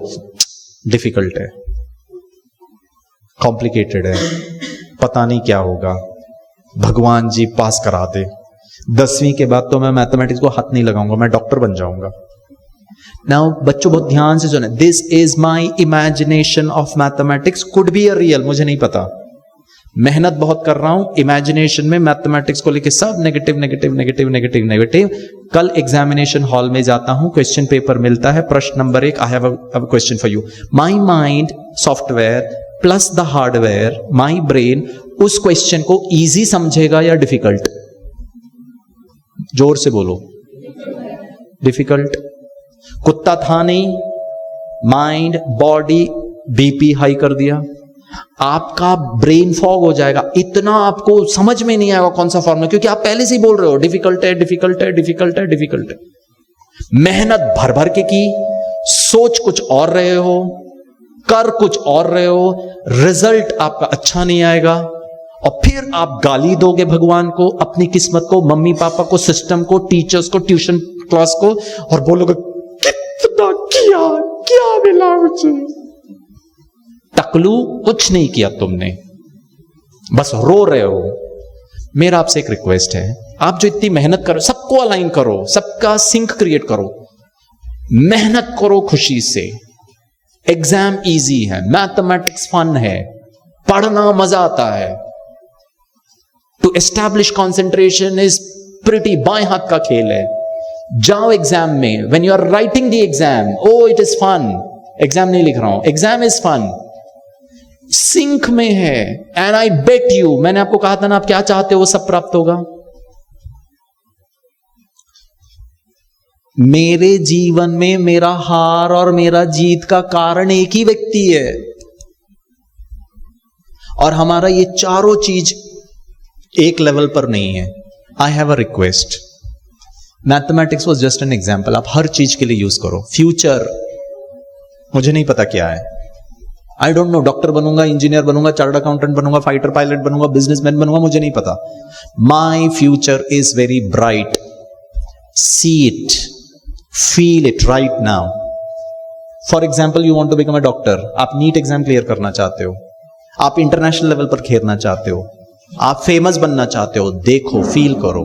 difficult है, कॉम्प्लिकेटेड है, पता नहीं क्या होगा, भगवान जी पास करा दे। 10वीं के बाद तो मैं मैथमेटिक्स को हाथ नहीं लगाऊंगा, मैं डॉक्टर बन जाऊंगा। नाउ बच्चों बहुत ध्यान से सुने, this is my imagination of mathematics, could be a real, मुझे नहीं पता। मेहनत बहुत कर रहा हूं, इमेजिनेशन में मैथमेटिक्स को लेके सब negative negative negative negative negative. कल एग्जामिनेशन हॉल में जाता हूं, क्वेश्चन पेपर मिलता है, प्रश्न number 1, I have a question for you. My mind software plus the hardware, my brain उस क्वेश्चन को इजी समझेगा या डिफिकल्ट? जोर से बोलो। डिफिकल्ट। कुत्ता था नहीं, माइंड बॉडी बीपी हाई कर दिया, आपका ब्रेन फॉग हो जाएगा, इतना आपको समझ में नहीं आएगा कौन सा फॉर्मूला, क्योंकि आप पहले से ही बोल रहे हो डिफिकल्ट है, डिफिकल्ट है, डिफिकल्ट है, डिफिकल्ट है। मेहनत भर भर के की, सोच कुछ और रहे हो, कर कुछ और रहे हो, रिजल्ट आपका अच्छा नहीं आएगा, और फिर आप गाली दोगे भगवान को, अपनी किस्मत को, मम्मी पापा को, सिस्टम को, टीचर्स को, ट्यूशन क्लास को, और बोलोगे कितना किया, क्या मिला मुझे? टकलू, कुछ नहीं किया तुमने, बस रो रहे हो। मेरा आपसे एक रिक्वेस्ट है, आप जो इतनी मेहनत करो, सबको अलाइन करो, सबका सिंक क्रिएट करो, मेहनत करो खुशी से। एग्जाम इजी है, मैथमेटिक्स फन है, पढ़ना मजा आता है। To establish concentration is pretty, बाएं हाथ का खेल है। जाओ एग्जाम में, when you are writing the exam, oh it is fun, exam नहीं लिख रहा हूं, एग्जाम इज फन, सिंक में है। एंड आई बेट यू, मैंने आपको कहा था ना, आप क्या चाहते हो वो सब प्राप्त होगा। मेरे जीवन में मेरा हार और मेरा जीत का कारण एक ही व्यक्ति है, और हमारा ये चारों चीज एक लेवल पर नहीं है। आई have a request, mathematics was just an example. आप हर चीज के लिए यूज करो. फ्यूचर मुझे नहीं पता क्या है. आई डोंट नो, डॉक्टर बनूंगा, इंजीनियर बनूंगा, चार्टर्ड अकाउंटेंट बनूंगा, फाइटर पायलट बनूंगा, बिजनेसमैन बनूंगा, मुझे नहीं पता. My future is very bright. See it, feel it right now. For example, you want to become a doctor. आप नीट एग्जाम क्लियर करना चाहते हो, आप इंटरनेशनल लेवल पर खेलना चाहते हो, आप फेमस बनना चाहते हो. देखो, फील करो,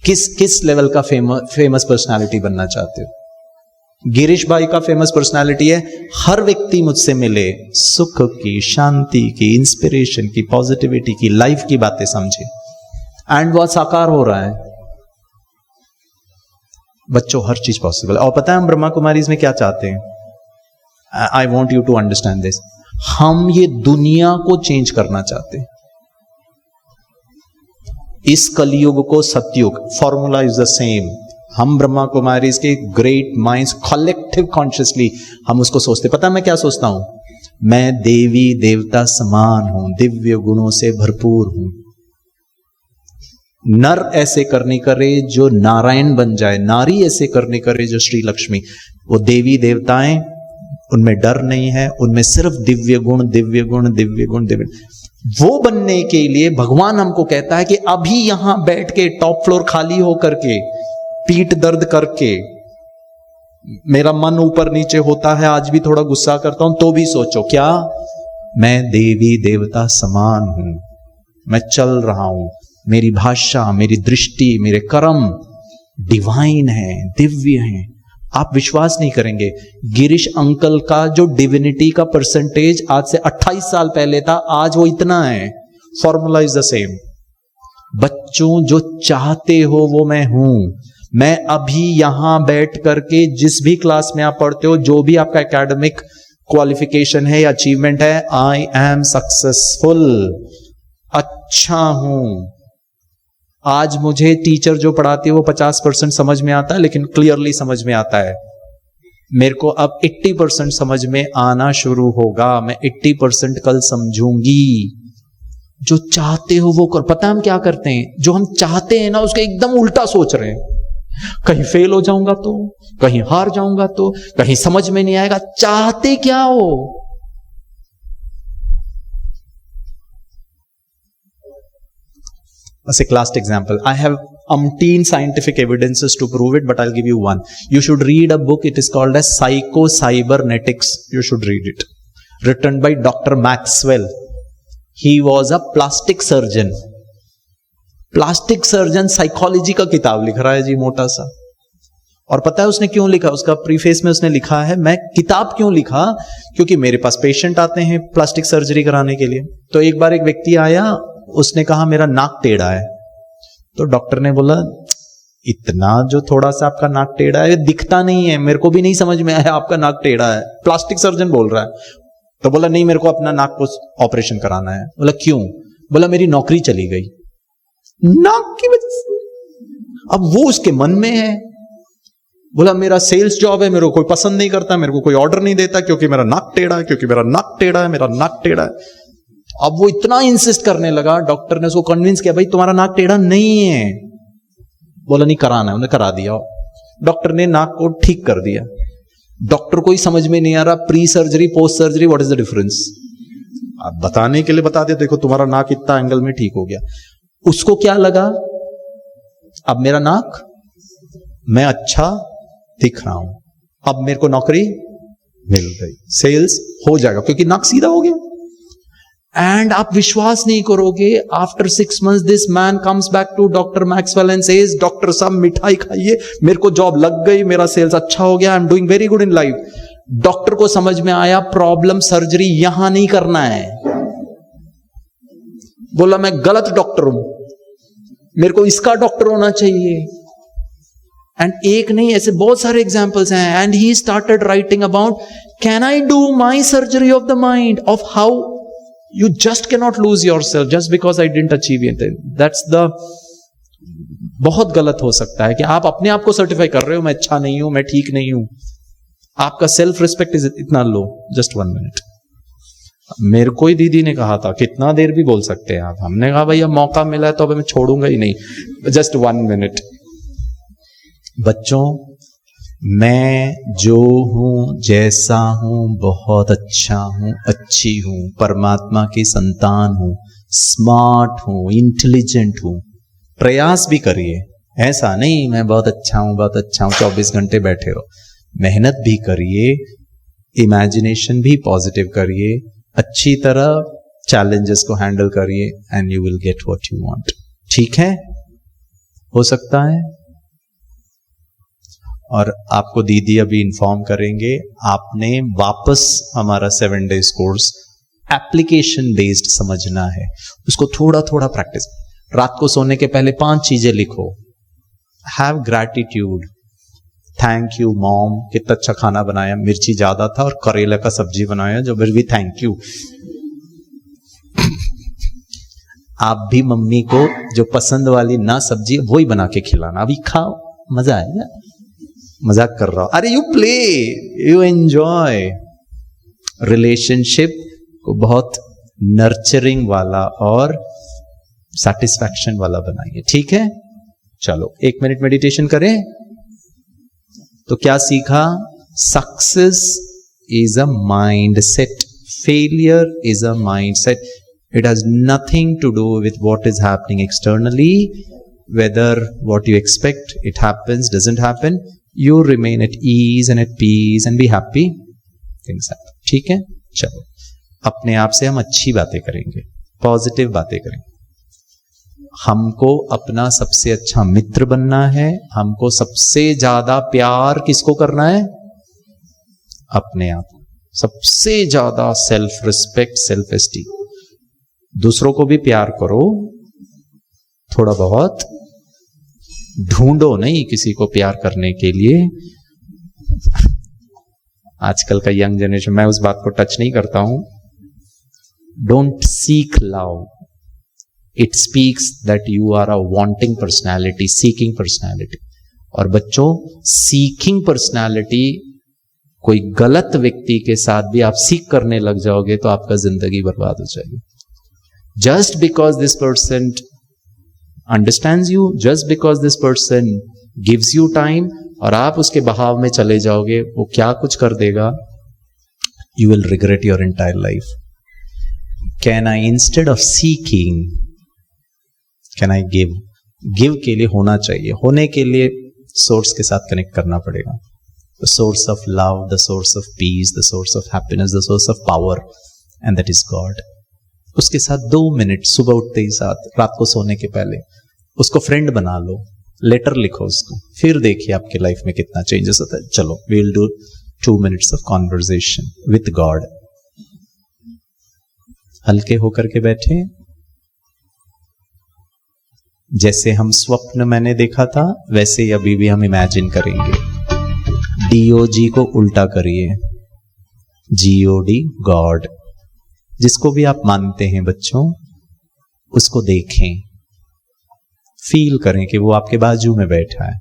किस लेवल का फेमस पर्सनालिटी बनना चाहते हो. गिरीश भाई का फेमस पर्सनालिटी है, हर व्यक्ति मुझसे मिले, सुख की, शांति की, इंस्पिरेशन की, पॉजिटिविटी की, लाइफ की बातें समझे. एंड वह साकार हो रहा है. बच्चों, हर चीज पॉसिबल. और पता है हम ब्रह्मा कुमारीज में क्या चाहते हैं? I want you to understand this. हम ये दुनिया को चेंज करना चाहते हैं. इस कलयुग को सतयुग. Formula is the same. हम ब्रह्मा कुमारीज के ग्रेट माइंड्स कलेक्टिव कॉन्शियसली हम उसको सोचते. पता है मैं क्या सोचता हूं? मैं देवी देवता समान हूं, दिव्य गुणों से भरपूर हूं. नर ऐसे करनी करे जो नारायण बन जाए, नारी ऐसे करनी करे जो श्री लक्ष्मी. वो देवी देवताएं, उनमें डर नहीं है, उनमें सिर्फ दिव्य गुण, दिव्य गुण, दिव्य गुण, दिव्य. वो बनने के लिए भगवान हमको कहता है कि अभी यहां बैठ के टॉप फ्लोर खाली होकर के, पीठ दर्द करके, मेरा मन ऊपर नीचे होता है, आज भी थोड़ा गुस्सा करता हूं, तो भी सोचो क्या मैं देवी देवता समान हूं. मैं चल रहा हूं, मेरी भाषा, मेरी दृष्टि, मेरे कर्म डिवाइन है, दिव्य हैं. आप विश्वास नहीं करेंगे, गिरीश अंकल का जो डिविनिटी का परसेंटेज आज से 28 साल पहले था, आज वो इतना है. Formula is the same. बच्चों, जो चाहते हो वो मैं हूं. मैं अभी यहां बैठ करके, जिस भी क्लास में आप पढ़ते हो, जो भी आपका एकेडमिक क्वालिफिकेशन है या अचीवमेंट है, आई एम सक्सेसफुल. अच्छा हूं. आज मुझे टीचर जो पढ़ाती है वो 50% समझ में आता है, लेकिन क्लियरली समझ में आता है. मेरे को अब 80% समझ में आना शुरू होगा. मैं 80% कल समझूंगी. जो चाहते हो वो कर. पता है हम क्या करते हैं? जो हम चाहते हैं ना, उसका एकदम उल्टा सोच रहे हैं. कहीं फेल हो जाऊंगा तो, कहीं हार जाऊंगा तो, कहीं समझ में नहीं आएगा. चाहते क्या हो? As a last example, I have umpteen scientific evidences to prove it, but I'll give you one. You should read a book. It is called as Psycho-Cybernetics. You should read it. Written by Dr. Maxwell. He was a plastic surgeon. Plastic surgeon psychology का किताब लिख रहा है जी, मोटा सा. और पता है उसने क्यों लिखा? उसका प्रीफेस में उसने लिखा है, मैं किताब क्यों लिखा? क्योंकि मेरे पास पेशेंट आते हैं प्लास्टिक सर्जरी कराने के लिए. तो एक बार एक व्यक्ति आया, उसने कहा मेरा नाक टेढ़ा है. तो डॉक्टर ने बोला, इतना जो थोड़ा सा आपका नाक टेढ़ा है, दिखता नहीं है, मेरे को भी नहीं समझ में आया आपका नाक टेढ़ा है. प्लास्टिक सर्जन बोल रहा है. तो बोला नहीं, मेरे को अपना नाक को ऑपरेशन कराना है. बोला क्यों? बोला मेरी नौकरी चली गई नाक की वजह से. अब वो उसके मन में है. बोला मेरा सेल्स जॉब है, मेरे को कोई पसंद नहीं करता, मेरे को कोई ऑर्डर नहीं देता, क्योंकि मेरा नाक टेढ़ा है, क्योंकि मेरा नाक टेढ़ा है, मेरा नाक टेढ़ा है. अब वो इतना इंसिस्ट करने लगा, डॉक्टर ने उसको कन्विंस किया, भाई तुम्हारा नाक टेढ़ा नहीं है. बोला नहीं, कराना है. उन्हें करा दिया. डॉक्टर ने नाक को ठीक कर दिया. डॉक्टर को ही समझ में नहीं आ रहा, pre surgery post surgery what is the difference. आप बताने के लिए बता दिया, देखो तुम्हारा नाक इतना एंगल में ठीक हो गया. उसको क्या लगा, अब मेरा नाक, मैं अच्छा दिख रहा हूं, अब मेरे को नौकरी मिल गई, सेल्स हो जाएगा क्योंकि नाक सीधा हो गया. एंड आप विश्वास नहीं करोगे, after 6 months this man comes back to doctor Maxwell and says, doctor साहब मिठाई खाइए, मेरे को जॉब लग गई, मेरा सेल्स अच्छा हो गया, I am doing very good in life. Doctor को समझ में आया प्रॉब्लम सर्जरी यहां नहीं करना है. बोला मैं गलत डॉक्टर हूं, मेरे को इसका डॉक्टर होना चाहिए. एंड एक नहीं, ऐसे बहुत सारे एग्जांपल्स हैं. And he started writing about, can I do my surgery of the mind, of how you just cannot lose yourself just because I didn't achieve it. That's the बहुत गलत हो सकता है कि आप अपने आप को सर्टिफाई कर रहे हो, मैं अच्छा नहीं हूं, मैं ठीक नहीं हूं. आपका सेल्फ रिस्पेक्ट इज इतना लो. Just 1 minute. मेरे को ही दीदी ने कहा था, कितना देर भी बोल सकते हैं आप. हमने कहा भाई अब मौका मिला है तो अब मैं छोड़ूंगा ही नहीं. Just 1 minute. बच्चों, मैं जो हूं, जैसा हूं, बहुत अच्छा हूं, अच्छी हूं, परमात्मा की संतान हूं, स्मार्ट हूं, इंटेलिजेंट हूं। प्रयास भी करिए, ऐसा नहीं मैं बहुत अच्छा हूं, बहुत अच्छा हूं, 24 घंटे बैठे रहो। मेहनत भी करिए, इमेजिनेशन भी पॉजिटिव करिए, अच्छी तरह चैलेंजेस को हैंडल करिए, and you will get what you want. ठीक है, हो सकता है। और आपको दीदी अभी इन्फॉर्म करेंगे, आपने वापस हमारा 7 days कोर्स एप्लीकेशन बेस्ड समझना है, उसको थोड़ा थोड़ा प्रैक्टिस। रात को सोने के पहले 5 चीजें लिखो। Have gratitude, thank you mom, कितना अच्छा खाना बनाया, मिर्ची ज्यादा था और करेला का सब्जी बनाया, जो फिर भी थैंक यू। आप भी मम्मी को जो पसंद वाली ना सब्जी वही बना के खिलाना, अभी खाओ, मजा आएगा। मजाक कर रहा हूं, अरे you play, you enjoy. Relationship को बहुत नर्चरिंग वाला और सेटिस्फैक्शन वाला बनाइए। ठीक है, चलो 1 मिनट मेडिटेशन करें। तो क्या सीखा? Success is a mind set, failure is a mind set. It has nothing to do with what is happening externally, whether what you expect it happens, doesn't happen. You remain at ease and at peace and be happy. Things happen. ठीक है, चलो अपने आप से हम अच्छी बातें करेंगे, पॉजिटिव बातें करेंगे। हमको अपना सबसे अच्छा मित्र बनना है। हमको सबसे ज्यादा प्यार किसको करना है? अपने आप। सबसे ज्यादा सेल्फ रिस्पेक्ट, सेल्फ एस्टीम। दूसरों को भी प्यार करो, थोड़ा बहुत ढूंढो नहीं किसी को प्यार करने के लिए। आजकल का यंग जनरेशन, मैं उस बात को टच नहीं करता हूं। Don't seek love, it speaks that you are a wanting personality, seeking personality. और बच्चों, सीकिंग पर्सनैलिटी कोई गलत व्यक्ति के साथ भी आप सीख करने लग जाओगे तो आपका जिंदगी बर्बाद हो जाएगी। Just because this person understands you, just because this person gives you time, और आप उसके बहाव में चले जाओगे, वो क्या कुछ कर देगा, you will regret your entire life. Can I, instead of seeking, can I give? Give के लिए होना चाहिए, होने के लिए सोर्स के साथ कनेक्ट करना पड़ेगा। The source of love, the source of peace, the source of happiness, the source of power, and that is God. उसके साथ 2 मिनट सुबह उठते ही साथ, रात को सोने के पहले उसको फ्रेंड बना लो, लेटर लिखो उसको, फिर देखिए आपके लाइफ में कितना चेंजेस होता है। चलो, we will do 2 minutes of conversation with God. हल्के होकर के बैठे, जैसे हम स्वप्न मैंने देखा था वैसे ही अभी भी हम इमेजिन करेंगे। DOG को उल्टा करिए, GOD, गॉड। जिसको भी आप मानते हैं बच्चों, उसको देखें, फील करें कि वो आपके बाजू में बैठा है,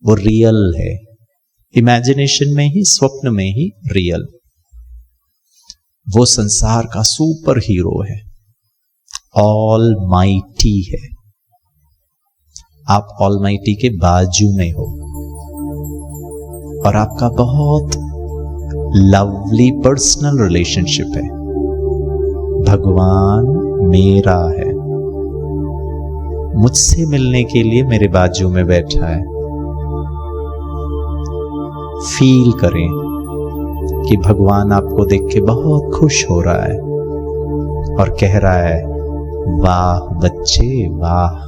वो रियल है। इमेजिनेशन में ही, स्वप्न में ही रियल। वो संसार का सुपर हीरो है, ऑल माइटी है। आप ऑल माइटी के बाजू में हो और आपका बहुत लवली पर्सनल रिलेशनशिप है। भगवान मेरा है, मुझसे मिलने के लिए मेरे बाजू में बैठा है। फील करें कि भगवान आपको देख के बहुत खुश हो रहा है और कह रहा है, वाह बच्चे वाह,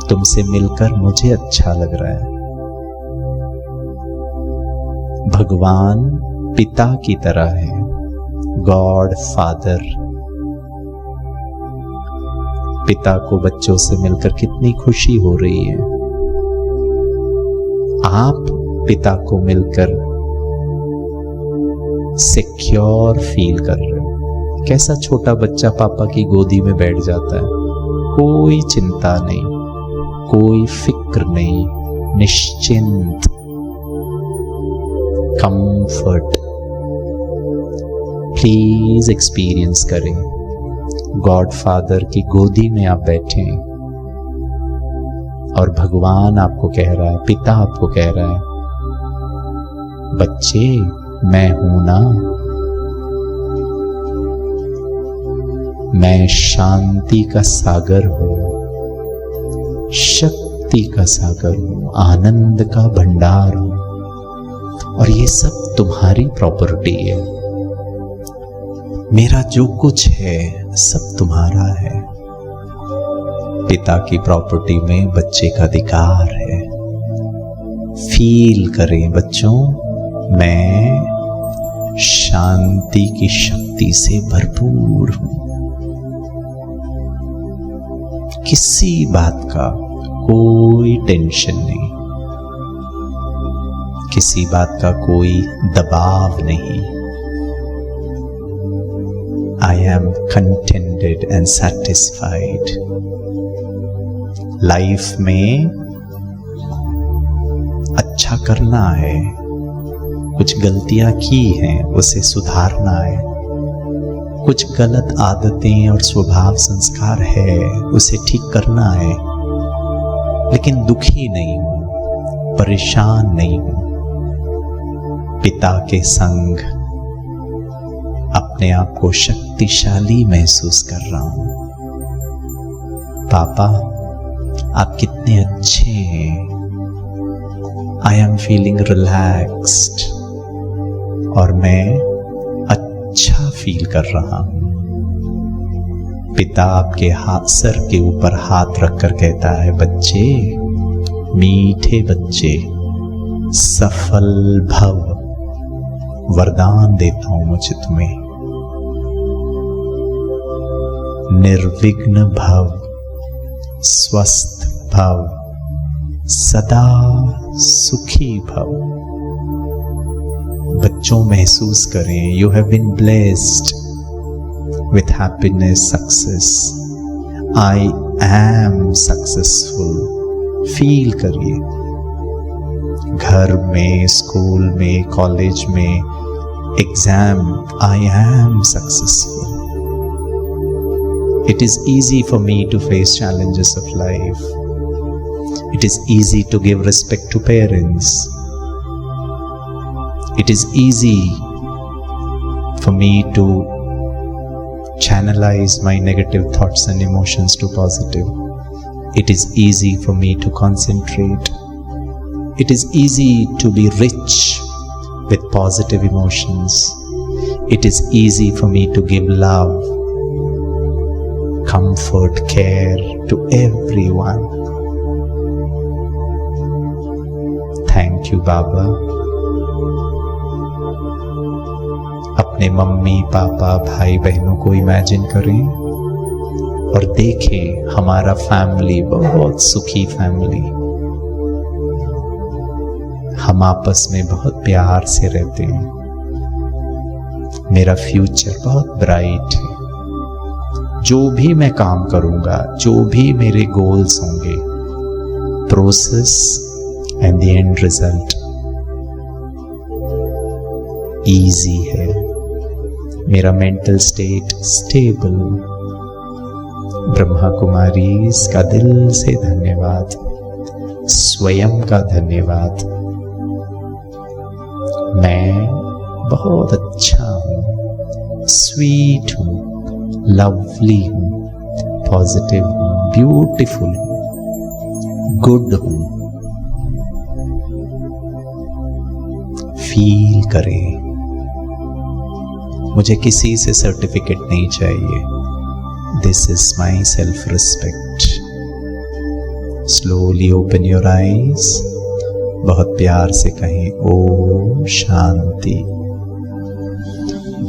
तुमसे मिलकर मुझे अच्छा लग रहा है। भगवान पिता की तरह है, गॉड फादर। पिता को बच्चों से मिलकर कितनी खुशी हो रही है। आप पिता को मिलकर सिक्योर फील कर रहे हो। कैसा छोटा बच्चा पापा की गोदी में बैठ जाता है, कोई चिंता नहीं, कोई फिक्र नहीं, निश्चिंत, कंफर्ट। प्लीज एक्सपीरियंस करें, गॉड फादर की गोदी में आप बैठे, और भगवान आपको कह रहा है, पिता आपको कह रहा है, बच्चे मैं हूं ना, मैं शांति का सागर हूं, शक्ति का सागर हूं, आनंद का भंडार हूं, और ये सब तुम्हारी प्रॉपर्टी है। मेरा जो कुछ है सब तुम्हारा है। पिता की प्रॉपर्टी में बच्चे का अधिकार है। फील करें बच्चों, मैं शांति की शक्ति से भरपूर हूं। किसी बात का कोई टेंशन नहीं, किसी बात का कोई दबाव नहीं। I am contented and satisfied. Life में अच्छा करना है, कुछ गलतियां की हैं उसे सुधारना है, कुछ गलत आदतें और स्वभाव संस्कार है उसे ठीक करना है, लेकिन दुखी नहीं हूं, परेशान नहीं हूं। पिता के संग अपने आप को शक्तिशाली महसूस कर रहा हूं। पापा आप कितने अच्छे हैं। आई एम फीलिंग रिलैक्स्ड और मैं अच्छा फील कर रहा हूं। पिता आपके सर के ऊपर हाथ रखकर कहता है, बच्चे, मीठे बच्चे, सफल भव, वरदान देता हूं मुझे तुम्हें। निर्विघ्न भव, स्वस्थ भव, सदा सुखी भव। बच्चों महसूस करें, you have been blessed with happiness, success. I am successful. Feel करिए, घर में, स्कूल में, कॉलेज में, exam, I am successful. It is easy for me to face challenges of life. It is easy to give respect to parents. It is easy for me to channelize my negative thoughts and emotions to positive. It is easy for me to concentrate. It is easy to be rich with positive emotions. It is easy for me to give love, comfort, care to everyone. Thank you, Baba. अपने mummy papa भाई बहनों को imagine करें और देखें हमारा family बहुत सुखी फैमिली, हम आपस में बहुत प्यार से रहते हैं, मेरा फ्यूचर बहुत ब्राइट है। जो भी मैं काम करूंगा, जो भी मेरे गोल्स होंगे, process and the end result easy है। मेरा mental state stable. Brahma Kumari का दिल से धन्यवाद, स्वयं का धन्यवाद। मैं बहुत अच्छा हूँ, स्वीट हूँ, लवली हूँ, पॉजिटिव हूँ, ब्यूटीफुल हूँ, गुड हूँ। फील करें, मुझे किसी से सर्टिफिकेट नहीं चाहिए। This is my self respect. Slowly open your eyes, बहुत प्यार से कहें ओम शांति।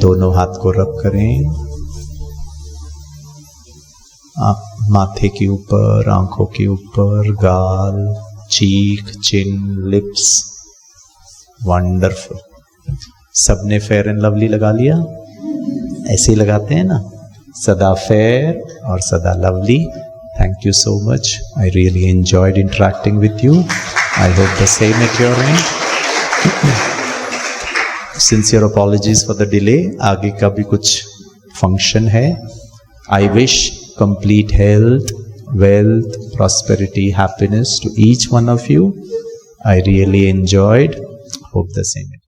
दोनों हाथ को रब करें माथे के ऊपर, आंखों के ऊपर, गाल, चीख, चिन, लिप्स। वंडरफुल। सबने फेयर एंड लवली लगा लिया? ऐसे ही लगाते हैं ना, सदा फेयर और सदा lovely. Thank you so much. I really enjoyed interacting with you. I hope the same at your and. Sincere apologies for the delay. आगे का भी कुछ फंक्शन है। I wish complete health, wealth, prosperity, happiness to each one of you. I really enjoyed. Hope the same.